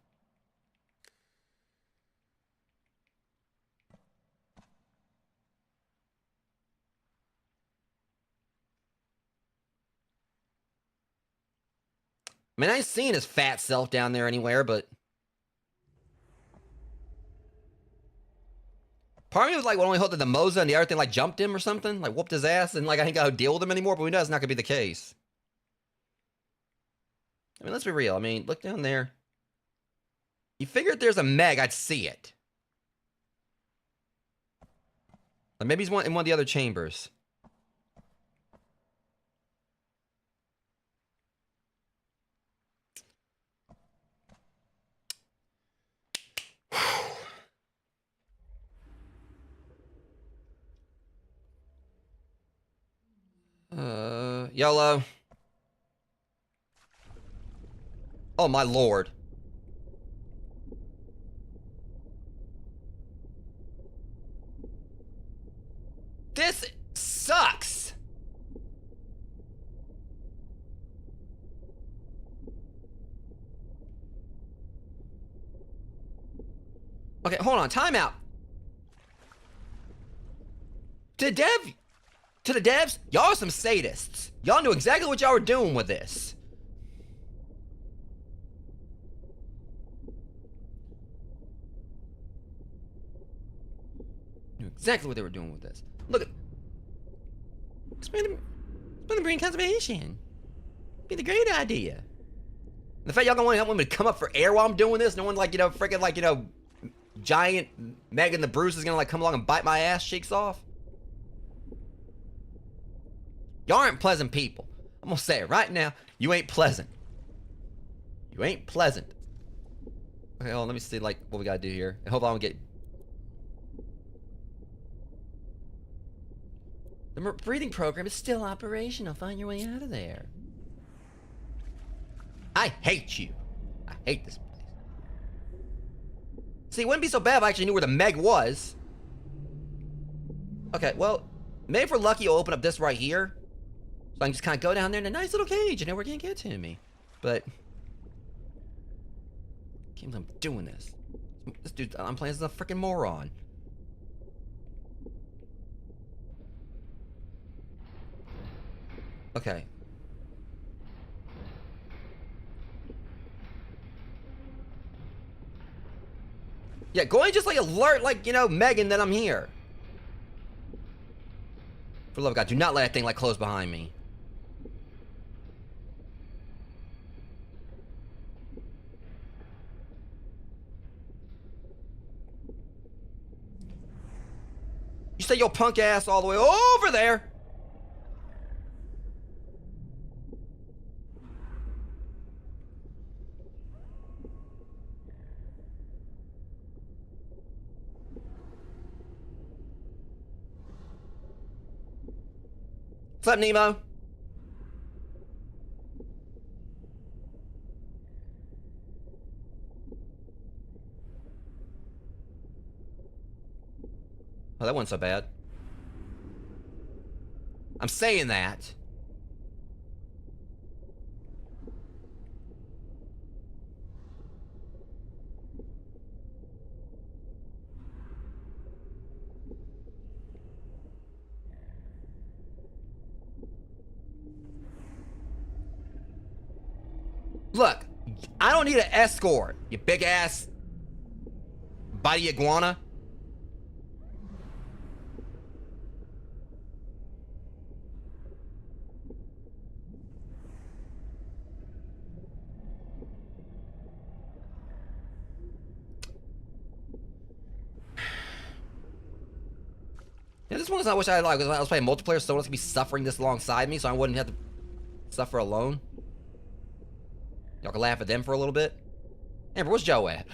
I mean, I ain't seen his fat self down there anywhere, but... Part of me was like, well, only hope that the Moza and the other thing like jumped him or something, like whooped his ass, and like I ain't gotta deal with him anymore. But we know that's not gonna be the case. I mean, let's be real. I mean, look down there. You figure if there's a Meg, I'd see it. Or maybe he's in one of the other chambers. YOLO. Oh my lord. This sucks. Okay, hold on. Time out. To the devs, y'all are some sadists. Y'all knew exactly what y'all were doing with this. Knew exactly what they were doing with this. Look at... Expand the marine conservation. Be the great idea. The fact y'all gonna want to help me to come up for air while I'm doing this, no one like, you know, freaking like, you know, giant Megan the Bruce is gonna like come along and bite my ass cheeks off. Y'all aren't pleasant people. I'm gonna say it right now. You ain't pleasant. You ain't pleasant. Okay, hold on, let me see like what we gotta do here. I hope I don't get... The breathing program is still operational. Find your way out of there. I hate you. I hate this place. See, it wouldn't be so bad if I actually knew where the Meg was. Okay, well, maybe if we're lucky, I'll open up this right here. So I can just kind of go down there in a nice little cage and nobody can't get to me. But... I can't believe I'm doing this. This dude, I'm playing as a freaking moron. Okay. Yeah, go ahead and just like alert, like, you know, Megan that I'm here. For the love of God, do not let that thing like close behind me. You say your punk ass all the way over there. What's up, Nemo? Oh, that wasn't so bad. I'm saying that. Look, I don't need an escort, you big ass bitey iguana. Yeah, this one is I wish I had, like, I was playing multiplayer, so someone else could be suffering this alongside me, so I wouldn't have to suffer alone. Y'all can laugh at them for a little bit. Amber, where's Joe at?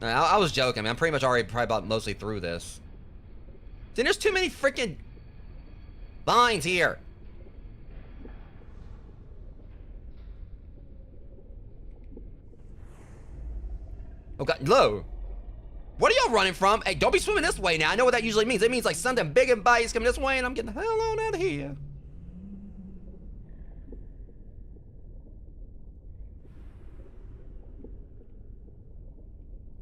I was joking, man. I'm pretty much already probably about mostly through this. See, there's too many freaking vines here. Oh god, low. What are y'all running from? Hey, don't be swimming this way now. I know what that usually means. It means like something big and bite is coming this way and I'm getting the hell on out of here.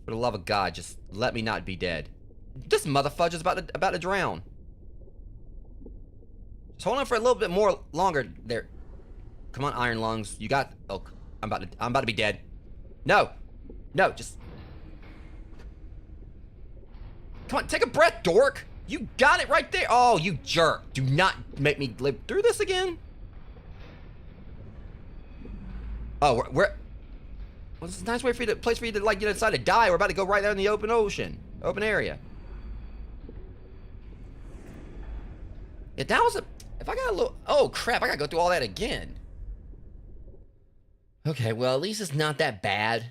For the love of God, just let me not be dead. This motherfudge is about to drown. Just hold on for a little bit more longer there. Come on, Iron Lungs. You got. Oh, I'm about to be dead. No, no, just. Come on, take a breath, dork. You got it right there. Oh, you jerk! Do not make me live through this again. Oh, we're well, this is a nice way for you to place for you to like decide to die. We're about to go right there in the open ocean, open area. Yeah, that was a. If I got a little. Oh crap! I gotta go through all that again. Okay, well at least it's not that bad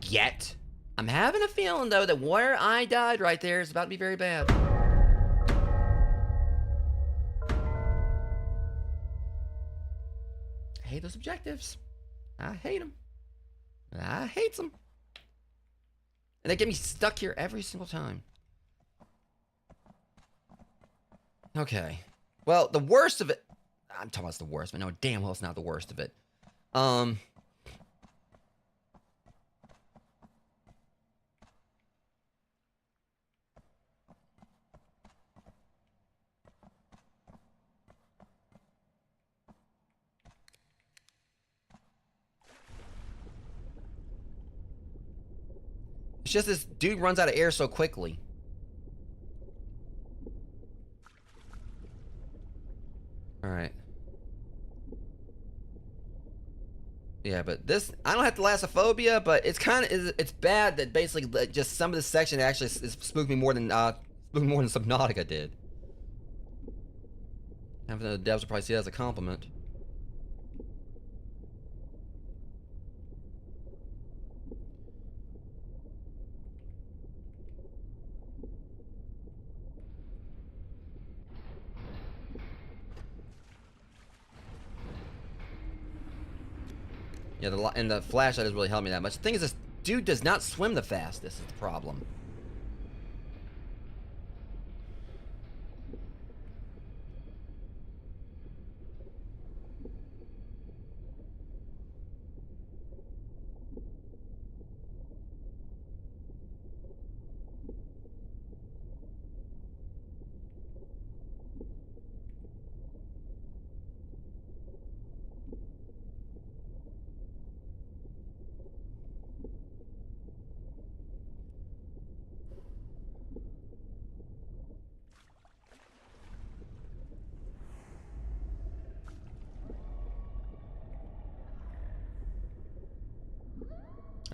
yet. I'm having a feeling though that where I died right there is about to be very bad. I hate those objectives. I hate them. I hate them. And they get me stuck here every single time. Okay. Well, the worst of it... I'm talking about it's the worst, but no, damn well it's not the worst of it. It's just this dude runs out of air so quickly. Alright. Yeah, but this... I don't have thalassophobia, but it's kind of... It's bad that basically just some of this section actually spooked me more than Subnautica did. Having the devs will probably see that as a compliment. Yeah, and the flashlight has really helped me that much. The thing is, this dude does not swim the fastest. Is the problem.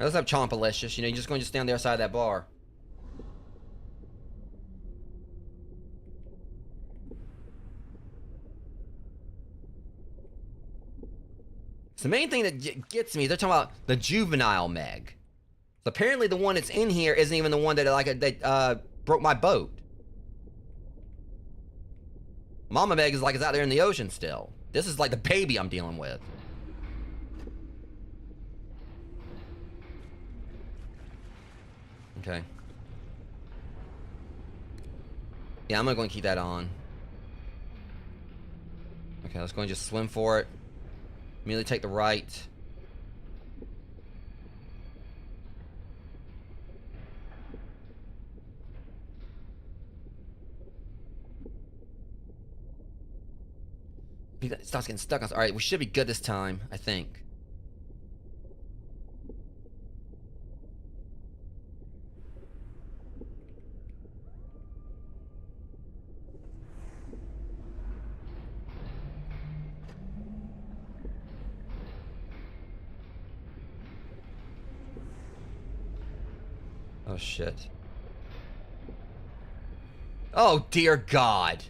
Let's have Chompalicious. You know, you're just going to stay on the other side of that bar. It's the main thing that gets me. They're talking about the juvenile Meg. So apparently the one that's in here isn't even the one that broke my boat. Mama Meg is out there in the ocean still. This is like the baby I'm dealing with. Okay. Yeah, I'm gonna go and keep that on. Okay, let's go and just swim for it. Immediately take the right. It starts getting stuck on us. Alright, we should be good this time, I think. Oh, shit. Oh, dear God.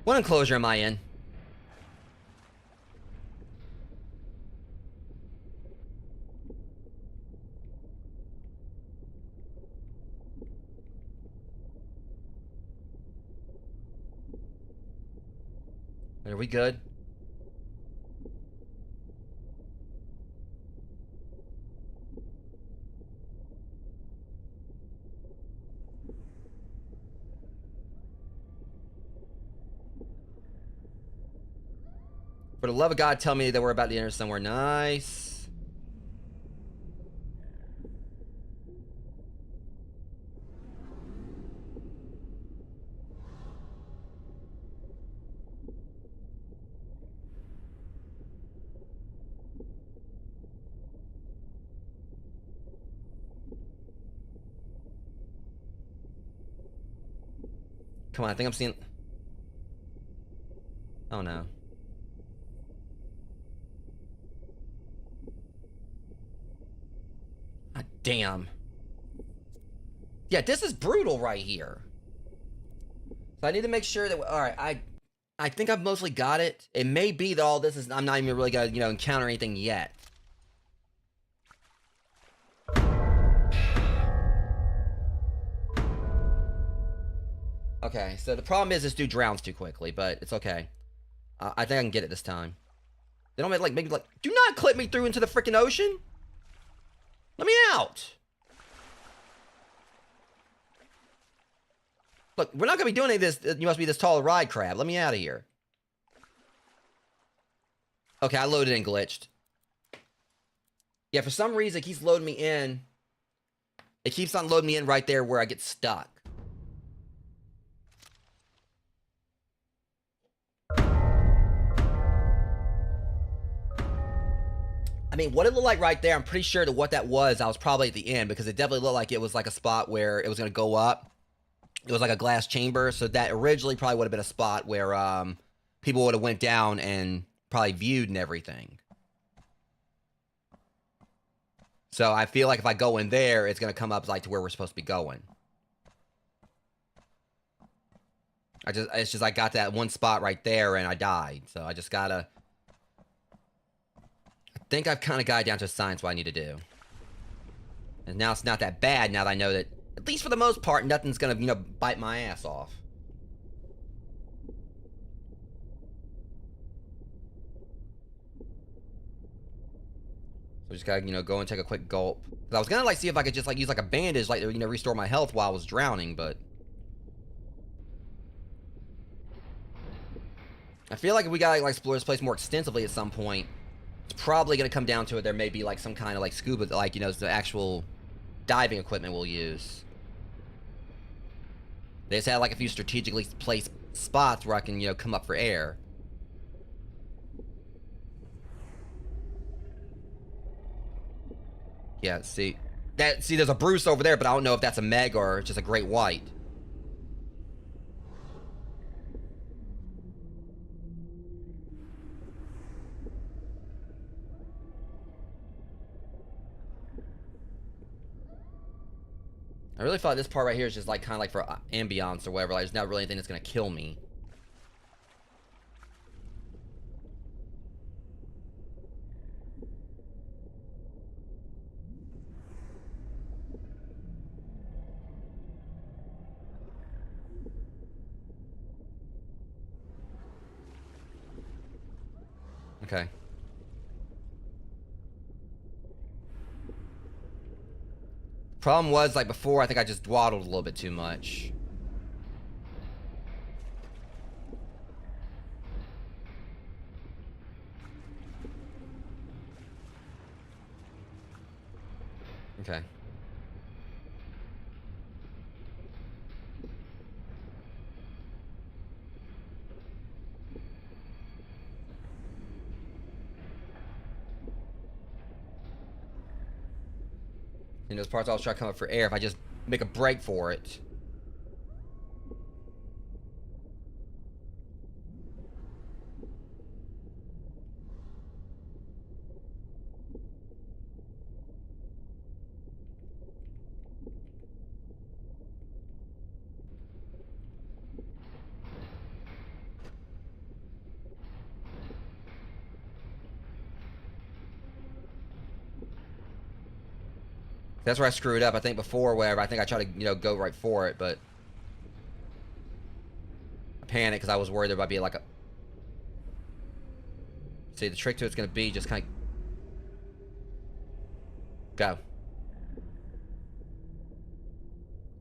What enclosure am I in? Are we good? For the love of God, tell me that we're about to enter somewhere nice. Come on, I think I'm seeing... Oh, no. God damn. Yeah, this is brutal right here. So I need to make sure that... Alright, I think I've mostly got it. It may be that all this is... I'm not even really gonna, you know, encounter anything yet. Okay, so the problem is this dude drowns too quickly, but it's okay. I think I can get it this time. They don't make like, do not clip me through into the freaking ocean. Let me out. Look, we're not gonna be doing any of this. You must be this tall ride crab. Let me out of here. Okay, I loaded and glitched. Yeah, for some reason it keeps loading me in. It keeps on loading me in right there where I get stuck. I mean, what it looked like right there, I'm pretty sure that what that was, I was probably at the end, because it definitely looked like it was like a spot where it was going to go up. It was like a glass chamber, so that originally probably would have been a spot where people would have went down and probably viewed and everything. So I feel like if I go in there, it's going to come up like to where we're supposed to be going. It's just I got that one spot right there and I died, so I just gotta... I think I've kind of got it down to science what I need to do. And now it's not that bad now that I know that, at least for the most part, nothing's gonna, you know, bite my ass off. So just gotta, you know, go and take a quick gulp. 'Cause I was gonna, like, see if I could just, like, use, like, a bandage, like, you know, restore my health while I was drowning, but... I feel like if we gotta, like, explore this place more extensively at some point, it's probably going to come down to it. There may be, like, some kind of, like, scuba, like, you know, the actual diving equipment we'll use. They just had, like, a few strategically placed spots where I can, you know, come up for air. Yeah, see, there's a Bruce over there, but I don't know if that's a Meg or just a great white. I really thought this part right here is just like kind of like for ambiance or whatever. Like, there's not really anything that's gonna kill me. Okay. Problem was, like before, I think I just dawdled a little bit too much. Okay. In those parts I was trying to come up for air, if I just make a break for it. That's where I screwed up. I think before, whatever. I think I tried to, you know, go right for it, but I panicked because I was worried there might be like a... See, the trick to it's going to be just kind of... Go.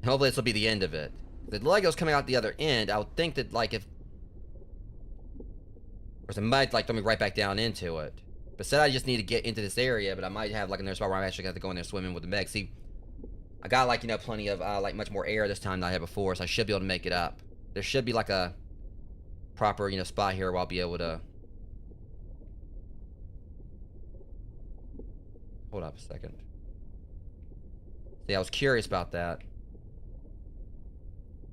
Hopefully this will be the end of it. The Lego's coming out the other end. I would think that, like, if... Or it might, like, throw me right back down into it. But said I just need to get into this area, but I might have, like, another spot where I'm actually going to have to go in there swimming with the Meg. See, I got, like, you know, plenty of, like, much more air this time than I had before, so I should be able to make it up. There should be, like, a proper, you know, spot here where I'll be able to... Hold up a second. See, I was curious about that.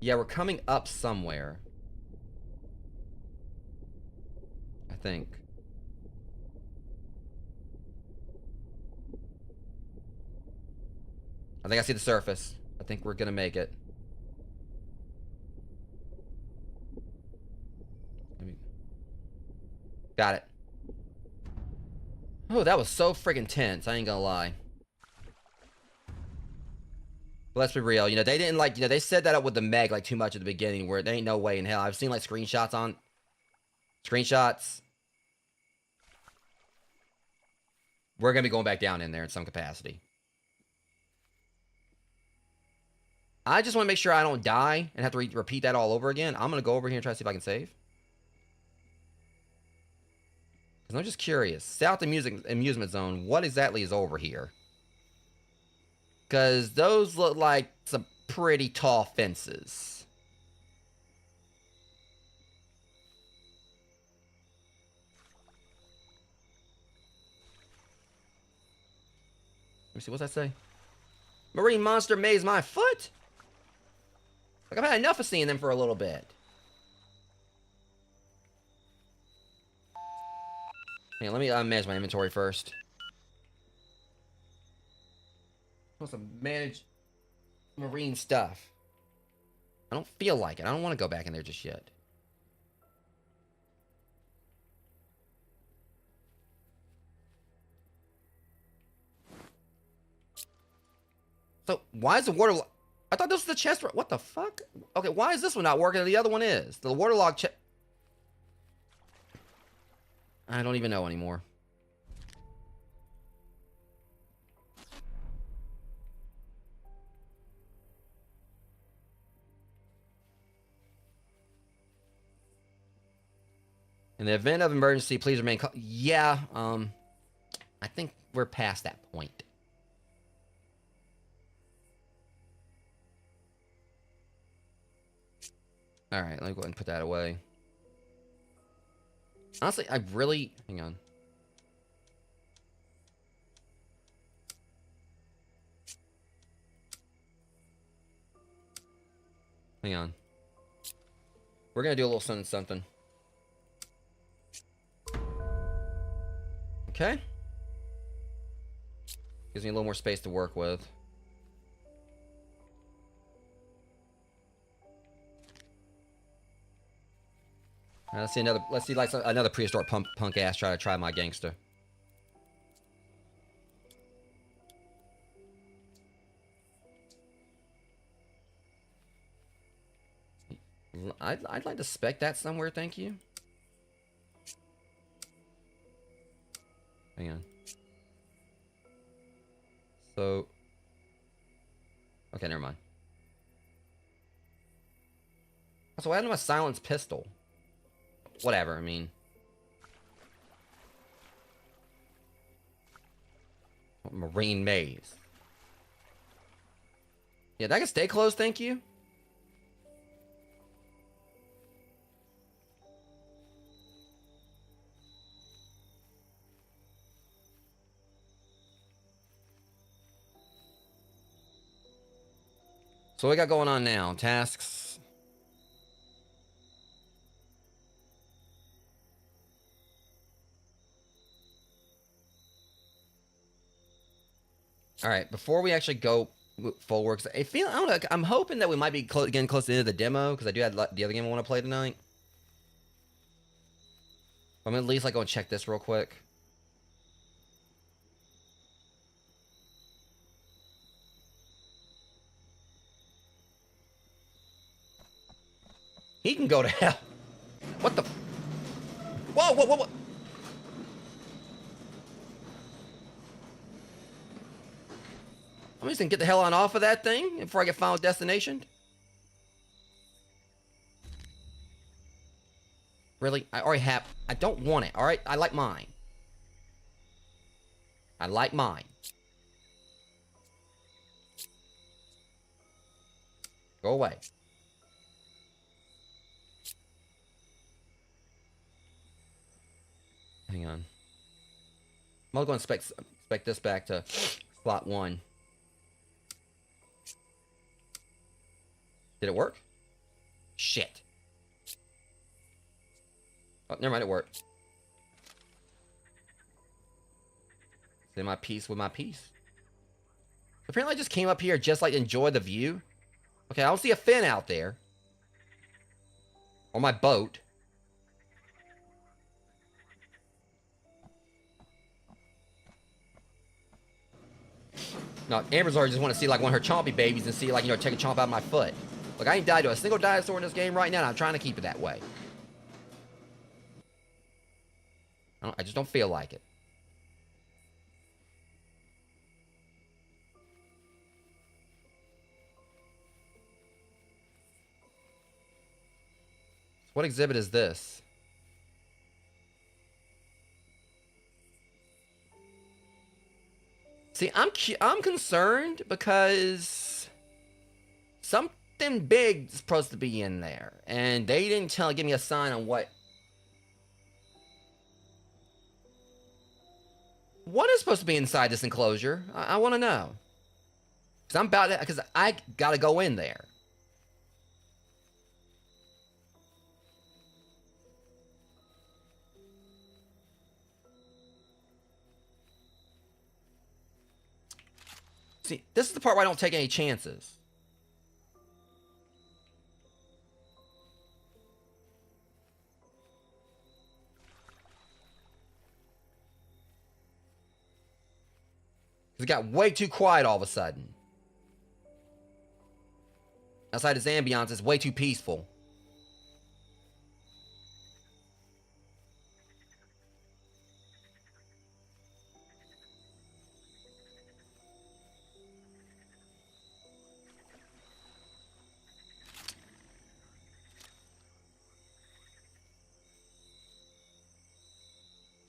Yeah, we're coming up somewhere. I think. I see the surface. I think we're gonna make it. Got it. Oh, that was so freaking tense. I ain't gonna lie. But let's be real. You know, they didn't like, you know, they set that up with the Meg like too much at the beginning where there ain't no way in hell. I've seen like screenshots. We're gonna be going back down in there in some capacity. I just want to make sure I don't die and have to repeat that all over again. I'm gonna go over here and try to see if I can save. Because I'm just curious. South Amusement Zone, what exactly is over here? Because those look like some pretty tall fences. Let me see, what's that say? Marine monster maze my foot? Like, I've had enough of seeing them for a little bit. Hey, let me manage my inventory first. I want to manage marine stuff. I don't feel like it. I don't want to go back in there just yet. So, why is the water... I thought this was the chest... What the fuck? Okay, why is this one not working and the other one is? The waterlogged chest... I don't even know anymore. In the event of emergency, please remain calm. Yeah, I think we're past that point. Alright, let me go ahead and put that away. Honestly, I really... Hang on. Hang on. We're gonna do a little something. Okay. Gives me a little more space to work with. Let's see like another prehistoric punk ass try my gangster. I'd like to spec that somewhere, thank you. Hang on. So, okay, never mind. So what happened to my silenced pistol? Whatever, I mean. Marine maze. Yeah, that can stay closed, thank you. So what we got going on now? Tasks. All right, before we actually go forward, I don't know, I'm hoping that we might be getting close to the end of the demo because I do have the other game I want to play tonight. I'm gonna at least like go and check this real quick. He can go to hell. What the? Whoa. I'm just gonna get the hell on off of that thing before I get Final Destination. Really? I already have... I don't want it, alright? I like mine. I like mine. Go away. Hang on. I'm gonna go and spec this back to slot 1. Did it work? Shit. Oh, never mind, it worked. Say my piece with my piece. Apparently I just came up here just like to enjoy the view. Okay, I don't see a fin out there. Or my boat. No, Amber's already just want to see like one of her chompy babies and see like, you know, take a chomp out of my foot. Look, I ain't died to a single dinosaur in this game right now, and I'm trying to keep it that way. I just don't feel like it. What exhibit is this? See, I'm concerned because something big is supposed to be in there, and they didn't give me a sign on what is supposed to be inside this enclosure. I want to know, because I gotta go in there. See, this is the part where I don't take any chances. It got way too quiet all of a sudden. Outside this ambiance, it's way too peaceful.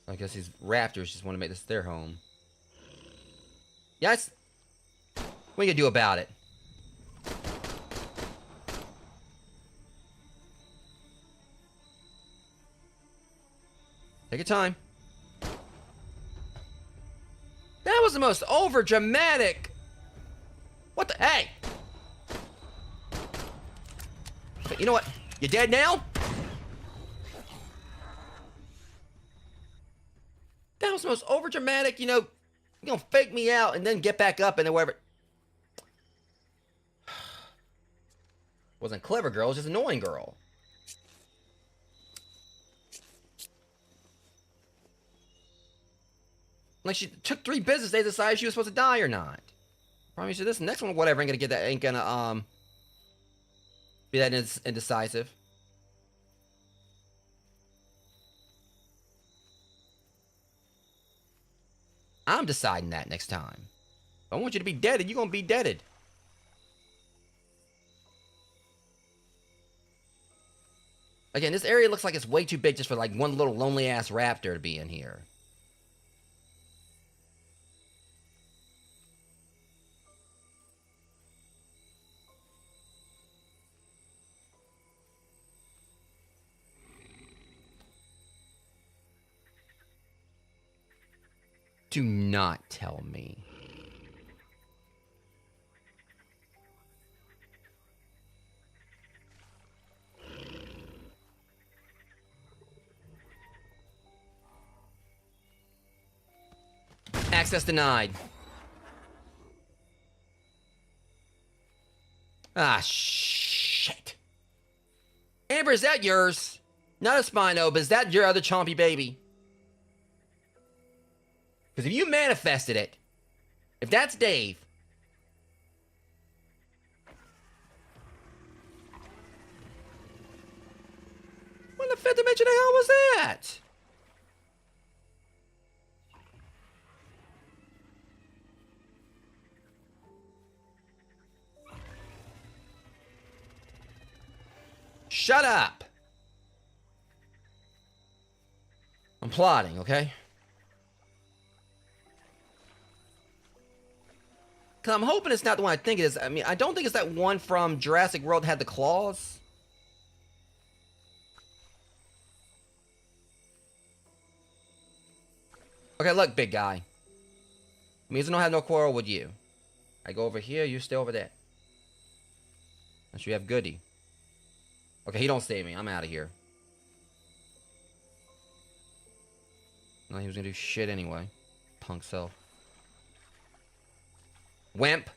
I guess these raptors just want to make this their home. Yes. What are you gonna do about it? Take your time. That was the most over dramatic. What the? Hey. But you know what? You dead now? That was the most over dramatic, you know. You're gonna fake me out and then get back up and then whatever. Wasn't clever girl, it was just annoying girl. Like she took 3 business days to decide if she was supposed to die or not. Promise you this next one, whatever, ain't gonna be that indecisive. I'm deciding that next time. If I want you to be deaded, you're gonna be deaded. Again, this area looks like it's way too big just for like one little lonely ass raptor to be in here. Do not tell me. Access denied. Ah, shit. Amber, is that yours? Not a Spino, but is that your other chompy baby? Because if you manifested it, if that's Dave, what in the 5th dimension the hell was that? Shut up. I'm plotting, okay? Cause I'm hoping it's not the one I think it is. I mean, I don't think it's that one from Jurassic World that had the claws. Okay, look, big guy. Means I don't have no quarrel with you. I go over here, you stay over there. Unless you have Goody. Okay, he don't see me. I'm out of here. No, he was gonna do shit anyway. Punk self. Wimp.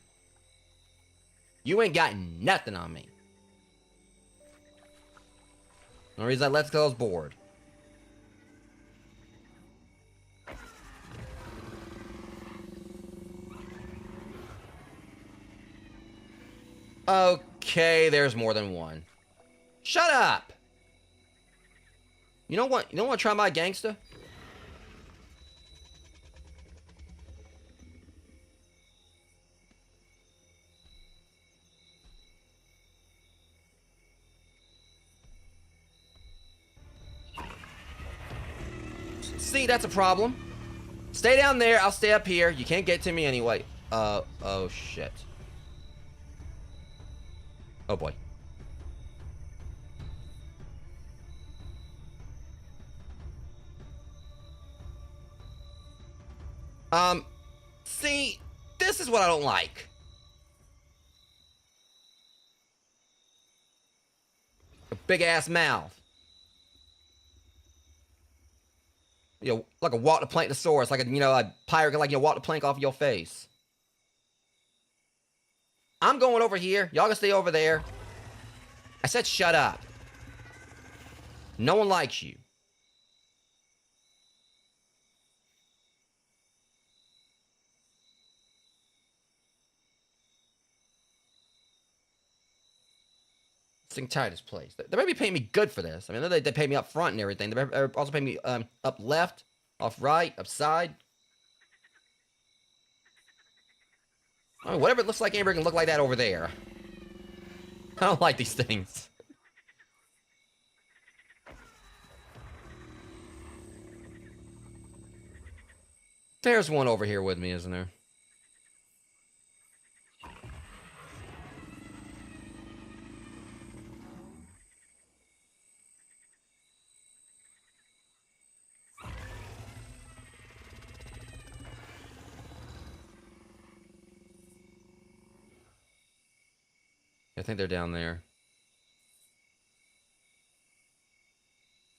You ain't got nothing on me. The reason I left is because I was bored. Okay, there's more than one. Shut up! You know what? You don't want to try my gangster? See, that's a problem. Stay down there, I'll stay up here. You can't get to me anyway. Oh shit. Oh boy. See, this is what I don't like. A big ass mouth. You know, like a walk the planktosaurus, like a, you know, a pirate can, like, you know, walk the plank off of your face. I'm going over here. Y'all can stay over there. I said shut up. No one likes you. Sing tight this place. They might be paying me good for this. I mean, they pay me up front and everything. They also pay me up left, off right, up side. I mean, whatever it looks like, Amber can look like that over there. I don't like these things. There's one over here with me, isn't there? I think they're down there.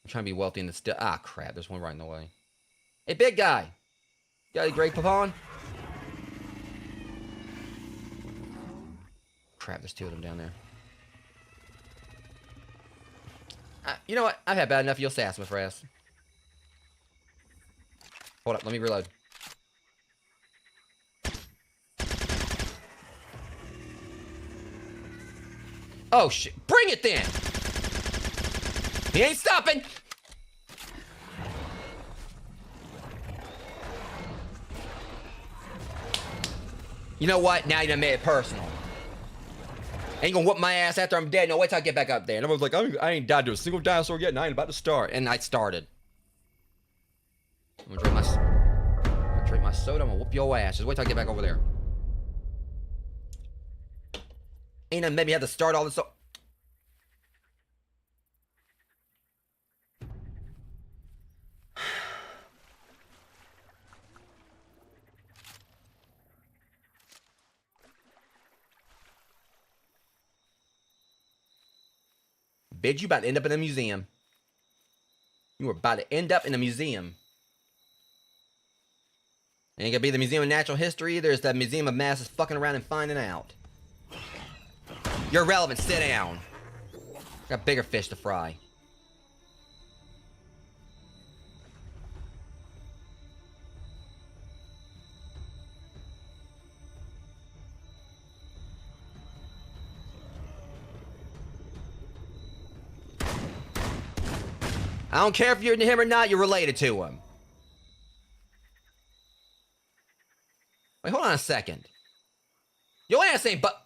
I'm trying to be wealthy in the still. Ah, crap. There's one right in the way. Hey, big guy. Got a great papon? Crap, there's two of them down there. You know what? I've had bad enough of your sass, my friend. Hold up, let me reload. Oh, shit. Bring it then! He ain't stopping! You know what? Now you done made it personal. Ain't gonna whoop my ass after I'm dead. No, wait till I get back up there. And everyone's like, I ain't died to a single dinosaur yet, and I ain't about to start. And I started. I'm gonna drink my soda. I'm gonna whoop your ass. Just wait till I get back over there. Ain't done made me have to start all this. Bitch, you about to end up in a museum. You are about to end up in a museum. Ain't gonna be the Museum of Natural History either. It's the Museum of Masses fucking around and finding out. You're irrelevant. Sit down. Got bigger fish to fry. I don't care if you're into him or not, you're related to him. Wait, hold on a second. Your ass ain't but...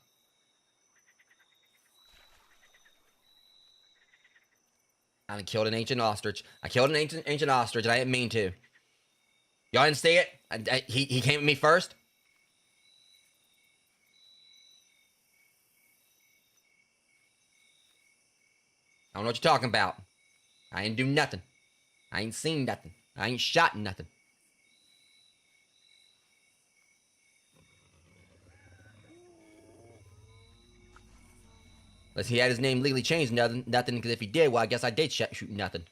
I killed an ancient ostrich. I killed an ancient ostrich and I didn't mean to. Y'all didn't see it? He came at me first? I don't know what you're talking about. I ain't do nothing. I ain't seen nothing. I ain't shot nothing. Unless he had his name legally changed, nothing, because if he did, well, I guess I did shoot nothing.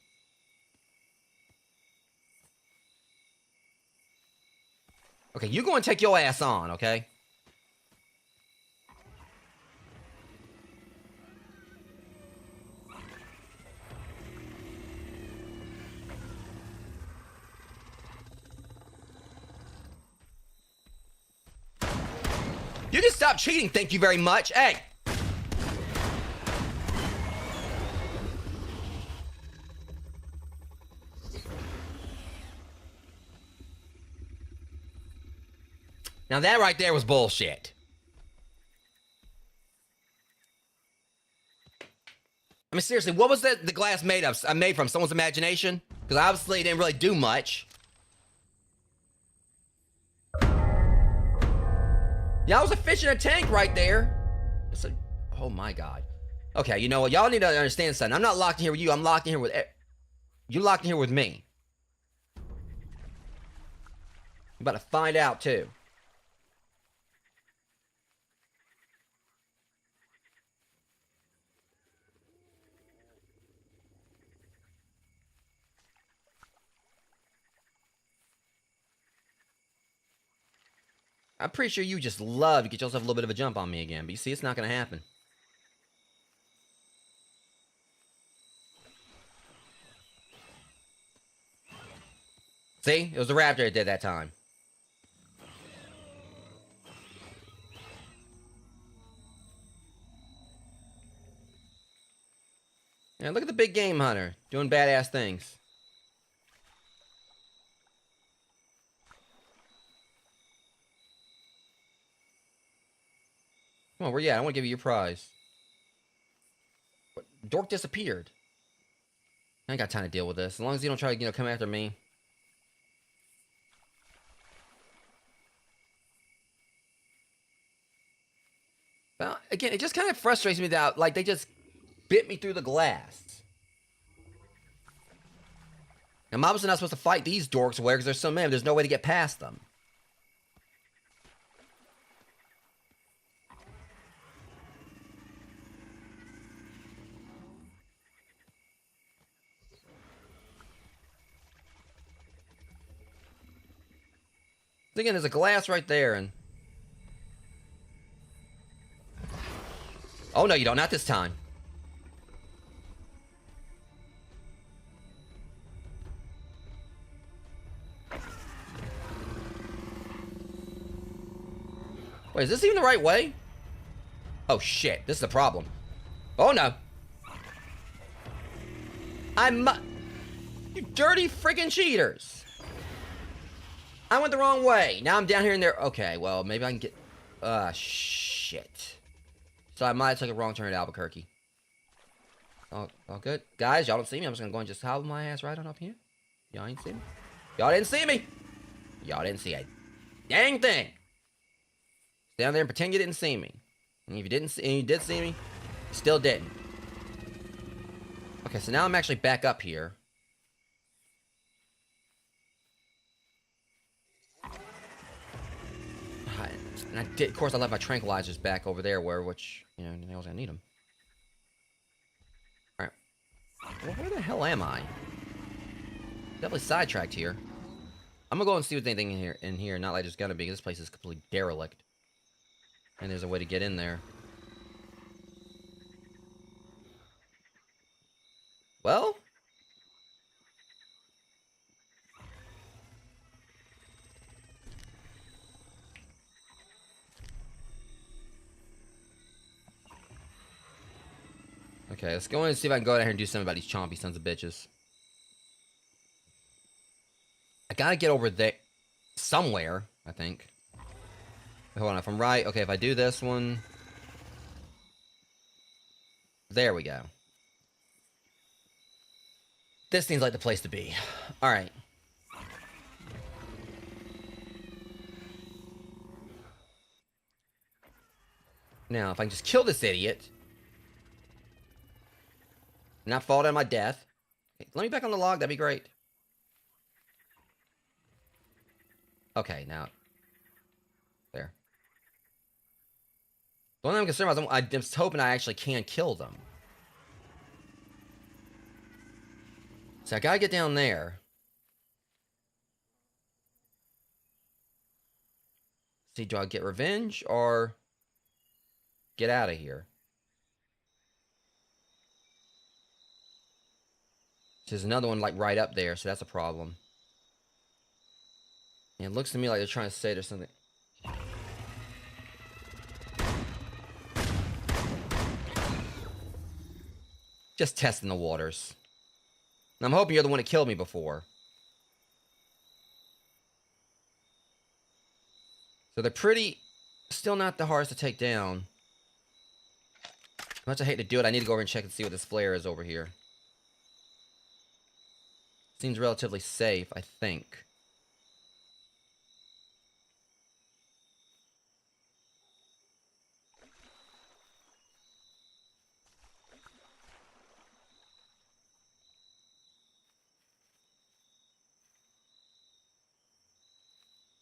Okay, you go and take your ass on, okay? You can stop cheating, thank you very much. Hey! Now that right there was bullshit. I mean, seriously, what was the glass made of? Made from someone's imagination? Because obviously it didn't really do much. Yeah, I was a fish in a tank right there. It's like, oh my god. Okay, you know what? Y'all need to understand something. I'm not locked in here with you. I'm locked in here with... You locked in here with me. You're about to find out, too. I'm pretty sure you just love to get yourself a little bit of a jump on me again. But you see, it's not going to happen. See? It was the raptor that did that time. Yeah, look at the big game hunter doing badass things. Come on, where you at? I want to give you your prize. What? Dork disappeared. I ain't got time to deal with this. As long as you don't try to, come after me. Well, again, it just kind of frustrates me that, like, they just bit me through the glass. I'm obviously not supposed to fight these dorks away because there's so many. There's no way to get past them. Again, there's a glass right there, and... Oh, no, you don't. Not this time. Wait, is this even the right way? Oh, shit. This is a problem. Oh, no. You dirty freaking cheaters. I went the wrong way. Now I'm down here in there. Okay, well, maybe I can get... shit. So I might have took a wrong turn at Albuquerque. All good. Guys, y'all don't see me. I'm just gonna go and just hobble my ass right on up here. Y'all ain't see me. Y'all didn't see me. Y'all didn't see a dang thing. Stay down there and pretend you didn't see me. And if you didn't see, and you did see me, you still didn't. Okay, so now I'm actually back up here. And I did, of course, I left my tranquilizers back over there, which, I was gonna need them. All right, well, where the hell am I? Definitely sidetracked here. I'm gonna go and see what's anything in here. Not like there's gonna be. This place is completely derelict, and there's a way to get in there. Well. Okay, let's go in and see if I can go down here and do something about these chompy sons of bitches. I gotta get over there somewhere, I think. Hold on, if I'm right, okay, if I do this one... There we go. This seems like the place to be. Alright. Now, if I can just kill this idiot... Not fall down my death. Okay, let me back on the log, that'd be great. Okay, now. There. The only thing I'm concerned about is I'm just hoping I actually can kill them. So I gotta get down there. See, do I get revenge or get out of here? There's another one like right up there, so that's a problem. And it looks to me like they're trying to say there's something. Just testing the waters. And I'm hoping you're the one that killed me before. So they're pretty... Still not the hardest to take down. As much as I hate to do it, I need to go over and check and see what this flare is over here. Seems relatively safe, I think.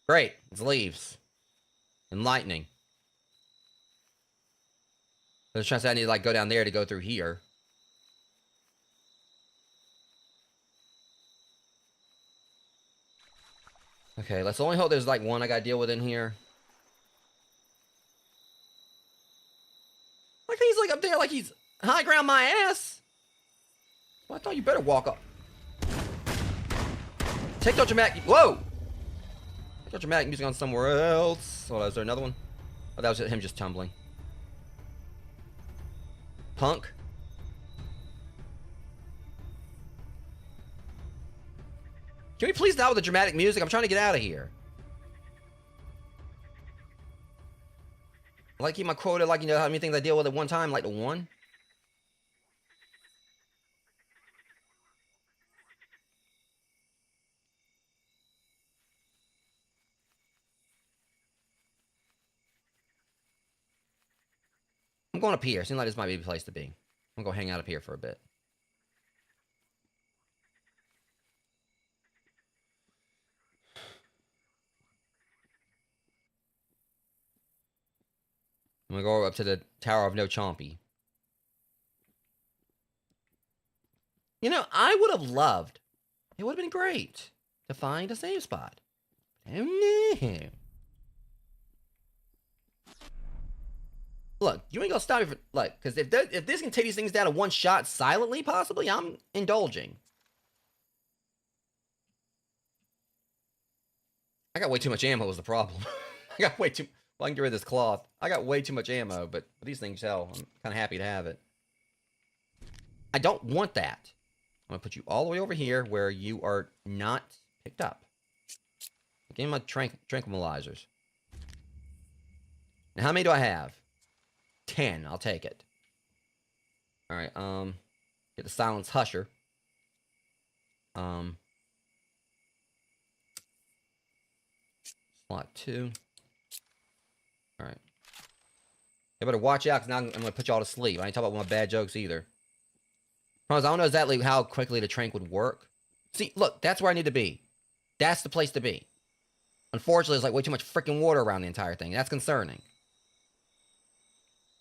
Great, it's leaves. And lightning. I was trying to say I need to like go down there to go through here. Okay, let's only hope there's like one I gotta deal with in here. Like he's like up there like he's high ground my ass. Well, I thought you better walk up. Take your dramatic... Whoa! Take your dramatic music on somewhere else. Oh, is there another one? Oh, that was him just tumbling. Punk. Can we please stop with the dramatic music? I'm trying to get out of here. I like keep my quota, like, you know, how many things I deal with at one time, like the one. I'm going up here. Seems like this might be the place to be. I'm going to go hang out up here for a bit. I'm going to go up to the Tower of No Chompy. You know, I would have loved, it would have been great to find a save spot. Oh, no. Look, you ain't gonna stop me for, like, because if this can take these things down to one shot silently, possibly, I'm indulging. I got way too much ammo is the problem. I got way too... Well, I can get rid of this cloth. I got way too much ammo, but these things, hell, I'm kind of happy to have it. I don't want that. I'm going to put you all the way over here where you are not picked up. Give me my tranquilizers. Now, how many do I have? 10. I'll take it. Alright, get the silence husher. Slot 2. Alright. You better watch out, because now I'm going to put you all to sleep. I ain't talking about my bad jokes either. Promise, I don't know exactly how quickly the trank would work. See, look, that's where I need to be. That's the place to be. Unfortunately, there's like way too much freaking water around the entire thing. That's concerning.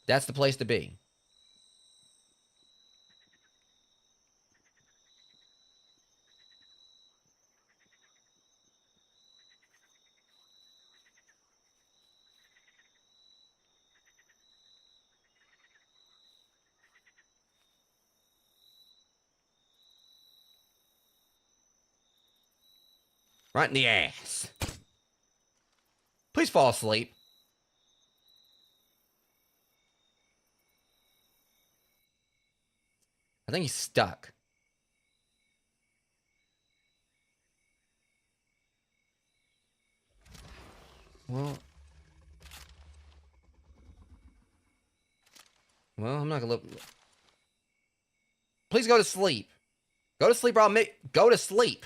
That's the place to be. Right in the ass. Please fall asleep. I think he's stuck. Well, I'm not gonna look. Please go to sleep. Go to sleep, or I'll make. Go to sleep.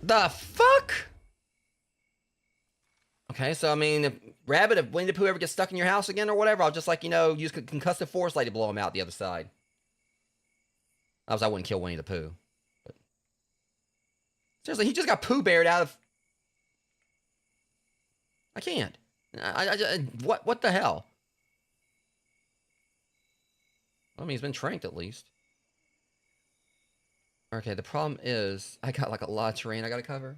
The fuck? Okay, so I mean, if Rabbit, if Winnie the Pooh ever gets stuck in your house again or whatever, I'll just, like, you know, use concussive force light to blow him out the other side. Obviously, I wouldn't kill Winnie the Pooh. But Seriously, he just got Pooh Beared out of... I can't. What the hell? I mean, he's been tranked at least. Okay, the problem is I got like a lot of terrain I gotta cover.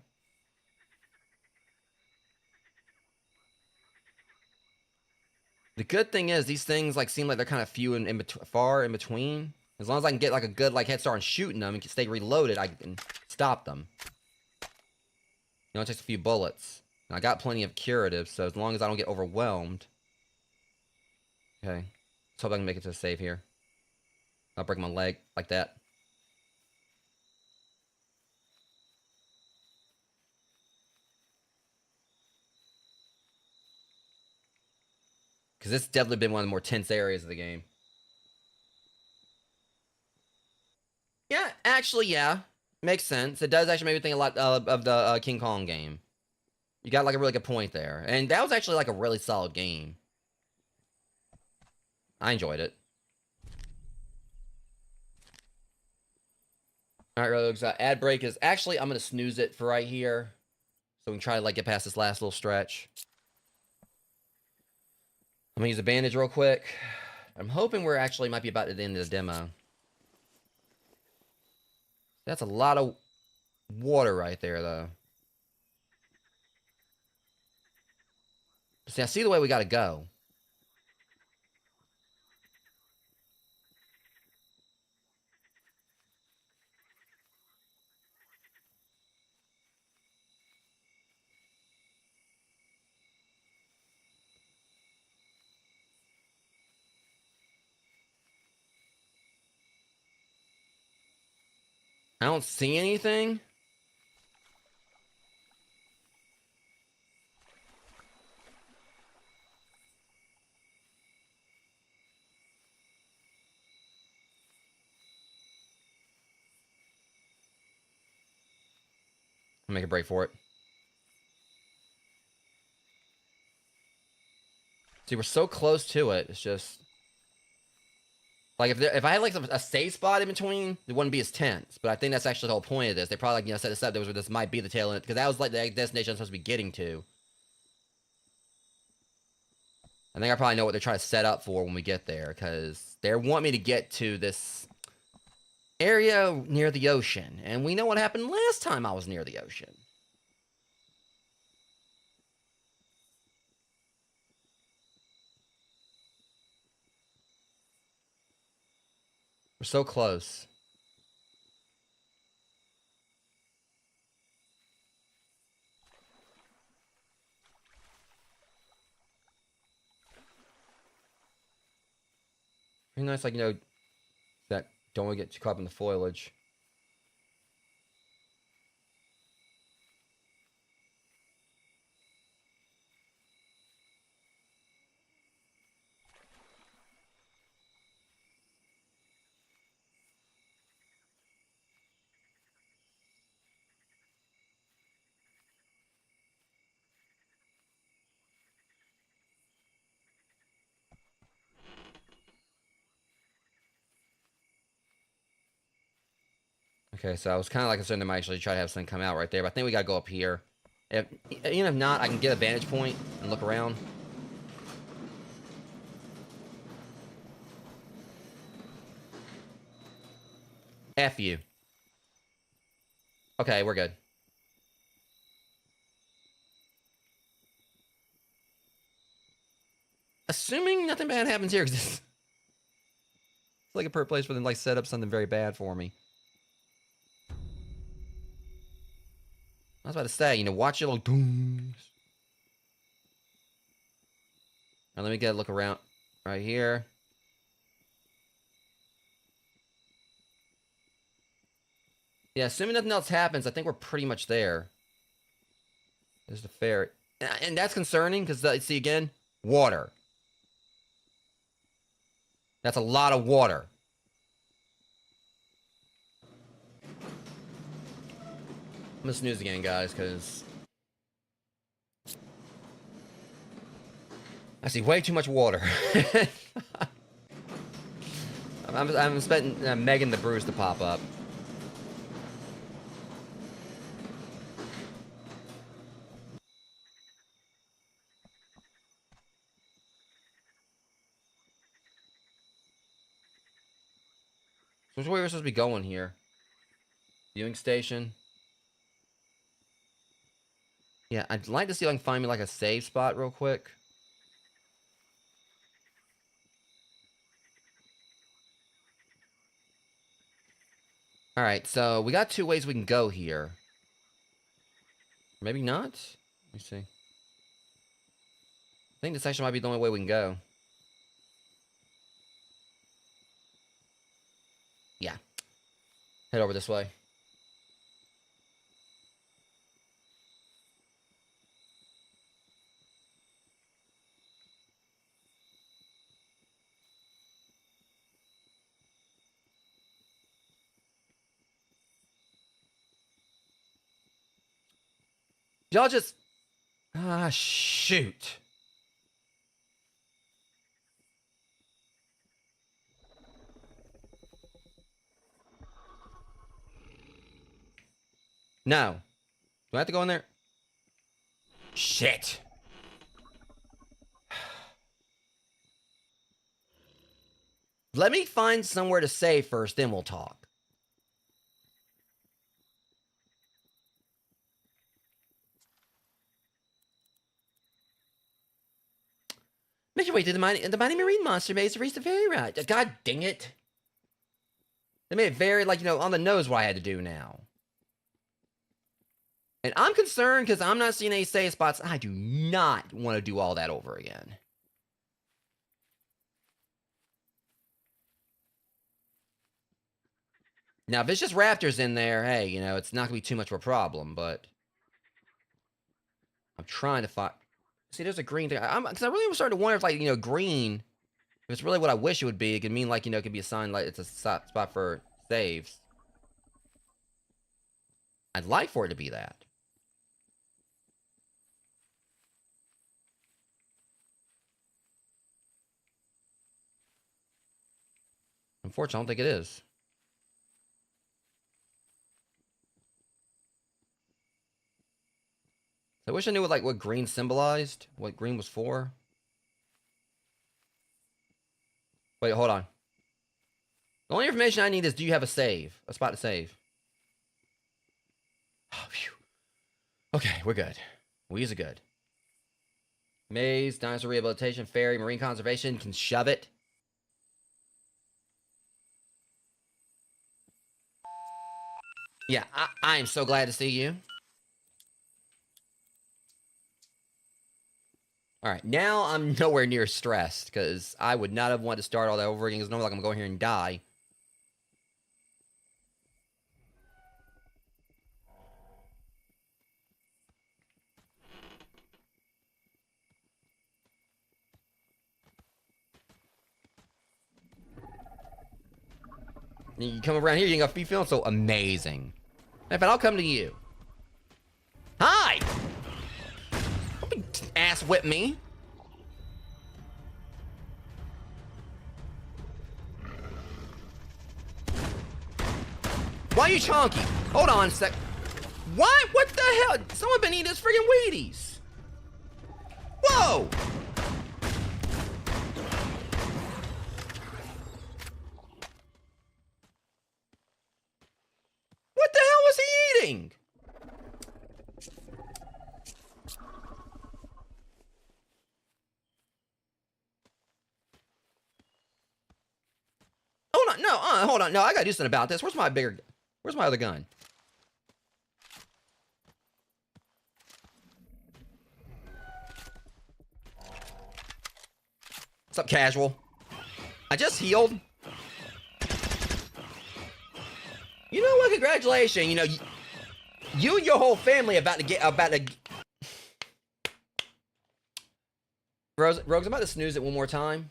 The good thing is these things like seem like they're kind of few and far in between. As long as I can get like a good like head start on shooting them and stay reloaded, I can stop them. You know, it takes a few bullets. And I got plenty of curatives, so as long as I don't get overwhelmed. Okay. Let's hope I can make it to the save here. I'll break my leg like that. Because this has definitely been one of the more tense areas of the game. Yeah, actually, yeah. Makes sense. It does actually make me think a lot of the King Kong game. You got like a really good point there. And that was actually like a really solid game. I enjoyed it. Alright, Rogues. Ad break is... Actually, I'm going to snooze it for right here. So we can try to like get past this last little stretch. I'm going to use a bandage real quick. I'm hoping we're actually might be about at the end of the demo. That's a lot of water right there, though. See, I see the way we gotta go. I don't see anything. I'll make a break for it. See, we're so close to it. It's just... Like, if I had, like, a safe spot in between, it wouldn't be as tense. But I think that's actually the whole point of this. They probably, like, you know, set this up. This might be the tail end. Because that was, like, the destination I'm supposed to be getting to. I think I probably know what they're trying to set up for when we get there. Because they want me to get to this area near the ocean. And we know what happened last time I was near the ocean. We're so close. Pretty nice, like, you know, that don't want to get too caught up in the foliage. Okay, so I was kind of like concerned they might actually try to have something come out right there, but I think we gotta go up here. Even if not, I can get a vantage point and look around. F you. Okay, we're good. Assuming nothing bad happens here, because it's like a perfect place for them to like set up something very bad for me. I was about to say, you know, watch your little dooms. Now let me get a look around right here. Yeah, assuming nothing else happens, I think we're pretty much there. There's the ferry. And that's concerning, because, see, again, water. That's a lot of water. I'm gonna snooze again, guys, because I see way too much water. I'm expecting Megan the Bruise to pop up. Which way we're supposed to be going here? Viewing station. Yeah, I'd like to see if I can find me like a save spot real quick. Alright, so we got 2 ways we can go here. Maybe not? Let me see. I think this actually might be the only way we can go. Yeah. Head over this way. Y'all just... Ah, shoot. No. Do I have to go in there? Shit. Let me find somewhere to save first, then we'll talk. Make your way to the mighty marine monster maze to reach the ferry route. God dang it. They made it very, like, you know, on the nose what I had to do now. And I'm concerned because I'm not seeing any save spots. I do not want to do all that over again. Now, if it's just raptors in there, hey, you know, it's not going to be too much of a problem, but... I'm trying to find... See, there's a green thing. Because I really was starting to wonder if, like, you know, green, if it's really what I wish it would be, it could mean, like, you know, it could be a sign, like, it's a spot for saves. I'd like for it to be that. Unfortunately, I don't think it is. I wish I knew what green symbolized, what green was for. Wait, hold on. The only information I need is, do you have a spot to save? Oh, phew. Okay, we're good. We's are good. Maze, dinosaur rehabilitation, ferry, marine conservation, can shove it. Yeah, I am so glad to see you. Alright, now I'm nowhere near stressed, because I would not have wanted to start all that over again, because no, like I'm going here and die. You come around here, you ain't gonna be feeling so amazing. In fact, I'll come to you. Hi! Don't be ass whip me. Why are you chonky? Hold on a sec. What? What the hell? Someone been eating this friggin' Wheaties. Whoa! What the hell was he eating? Hold on, no, hold on, no, I gotta do something about this. Where's my other gun? What's up, casual? I just healed. You know what? Congratulations. You know, you and your whole family about to. Rogues, I'm about to snooze it one more time.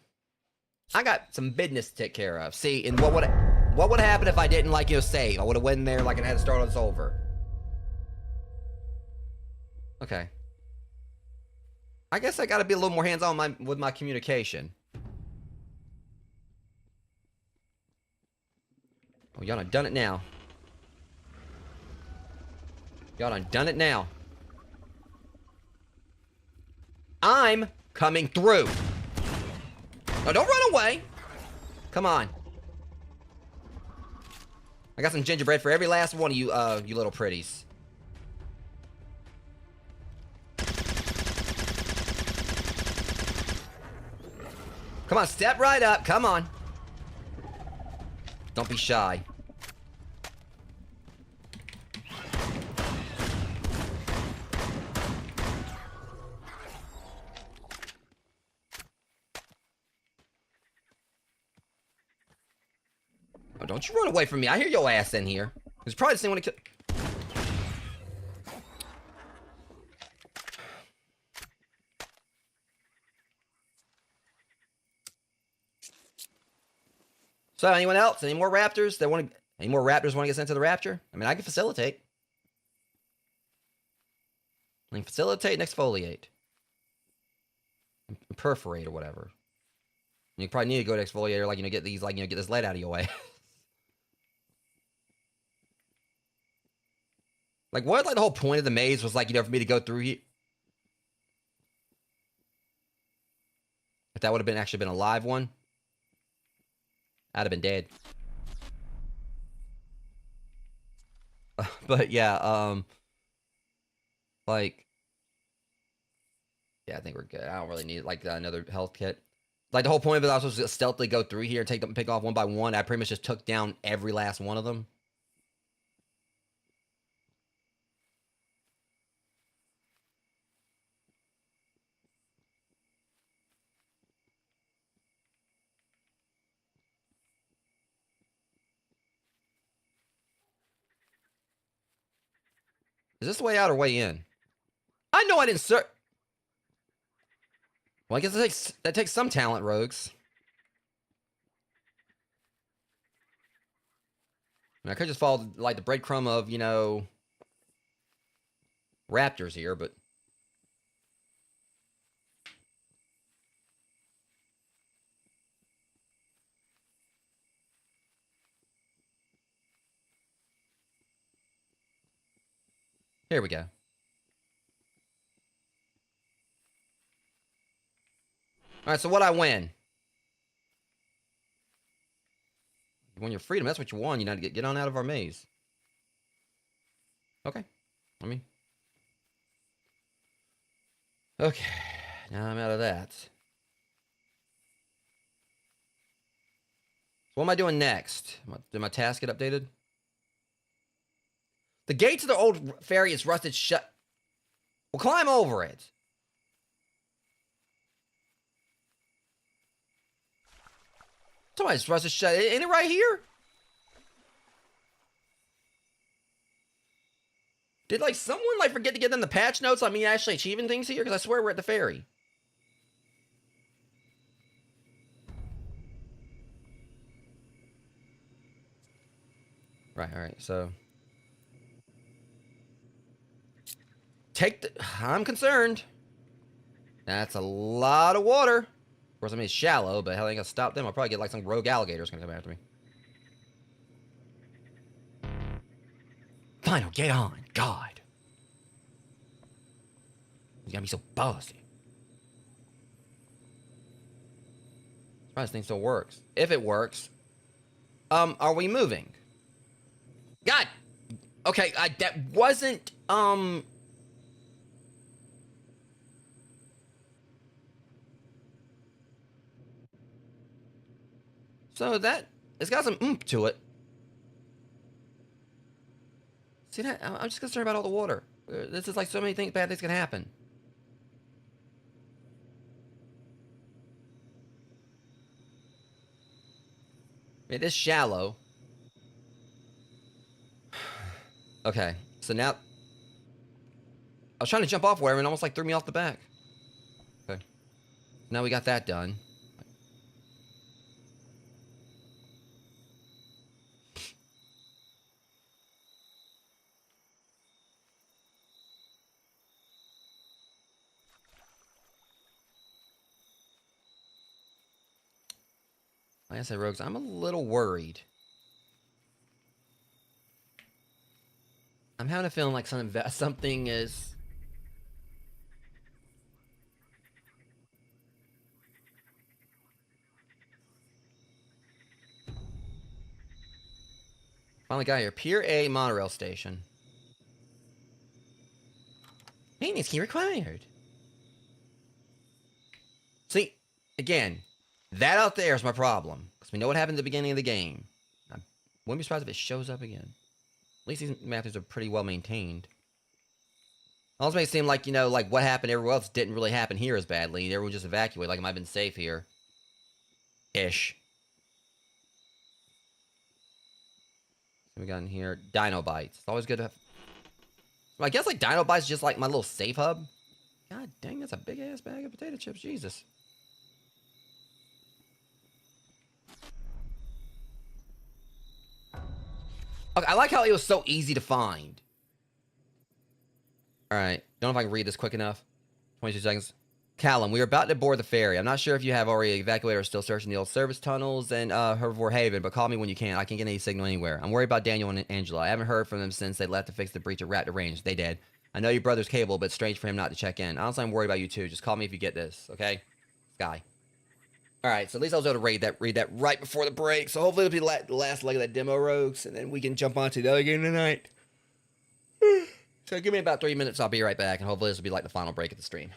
I got some business to take care of. See, and what would happen if I didn't, like, you know, save? I would have went in there like and had to start all this over. Okay. I guess I got to be a little more hands-on with my communication. Oh, y'all done it now. Y'all done it now. I'm coming through. No, don't run away. Come on. I got some gingerbread for every last one of you, you little pretties. Come on, step right up. Come on. Don't be shy. Oh, don't you run away from me. I hear your ass in here. There's probably the same one to kill. So, anyone else? Any more raptors that want to? Any more raptors want to get sent to the rapture? I mean, I can facilitate. I can facilitate and exfoliate, and perforate or whatever. You probably need to go to exfoliator, like get these, get this lead out of your way. Like, what? Like the whole point of the maze was like, for me to go through here. If that would have been actually been a live one, I'd have been dead. But yeah, like, yeah, I think we're good. I don't really need like another health kit. Like the whole point of it, I was supposed to stealthily go through here and take them, pick off one by one. I pretty much just took down every last one of them. Is this the way out or way in? I know I didn't search. Well, I guess that takes some talent, rogues. I could just follow like the breadcrumb of, raptors here, but here we go. All right, so what I win? You won your freedom. That's what you won. You know, to get on out of our maze. Okay. Okay. Now I'm out of that. So what am I doing next? Did my task get updated? The gate to the old ferry is rusted shut. We'll climb over it. Somebody's rusted shut. Ain't it right here? Did like someone like forget to get in the patch notes on me actually achieving things here? Because I swear we're at the ferry. Right, all right, so I'm concerned. That's a lot of water. Of course, I mean, it's shallow, but hell, I ain't gonna stop them. I'll probably get like some rogue alligators gonna come after me. Final, get on. God. He's gonna be so bossy. Surprised this thing still works. If it works. Are we moving? God! Okay, that wasn't, So it's got some oomph to it. See that? I'm just concerned about all the water. This is like so many bad things can happen. It is shallow. Okay, so now I was trying to jump off where and it almost like threw me off the back. Okay, now we got that done. Like I said, Rogues, I'm a little worried. I'm having a feeling like something is... Finally got here. Pier A monorail station. Maintenance key required. See, again, that out there is my problem. Because we know what happened at the beginning of the game. I wouldn't be surprised if it shows up again. At least these methods are pretty well maintained. Also makes it seem like, you know, like what happened everywhere else didn't really happen here as badly. Everyone just evacuated. Like it might have been safe here. Ish. So we got in here. Dino bites. It's always good to have. Well, I guess like Dino bites is just like my little safe hub. God dang, that's a big ass bag of potato chips. Jesus. Okay, I like how it was so easy to find. Alright, don't know if I can read this quick enough. 22 seconds. Callum, we are about to board the ferry. I'm not sure if you have already evacuated or still searching the old service tunnels and Herbivore Haven, but call me when you can. I can't get any signal anywhere. I'm worried about Daniel and Angela. I haven't heard from them since they left to fix the breach at Raptor Range. They did. I know your brother's capable, but it's strange for him not to check in. Honestly, I'm worried about you too. Just call me if you get this, okay? Sky. Alright, so at least I was able to read that right before the break, so hopefully it'll be the last leg of that demo, Rogues, and then we can jump on to the other game tonight. So give me about 3 minutes, I'll be right back, and hopefully this will be like the final break of the stream.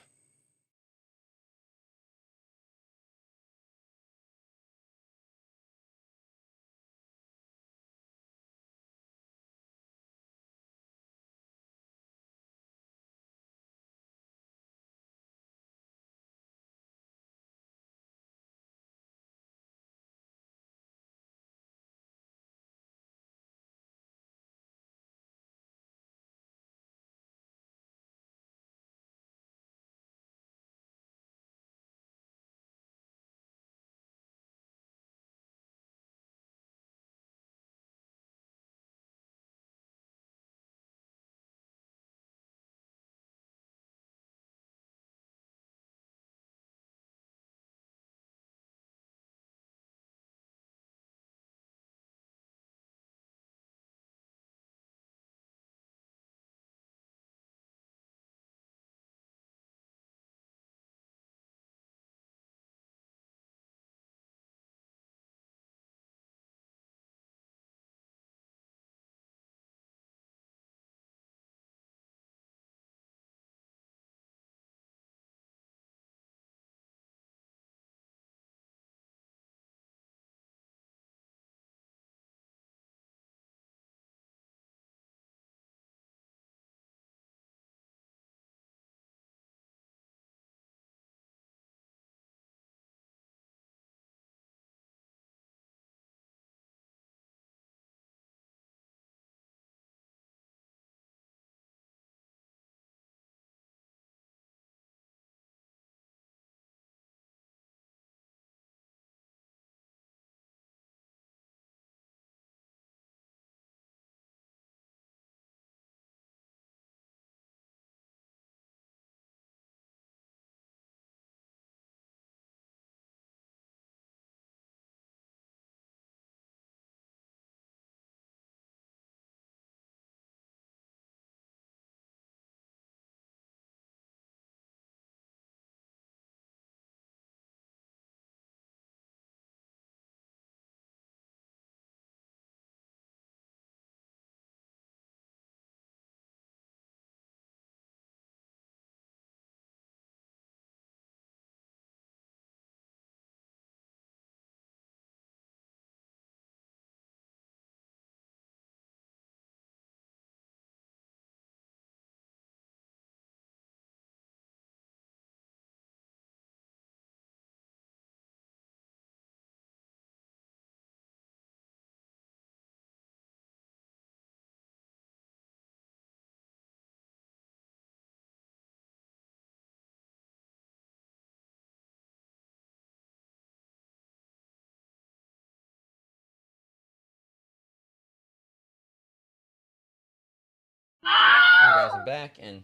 Alright guys, I'm back, and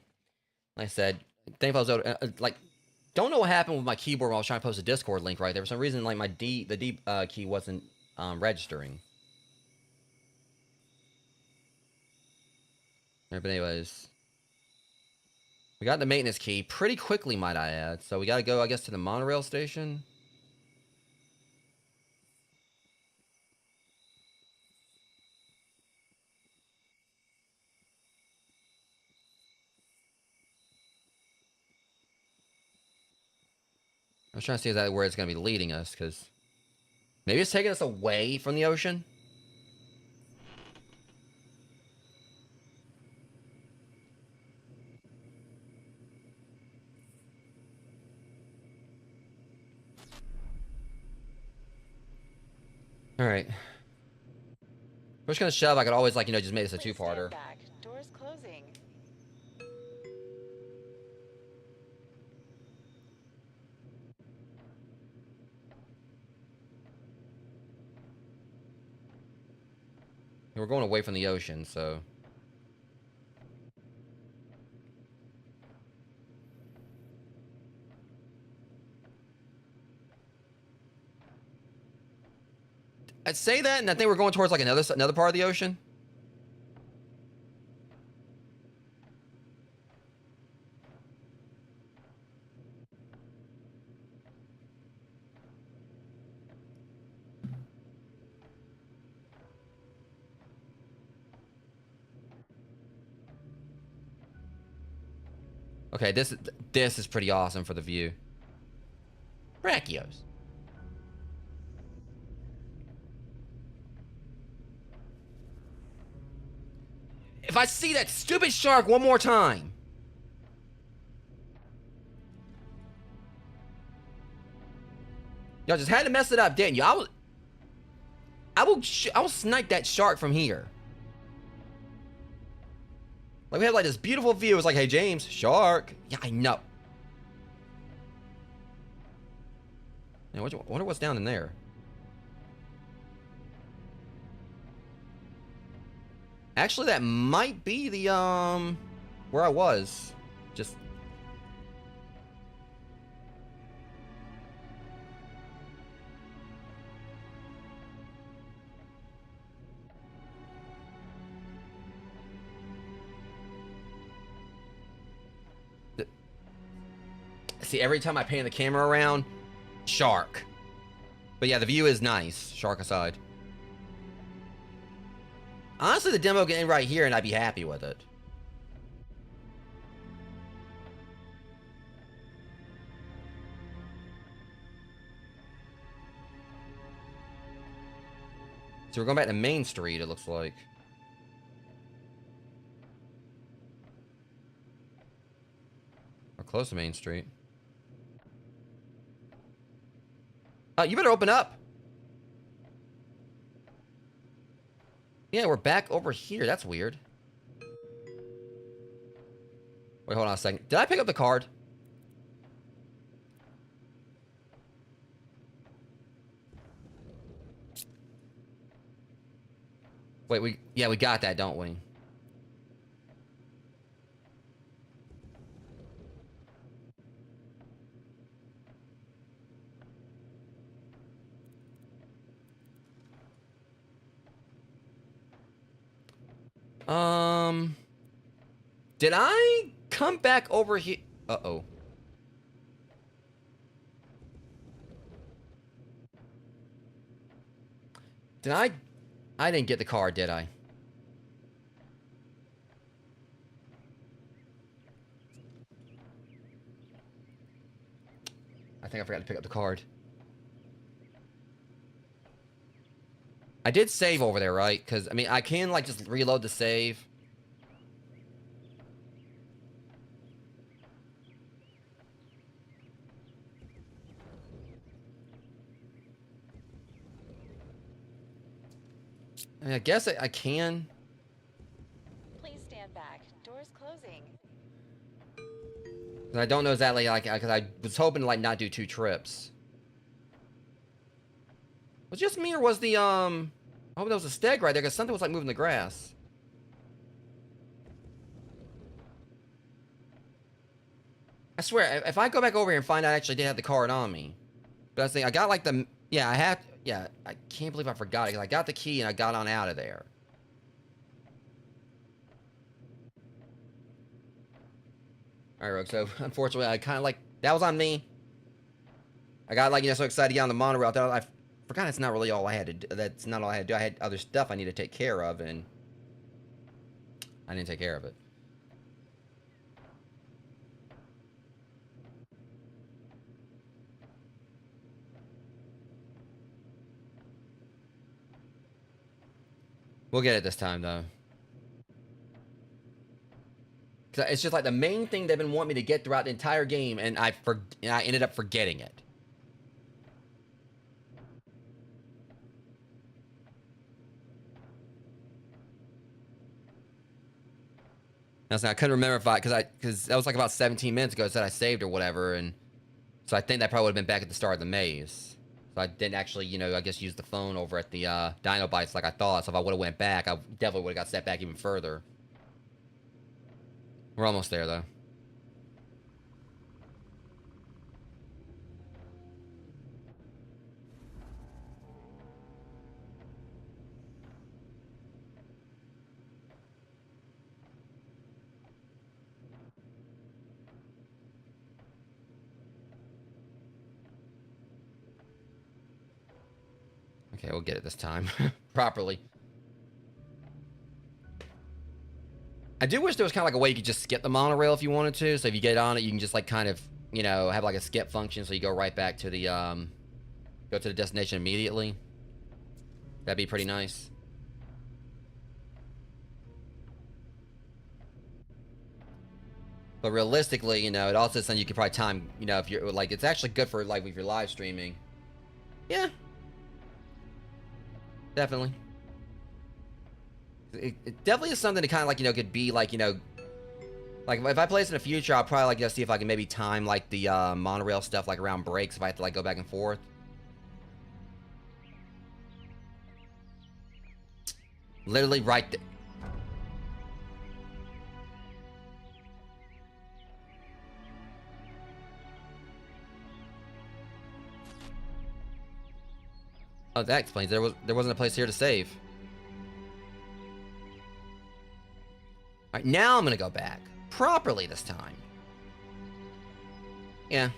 like I said, thankfully I was able to, like, don't know what happened with my keyboard when I was trying to post a Discord link right there. For some reason, like, the D key wasn't registering. But anyways, we got the maintenance key pretty quickly, might I add. So we gotta go, I guess, to the monorail station. I was trying to see exactly where it's going to be leading us, because maybe it's taking us away from the ocean. All right. We're just gonna shove. I could always, like, just make this a two-parter. Back. Doors closing. And we're going away from the ocean, so. I'd say that, and I think we're going towards like another part of the ocean. Okay, this is pretty awesome for the view. Brachios. If I see that stupid shark one more time. Y'all just had to mess it up, didn't you? I will snipe that shark from here. Like, we have like this beautiful view. It's like, hey James, shark. Yeah, I know. I wonder what's down in there. Actually, that might be the where I was. Just see, every time I pan the camera around, shark. But yeah, the view is nice, shark aside. Honestly, the demo can end right here and I'd be happy with it. So we're going back to Main Street, it looks like. Or close to Main Street. You better open up. Yeah, we're back over here. That's weird. Wait, hold on a second. Did I pick up the card? Wait, we got that, don't we? Did I come back over here? Uh-oh. Did I didn't get the card, did I? I think I forgot to pick up the card. I did save over there, right? Because, I mean, I can, like, just reload the save. I mean, I guess I can. Please stand back. Doors closing. I don't know exactly, like, because I was hoping to, like, not do 2 trips. Was it just me, or was the, I hope there was a steg right there, because something was, like, moving the grass. I swear, if I go back over here and find out I actually did have the card on me. But I was thinking, I got, like, the, yeah, I can't believe I forgot it, because I got the key and I got on out of there. Alright, Rogue, so, unfortunately, I kind of, like, that was on me. I got, like, so excited to get on the monorail, I forgot it's not really all I had to do. That's not all I had to do. I had other stuff I need to take care of, and I didn't take care of it. We'll get it this time, though. Cause it's just like the main thing they've been wanting me to get throughout the entire game, and I ended up forgetting it. Now, I couldn't remember if because that was like about 17 minutes ago. It said I saved or whatever, and so I think that probably would have been back at the start of the maze. So I didn't actually, you know, I guess use the phone over at the Dino Bites like I thought. So if I would have went back, I definitely would have got set back even further. We're almost there, though. Okay, we'll get it this time. Properly. I do wish there was kind of like a way you could just skip the monorail if you wanted to. So if you get on it, you can just like kind of, you know, have like a skip function so you go right back to the, go to the destination immediately. That'd be pretty nice. But realistically, you know, it also says you could probably time, you know, if you're like, it's actually good for like if you're live streaming. Yeah. Definitely. It definitely is something to kind of like, you know, could be like, you know, like if I play this in the future, I'll probably like, you know, see if I can maybe time like the monorail stuff like around breaks if I have to like go back and forth. Literally right there. Oh, that explains there wasn't a place here to save. All right, now I'm gonna go back properly this time. Yeah.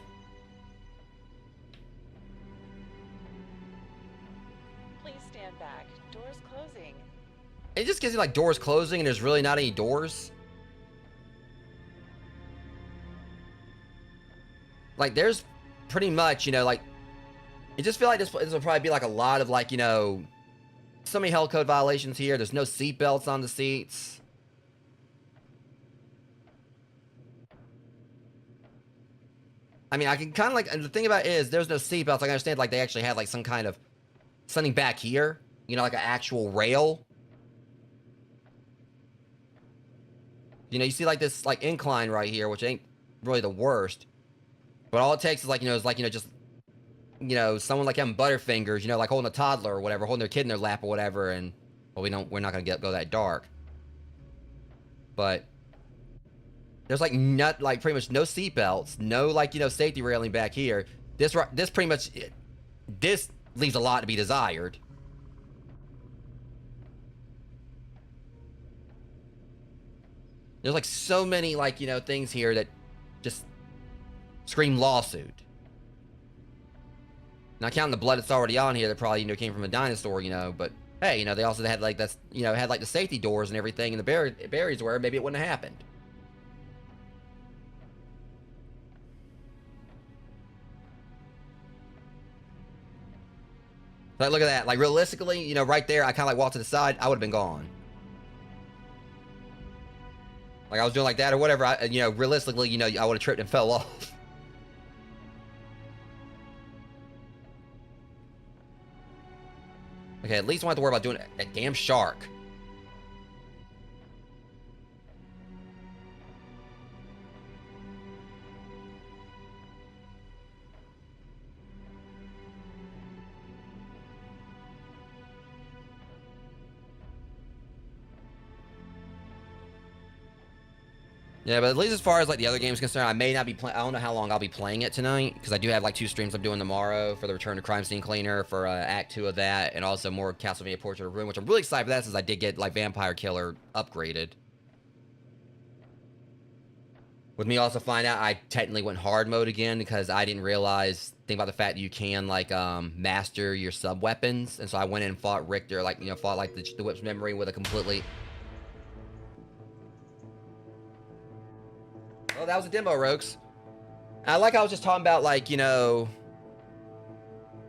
Please stand back. Doors closing. It just gives you like doors closing and there's really not any doors. Like there's pretty much, you know, like I just feel like this will probably be like a lot of like, you know, so many health code violations here. There's no seat belts on the seats. I mean, I can kind of like, and the thing about it is there's no seat belts. I understand like they actually had like some kind of something back here, you know, like an actual rail. You know, you see like this like incline right here, which ain't really the worst. But all it takes is like, you know, just, you know, someone like having Butterfingers, you know, like holding a toddler or whatever, holding their kid in their lap or whatever, and well, we're not gonna go that dark. But there's like pretty much no seat belts, no like, you know, safety railing back here. This pretty much, this leaves a lot to be desired. There's like so many like, you know, things here that just scream lawsuit. Not counting the blood that's already on here that probably, you know, came from a dinosaur, you know, but hey, you know, they also had like that's, you know, had like the safety doors and everything and the barriers where maybe it wouldn't have happened. Like, look at that. Like, realistically, you know, right there, I kind of like walked to the side, I would have been gone. Like, I was doing like that or whatever, you know, realistically, you know, I would have tripped and fell off. Okay, at least I don't have to worry about doing a damn shark. Yeah, but at least as far as like the other games concerned, I may not be playing. I don't know how long I'll be playing it tonight because I do have like 2 streams I'm doing tomorrow for the Return to Crime Scene Cleaner for Act 2 of that, and also more Castlevania Portrait of Ruin, which I'm really excited for that since I did get like Vampire Killer upgraded. With me also find out I technically went hard mode again because I didn't realize think about the fact that you can like master your sub weapons, and so I went in and fought Richter, like, you know, fought like the Whip's Memory with a completely. Oh, that was a demo, Rokes. I like I was just talking about, like, you know,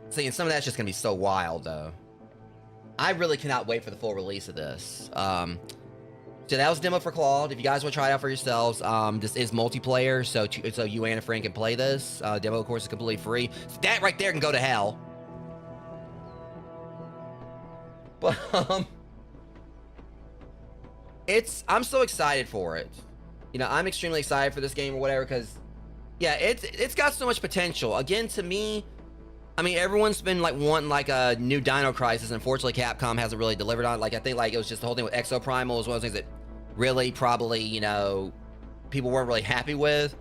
seeing some of that's just gonna be so wild, though. I really cannot wait for the full release of this. So that was a demo for Claude. If you guys want to try it out for yourselves, this is multiplayer, so you and a friend can play this. Demo, of course, is completely free. So that right there can go to hell. But I'm so excited for it. You know, I'm extremely excited for this game or whatever, because yeah, it's got so much potential. Again, to me, I mean, everyone's been like wanting like a new Dino Crisis. Unfortunately, Capcom hasn't really delivered on it. Like, I think like it was just the whole thing with Exoprimal was one of those things that really probably, you know, people weren't really happy with,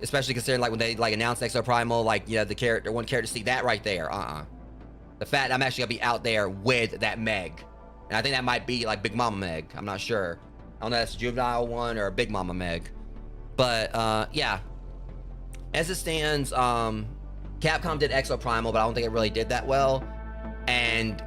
especially considering like when they like announced Exoprimal, like, you know, the one character, see that right there, the fact that I'm actually gonna be out there with that Meg, and I think that might be like Big Mama Meg. I'm not sure. I don't know if that's a juvenile one or a Big Mama Meg, but yeah. As it stands, Capcom did Exoprimal, but I don't think it really did that well, and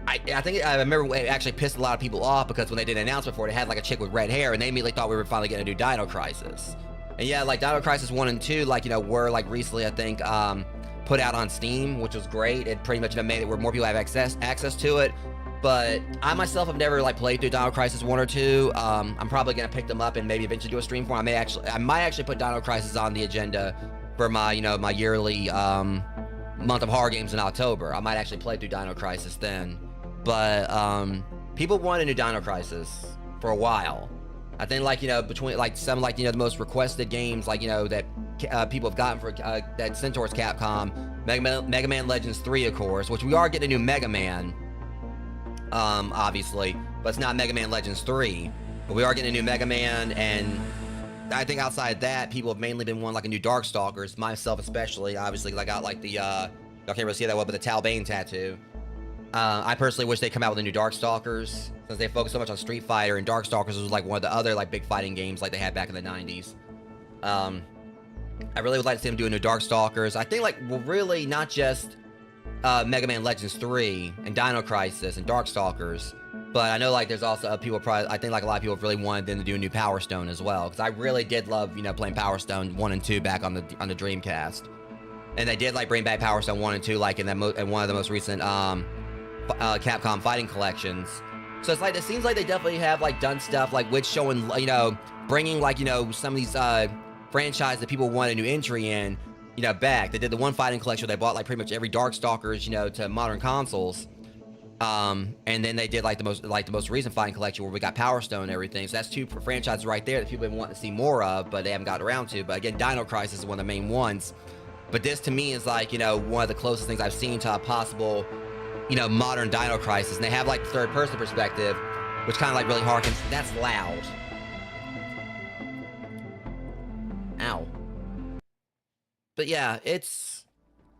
I remember it actually pissed a lot of people off because when they did an announcement for it, it had like a chick with red hair, and they immediately thought we were finally getting a new Dino Crisis. And yeah, like Dino Crisis 1 and 2, like, you know, were like recently, I think, put out on Steam, which was great. It pretty much made it where more people have access to it. But I myself have never like played through Dino Crisis 1 or 2. I'm probably gonna pick them up and maybe eventually do a stream for them. I might actually put Dino Crisis on the agenda for my, you know, my yearly month of horror games in October. I might actually play through Dino Crisis then. But people wanted a new Dino Crisis for a while. I think, like, you know, between like some, like, you know, the most requested games, like, you know, that people have gotten for that sent towards Capcom, Mega Man Legends 3, of course, which we are getting a new Mega Man, obviously, but it's not Mega Man Legends 3. But we are getting a new Mega Man, and I think outside that, people have mainly been wanting like a new Darkstalkers, myself especially, obviously, because I got like the y'all can't really see that well, but the Tal Bane tattoo. I personally wish they'd come out with a new Darkstalkers, since they focus so much on Street Fighter, and Darkstalkers was like one of the other like big fighting games like they had back in the 90s. I really would like to see them do a new Darkstalkers. I think like, well, really not just Mega Man Legends 3 and Dino Crisis and Darkstalkers, but I know like there's also people probably, I think like a lot of people really wanted them to do a new Power Stone as well, because I really did love, you know, playing Power Stone 1 and 2 back on the Dreamcast, and they did like bring back Power Stone 1 and 2 like in one of the most recent Capcom fighting collections. So it's like, it seems like they definitely have like done stuff like with showing, you know, bringing like, you know, some of these franchise that people want a new entry in, you know, back. They did the one fighting collection where they bought like pretty much every Darkstalkers, you know, to modern consoles. And then they did like the most recent fighting collection where we got Power Stone and everything. So that's two franchises right there that people have been wanting to see more of, but they haven't gotten around to. But again, Dino Crisis is one of the main ones. But this to me is like, you know, one of the closest things I've seen to a possible, you know, modern Dino Crisis. And they have like the third person perspective, which kind of like really harkens. That's loud. Ow. But yeah,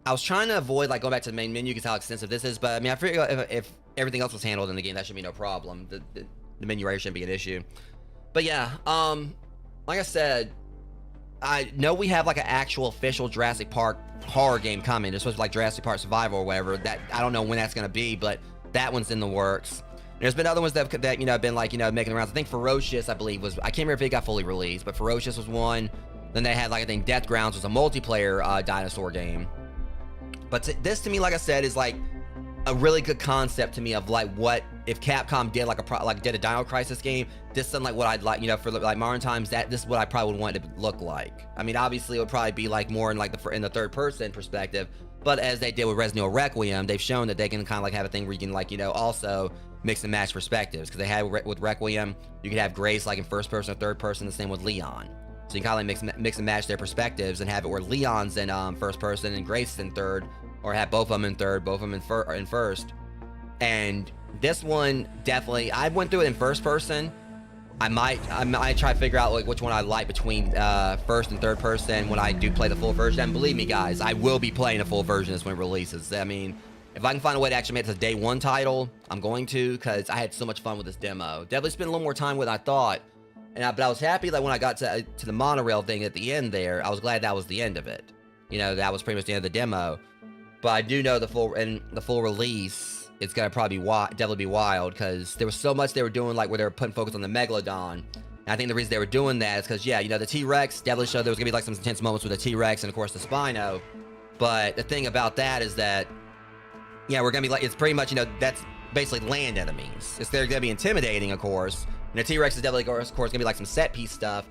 I was trying to avoid like going back to the main menu because how extensive this is, but I mean, I figure if everything else was handled in the game, that should be no problem. The menu area shouldn't be an issue. But yeah, like I said, I know we have like an actual official Jurassic Park horror game coming. It's supposed to be like Jurassic Park Survival or whatever. That I don't know when that's gonna be, but that one's in the works. There's been other ones that you know have been like, you know, making the rounds. I think Ferocious, I believe, was, I can't remember if it got fully released, but Ferocious was one. Then they had like, I think Death Grounds was a multiplayer dinosaur game. But this to me, like I said, is like a really good concept to me of like what if Capcom did like did a Dino Crisis game. This is like what I'd like, you know, for like modern times. This is what I probably would want it to look like. I mean, obviously it would probably be like more in like in the third person perspective. But as they did with Resident Evil Requiem, they've shown that they can kind of like have a thing where you can like, you know, also mix and match perspectives. Because they had with Requiem, you could have Grace like in first person or third person. The same with Leon. So you can kind of like mix and match their perspectives and have it where Leon's in first person and Grace is in third, or have both of them in third, both of them in first. And this one definitely, I went through it in first person. I might try to figure out like which one I like between first and third person when I do play the full version. And believe me, guys, I will be playing the full version when it releases. I mean, if I can find a way to actually make this a day one title, I'm going to, because I had so much fun with this demo. Definitely spent a little more time with it than I thought. But I was happy that when I got to the monorail thing at the end there, I was glad that was the end of it. You know, that was pretty much the end of the demo. But I do know the full release, it's gonna probably definitely be wild, because there was so much they were doing, like where they were putting focus on the Megalodon. And I think the reason they were doing that is because, yeah, you know, the T-Rex definitely showed there was gonna be like some intense moments with the T-Rex and of course the Spino. But the thing about that is that, yeah, we're gonna be like, it's pretty much, you know, that's basically land enemies. They're going to be intimidating, of course. And the T-Rex is definitely, of course, going to be like some set piece stuff.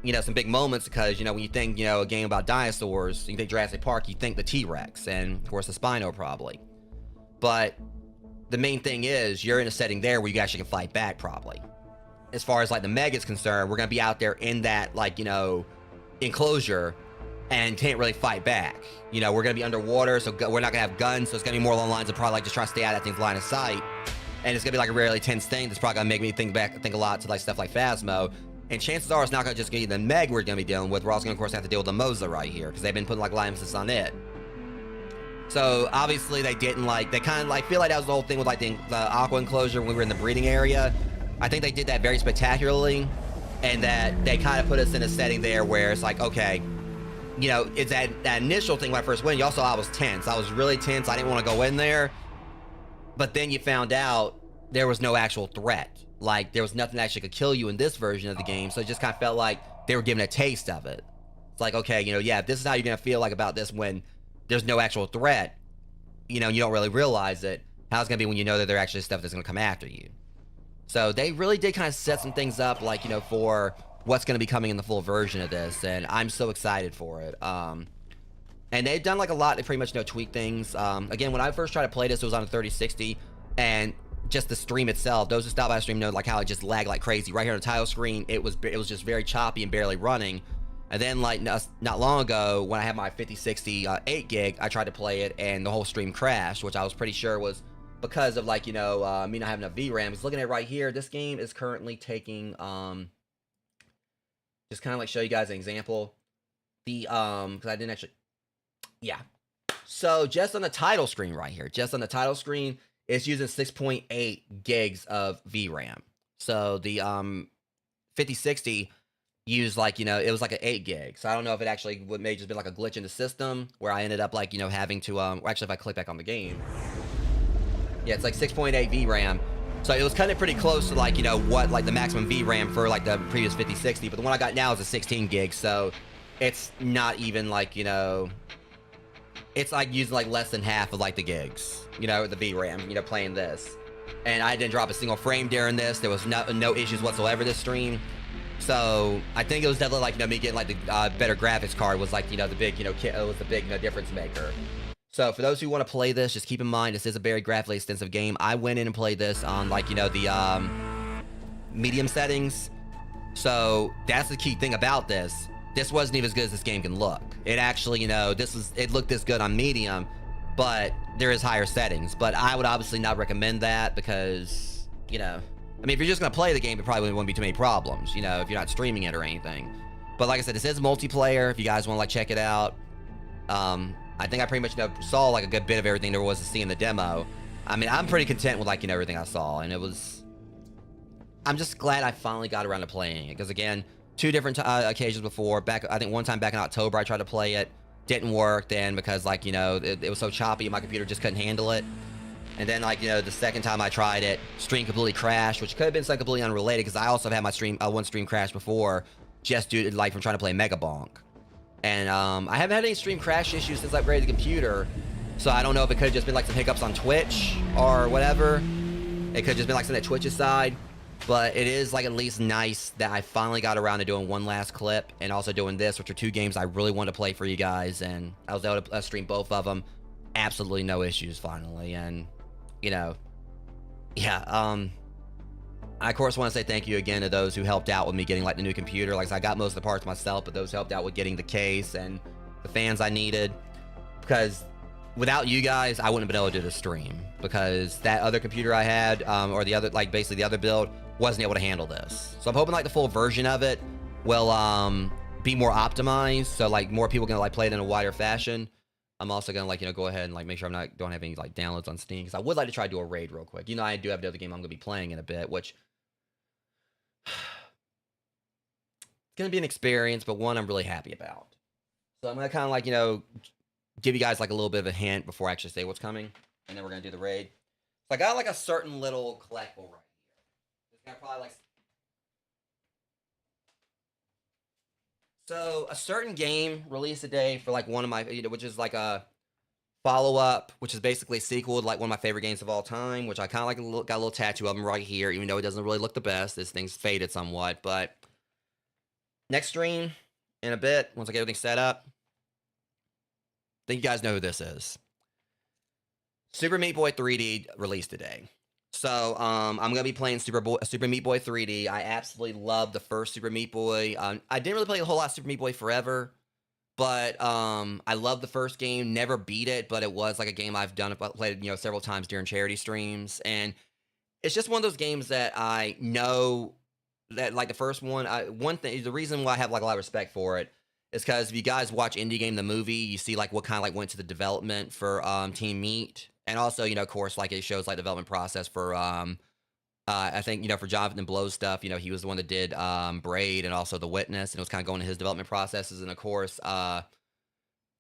You know, some big moments because, you know, when you think, you know, a game about dinosaurs, you think Jurassic Park, you think the T-Rex and, of course, the Spino probably. But the main thing is you're in a setting there where you actually can fight back probably. As far as, like, the Meg is concerned, we're going to be out there in that, like, you know, enclosure and can't really fight back. You know, we're going to be underwater, so we're not going to have guns, so it's going to be more along the lines of probably, like, just trying to stay out of that thing's line of sight. And it's going to be, like, a really tense thing that's probably going to make me think a lot to, like, stuff like Phasmo. And chances are it's not going to just be the Meg we're going to be dealing with. We're also going to, of course, have to deal with the Mosa right here because they've been putting, like, a lot of emphasis on it. So, obviously, they didn't, like, they kind of, like, feel like that was the whole thing with, like, the aqua enclosure when we were in the breeding area. I think they did that very spectacularly, and that they kind of put us in a setting there where it's like, okay, you know, it's that initial thing when I first went, y'all saw I was tense. I was really tense. I didn't want to go in there. But then you found out there was no actual threat. Like, there was nothing that actually could kill you in this version of the game, so it just kind of felt like they were giving a taste of it. It's like, okay, you know, yeah, if this is how you're going to feel like about this when there's no actual threat, you know, you don't really realize it, how's it going to be when you know that there actually is stuff that's going to come after you? So they really did kind of set some things up, like, you know, for what's going to be coming in the full version of this, and I'm so excited for it. And they've done, like, a lot to pretty much, you know, tweak things. Again, when I first tried to play this, it was on a 3060, and just the stream itself, those who stop by the stream know, like, how it just lagged like crazy. Right here on the title screen, it was just very choppy and barely running. And then, like, not long ago, when I had my 5060 8 gig, I tried to play it, and the whole stream crashed, which I was pretty sure was because of, like, you know, me not having enough VRAM. Looking at it right here, this game is currently taking, just kind of, like, show you guys an example. The, because I didn't actually, yeah. So, just on the title screen right here, it's using 6.8 gigs of VRAM. So the 5060 used, like, you know, it was like an 8 gig. So I don't know if it actually may just be like a glitch in the system where I ended up, like, you know, having to actually, if I click back on the game, yeah, it's like 6.8 VRAM. So it was kind of pretty close to, like, you know, what, like, the maximum VRAM for, like, the previous 5060. But the one I got now is a 16 gig. So it's not even, like, you know, it's like using, like, less than half of, like, the gigs, you know, the VRAM, you know, playing this. And I didn't drop a single frame during this. There was no issues whatsoever this stream. So I think it was definitely, like, you know, me getting, like, the better graphics card was, like, you know, the big, you know, it was the big, you know, difference maker. So for those who want to play this, just keep in mind this is a very graphically extensive game. I went in and played this on, like, you know, the medium settings. So that's the key thing about this. This wasn't even as good as this game can look. It actually, you know, it looked this good on medium, but there is higher settings. But I would obviously not recommend that because, you know, I mean, if you're just going to play the game, it probably wouldn't be too many problems, you know, if you're not streaming it or anything. But like I said, this is multiplayer if you guys want to, like, check it out. I think I pretty much, you know, saw, like, a good bit of everything there was to see in the demo. I mean, I'm pretty content with, like, you know, everything I saw, and I'm just glad I finally got around to playing it, because, again, 2 different occasions before, I think one time back in October, I tried to play it, didn't work then, because, like, you know, it was so choppy, my computer just couldn't handle it. And then, like, you know, the second time I tried it, stream completely crashed, which could have been something completely unrelated, because I also have had my one stream crash before, just due to, like, from trying to play Mega Bonk. And I haven't had any stream crash issues since I upgraded the computer, so I don't know if it could have just been, like, some hiccups on Twitch or whatever. It could have just been, like, something at Twitch's side. But it is, like, at least nice that I finally got around to doing one last clip and also doing this, which are 2 games I really wanted to play for you guys, and I was able to stream both of them. Absolutely no issues finally, and, you know, yeah, I, of course, want to say thank you again to those who helped out with me getting, like, the new computer. Like I said, I got most of the parts myself, but those helped out with getting the case and the fans I needed. Because without you guys, I wouldn't have been able to do the stream. Because that other computer I had, or the other, like, basically the other build, wasn't able to handle this. So I'm hoping, like, the full version of it will be more optimized. So, like, more people can, like, play it in a wider fashion. I'm also gonna, like, you know, go ahead and, like, make sure don't have any, like, downloads on Steam, because I would like to try to do a raid real quick. You know, I do have the other game I'm gonna be playing in a bit, which it's gonna be an experience, but one I'm really happy about. So I'm gonna kind of, like, you know, give you guys, like, a little bit of a hint before I actually say what's coming, and then we're gonna do the raid. So I got, like, a certain little collectible right here. It's gonna probably, like, so a certain game released today for, like, one of my, you know, which is like a follow-up, which is basically a sequel to like one of my favorite games of all time, which I kind of like got a little tattoo of them right here, even though it doesn't really look the best. This thing's faded somewhat, but next stream in a bit, once I get everything set up, I think you guys know who this is. Super Meat Boy 3D released today. So I'm gonna be playing Super Meat Boy 3D. I absolutely love the first Super Meat Boy. I didn't really play a whole lot of Super Meat Boy Forever, but I love the first game. Never beat it, but it was like a game I've played several times during charity streams, and it's just one of those games that I know that like the first one. The reason why I have like a lot of respect for it is because if you guys watch Indie Game the movie, you see like what kind of like went to the development for Team Meat. And also, of course, like it shows like development process for I think, for Jonathan Blow's stuff, he was the one that did Braid and also The Witness, and it was kind of going to his development processes. And of course, I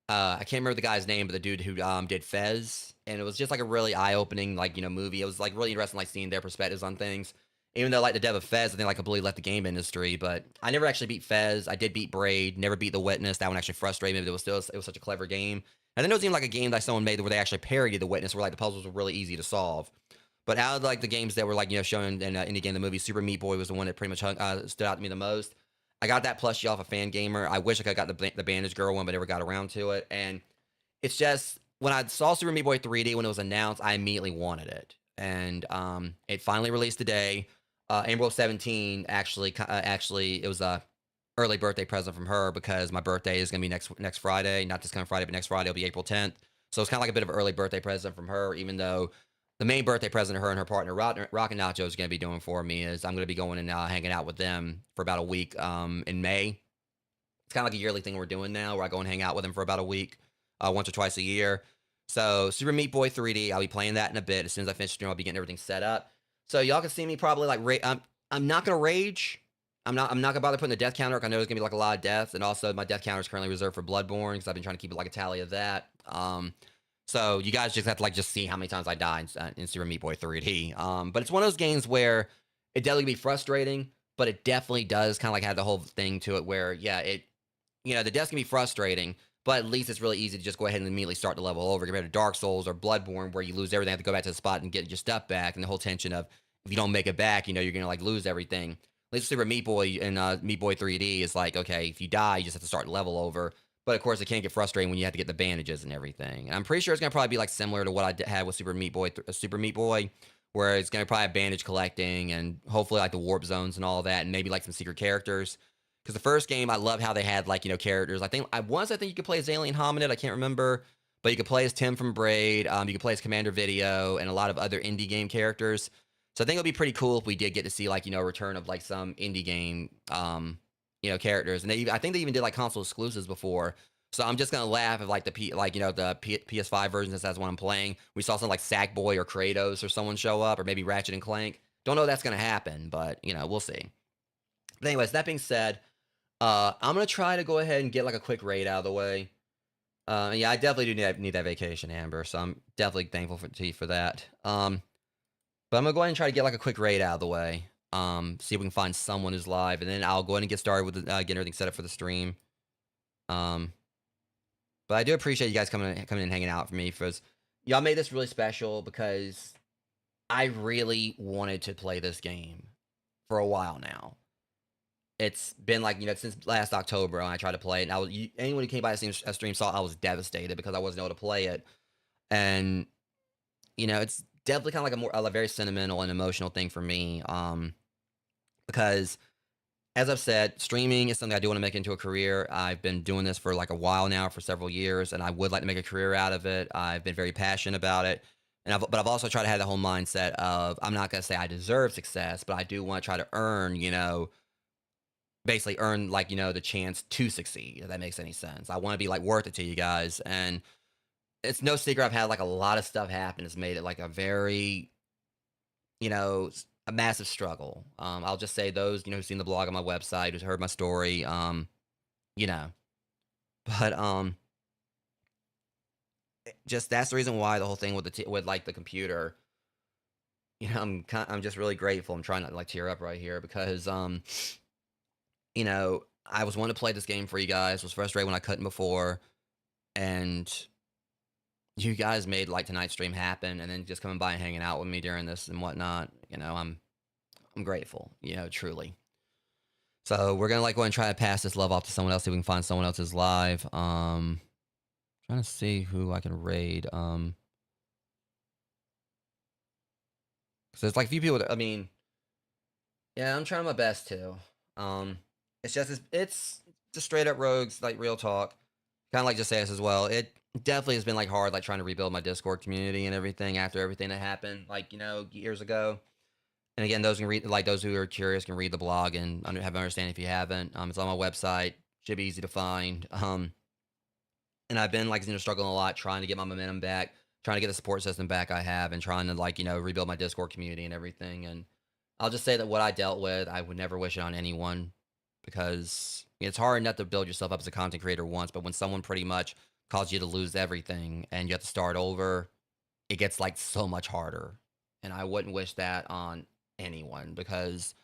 can't remember the guy's name, but the dude who did Fez, and it was just like a really eye-opening like movie. It was like really interesting, like seeing their perspectives on things. Even though like the dev of Fez, I think like completely left the game industry, but I never actually beat Fez. I did beat Braid, never beat The Witness. That one actually frustrated me, but it was such a clever game. And then it was even like a game that someone made where they actually parodied The Witness, where like the puzzles were really easy to solve. But out of like the games that were like shown in Indie Game the movie, Super Meat Boy was the one that pretty much stood out to me the most. I got that plushie off a Fan Gamer. I wish I could have got the Bandage Girl one, but never got around to it. And it's just when I saw Super Meat Boy 3D when it was announced, I immediately wanted it, and it finally released today. April 17 actually it was a early birthday present from her because my birthday is gonna be next Friday, not this coming Friday, but next Friday it'll be April 10th. So it's kind of like a bit of an early birthday present from her, even though the main birthday present her and her partner Rock and Nacho is gonna be doing for me is I'm gonna be going and hanging out with them for about a week in May. It's kind of like a yearly thing we're doing now, where I go and hang out with them for about a week, once or twice a year. So Super Meat Boy 3D, I'll be playing that in a bit. As soon as I finish the stream, I'll be getting everything set up. So y'all can see me probably like I'm not gonna rage. I'm not gonna bother putting the death counter. I know there's gonna be like a lot of deaths, and also my death counter is currently reserved for Bloodborne because I've been trying to keep it like a tally of that. So you guys just have to like just see how many times I die in Super Meat Boy 3D. But it's one of those games where it definitely can be frustrating, but it definitely does kind of like have the whole thing to it where the deaths can be frustrating, but at least it's really easy to just go ahead and immediately start the level over compared to Dark Souls or Bloodborne, where you lose everything, have to go back to the spot and get your stuff back, and the whole tension of if you don't make it back, you're gonna like lose everything. At least Super Meat Boy and Meat Boy 3D is like, okay, if you die, you just have to start the level over. But of course, it can get frustrating when you have to get the bandages and everything. And I'm pretty sure it's gonna probably be like similar to what I had with Super Meat Boy, where it's gonna probably have bandage collecting and hopefully like the warp zones and all that, and maybe like some secret characters. Because the first game, I love how they had like characters. I think you could play as Alien Hominid. I can't remember, but you could play as Tim from Braid. You could play as Commander Video and a lot of other indie game characters. So I think it would be pretty cool if we did get to see like a return of like some indie game characters. And I think they even did like console exclusives before. So I'm just gonna laugh if like the PS5 version, since that's what I'm playing, we saw something like Sackboy or Kratos or someone show up, or maybe Ratchet and Clank. Don't know if that's gonna happen, but we'll see. But anyways, that being said, I'm gonna try to go ahead and get like a quick raid out of the way. Yeah, I definitely do need that vacation, Amber. So I'm definitely thankful to you for that. But I'm gonna go ahead and try to get like a quick raid out of the way. See if we can find someone who's live, and then I'll go ahead and get started with getting everything set up for the stream. But I do appreciate you guys coming in and hanging out for me, because y'all made this really special, because I really wanted to play this game for a while now. It's been like, since last October when I tried to play it, and anyone who came by the stream saw I was devastated because I wasn't able to play it. And, it's definitely kind of like a very sentimental and emotional thing for me. Because, as I've said, streaming is something I do want to make into a career. I've been doing this for like a while now, for several years, and I would like to make a career out of it. I've been very passionate about it. But I've also tried to have the whole mindset of, I'm not going to say I deserve success, but I do want to try to earn, basically earn like, the chance to succeed, if that makes any sense. I want to be like worth it to you guys. And it's no secret I've had like a lot of stuff happen. It's made it like a very, a massive struggle. I'll just say those, who've seen the blog on my website, who's heard my story, but just that's the reason why the whole thing with the computer, I'm just really grateful. I'm trying not to like tear up right here, because I was wanting to play this game for you guys, was frustrated when I couldn't before, and you guys made like tonight's stream happen, and then just coming by and hanging out with me during this and whatnot. You know, I'm grateful. You know, truly. So we're gonna like go and try to pass this love off to someone else. See if we can find someone else's live. Trying to see who I can raid. Because there's like a few people that, I mean, yeah, I'm trying my best to. It's just it's just straight up rogues, like real talk. Kind of like just say this as well. It definitely has been like hard, like trying to rebuild my Discord community and everything after everything that happened, like, you know, years ago. And again, those can read, like those who are curious can read the blog and have an understanding if you haven't. It's on my website, should be easy to find. And I've been like, you know, struggling a lot, trying to get my momentum back, trying to get the support system back I have, and trying to like, you know, rebuild my Discord community and everything. And I'll just say that what I dealt with, I would never wish it on anyone, because it's hard enough to build yourself up as a content creator once, but when someone pretty much causes you to lose everything and you have to start over, it gets like so much harder. And I wouldn't wish that on anyone, because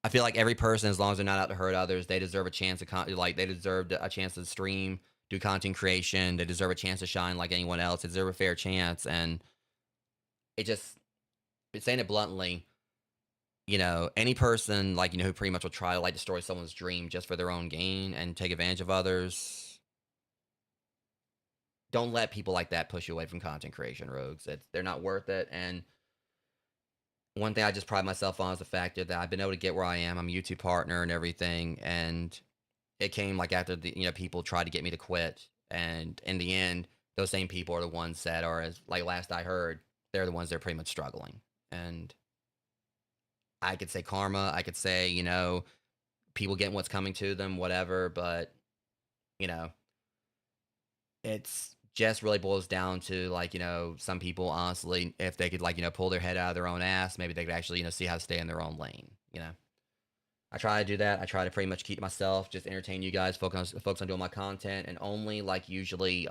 I feel like every person, as long as they're not out to hurt others, they deserve a chance to they deserve a chance to stream, do content creation. They deserve a chance to shine like anyone else. They deserve a fair chance. And it just, saying it bluntly, you know, any person like, you know, who pretty much will try to like destroy someone's dream just for their own gain and take advantage of others, don't let people like that push you away from content creation, rogues. They're not worth it. And one thing I just pride myself on is the fact that I've been able to get where I am. I'm a YouTube partner and everything, and it came like after the, you know, people tried to get me to quit, and in the end, those same people are the ones that are, as like last I heard, they're the ones that are pretty much struggling. And I could say karma, I could say, you know, people getting what's coming to them, whatever, but you know, it's just really boils down to like, you know, some people honestly, if they could like, you know, pull their head out of their own ass, maybe they could actually, you know, see how to stay in their own lane. You know, I try to do that. I try to pretty much keep myself, just entertain you guys, focus on doing my content, and only like usually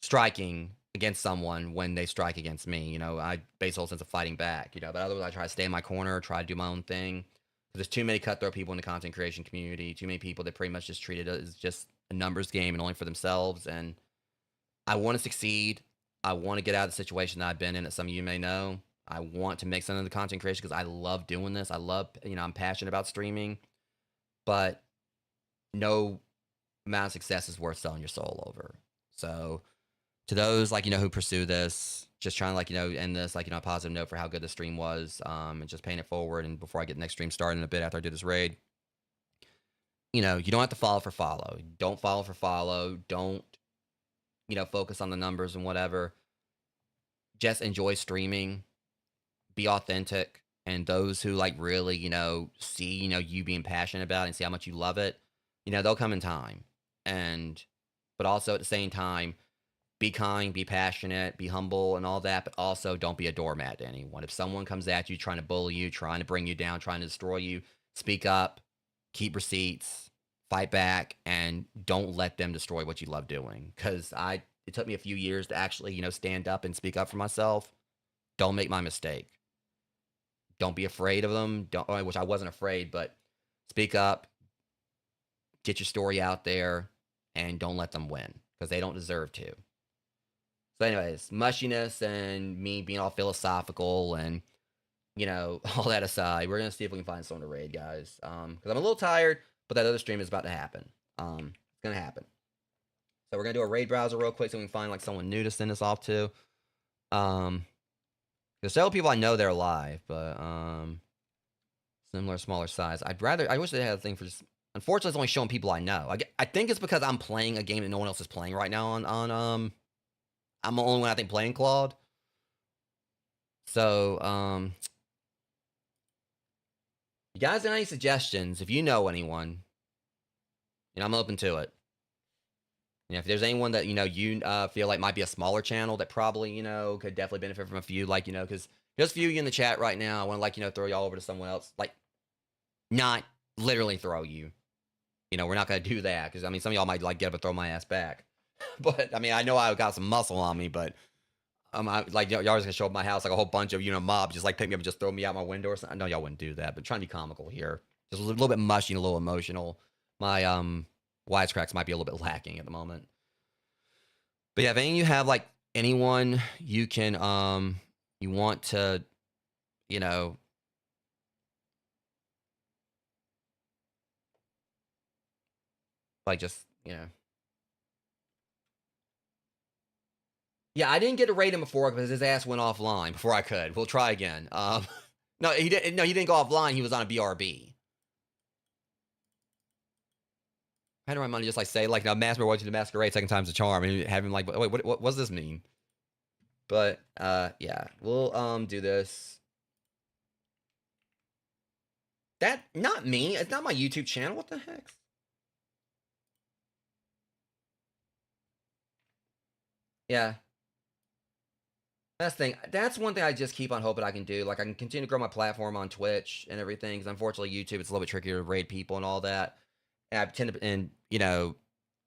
striking against someone when they strike against me. You know, I base the whole sense of fighting back, you know, but otherwise I try to stay in my corner, try to do my own thing. There's too many cutthroat people in the content creation community, too many people that pretty much just treat it as just a numbers game and only for themselves. And I want to succeed. I want to get out of the situation that I've been in, that some of you may know. I want to make some of the content creation because I love doing this. I love, you know, I'm passionate about streaming, but no amount of success is worth selling your soul over. So to those like, you know, who pursue this, just trying to like, you know, end this like, you know, a positive note for how good the stream was, and just paying it forward. And before I get the next stream started in a bit after I do this raid, you know, you don't have to follow for follow. Don't follow for follow. Don't, you know, focus on the numbers and whatever. Just enjoy streaming. Be authentic. And those who like really, you know, see, you know, you being passionate about it and see how much you love it, you know, they'll come in time. And, but also at the same time, be kind, be passionate, be humble and all that, but also don't be a doormat to anyone. If someone comes at you trying to bully you, trying to bring you down, trying to destroy you, speak up, keep receipts, fight back, and don't let them destroy what you love doing. Because it took me a few years to actually, you know, stand up and speak up for myself. Don't make my mistake. Don't be afraid of them. Which I wasn't afraid, but speak up, get your story out there, and don't let them win, because they don't deserve to. So anyways, mushiness and me being all philosophical and, you know, all that aside, we're going to see if we can find someone to raid, guys. Because I'm a little tired, but that other stream is about to happen. It's going to happen. So we're going to do a raid browser real quick so we can find like someone new to send us off to. There's several people I know that are live, but similar, smaller size. I wish they had a thing for just, unfortunately it's only showing people I know. I think it's because I'm playing a game that no one else is playing right now on I'm the only one I think playing Claude. So, you guys have any suggestions? If you know anyone, you know, I'm open to it. You know, if there's anyone that, you know, you feel like might be a smaller channel that probably, you know, could definitely benefit from a few, like, you know, because there's a few of you in the chat right now. I want to, like, you know, throw y'all over to someone else. Like, not literally throw you. You know, we're not going to do that because, I mean, some of y'all might, like, get up and throw my ass back. But, I mean, I know I got some muscle on me, but, like, y'all just going to show up at my house, like, a whole bunch of, you know, mobs, just, like, pick me up and just throw me out my window or something. I know y'all wouldn't do that, but trying to be comical here. Just a little bit mushy and a little emotional. My, wisecracks might be a little bit lacking at the moment. But yeah, if any of you have like anyone you can you want to, you know, like just, you know. Yeah, I didn't get to raid him before because his ass went offline before I could. We'll try again. No, he didn't. No, he didn't go offline. He was on a BRB. How do I want to just like say like now Master watching the Masquerade second time's a charm and have him like wait what does this mean? But yeah, we'll do this. That not me. It's not my YouTube channel. What the heck? Yeah. That's one thing I just keep on hoping I can do. Like I can continue to grow my platform on Twitch and everything. Because unfortunately, YouTube it's a little bit trickier to raid people and all that. And I tend to, and you know,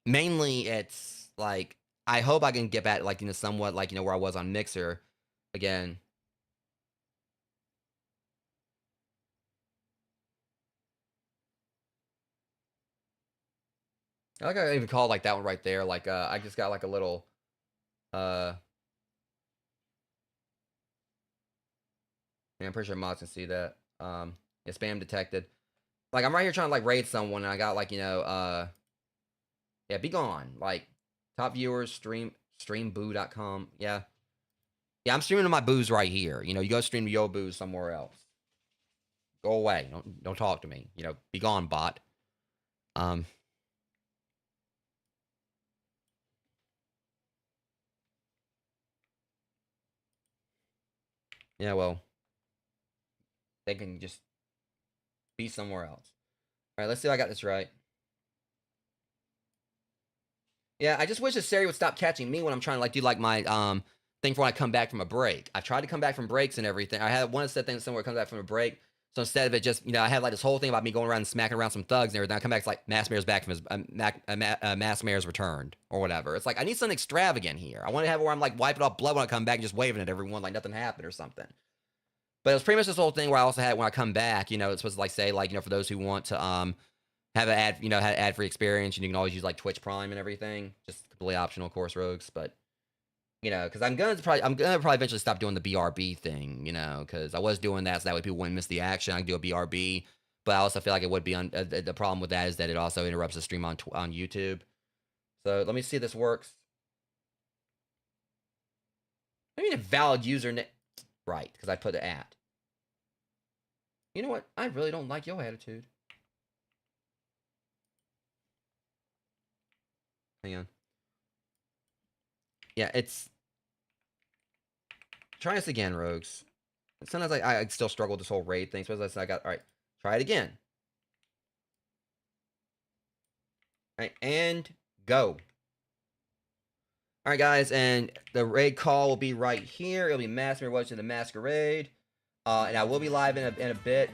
mainly it's like I hope I can get back like you know somewhat like you know where I was on Mixer again. I like I even call like that one right there. Like I just got like a little yeah, I'm pretty sure mods can see that. Yeah, spam detected. Like I'm right here trying to like raid someone and I got like, you know, yeah, be gone. Like top viewers, streamboo.com. Yeah. Yeah, I'm streaming to my booze right here. You know, you go stream to your booze somewhere else. Go away. Don't talk to me. You know, be gone, bot. Yeah, well, they can just be somewhere else. All right, let's see if I got this right. Yeah, I just wish that Sari would stop catching me when I'm trying to like do like my thing for when I come back from a break. I tried to come back from breaks and everything. I had one set thing somewhere comes back from a break. So instead of it just, you know, I had like this whole thing about me going around and smacking around some thugs and everything. I come back, it's like Mass Mayor's back from his Mass Mayor's returned or whatever. It's like I need something extravagant here. I want to have where I'm like wiping off blood when I come back and just waving at everyone like nothing happened or something. But it was pretty much this whole thing where I also had when I come back, you know, it's supposed to like say like, you know, for those who want to have an ad, you know, ad-free experience, and you can always use like Twitch Prime and everything. Just completely optional, of course, rogues. But you know, because I'm gonna probably eventually stop doing the BRB thing, you know, because I was doing that so that way people wouldn't miss the action. I can do a BRB, but I also feel like it would be on. The problem with that is that it also interrupts the stream on YouTube. So let me see if this works. I mean, a valid username, right? Because I put the at. You know what? I really don't like your attitude. Hang on. Yeah, it's... Try this again, rogues. Sometimes I still struggle with this whole raid thing. So I got... Alright, try it again. Alright, and go. Alright, guys, and the raid call will be right here. It'll be Mass Mayor watching the Masquerade. And I will be live in a bit.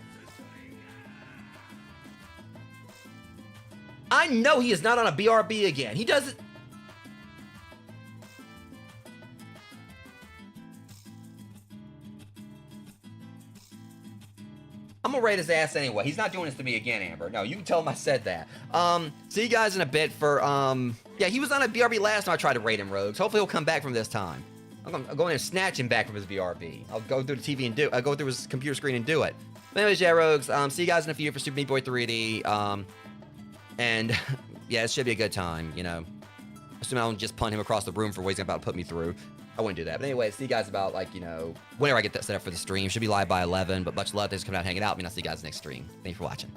I know he is not on a BRB again. He doesn't... I'm gonna raid his ass anyway. He's not doing this to me again, Amber. No, you can tell him I said that. See you guys in a bit for, yeah, he was on a BRB last time I tried to raid him, rogues. Hopefully he'll come back from this time. I'm going to snatch him back from his BRB. I'll go through the TV and go through his computer screen and do it. But anyways, yeah, rogues, see you guys in a few for Super Meat Boy 3D. And yeah, it should be a good time, you know. Assuming I don't just punt him across the room for what he's about to put me through. I wouldn't do that. But anyway, see you guys about, like, you know, whenever I get that set up for the stream. Should be live by 11, but much love. Thanks for coming out and hanging out. I mean, I'll see you guys next stream. Thanks for watching.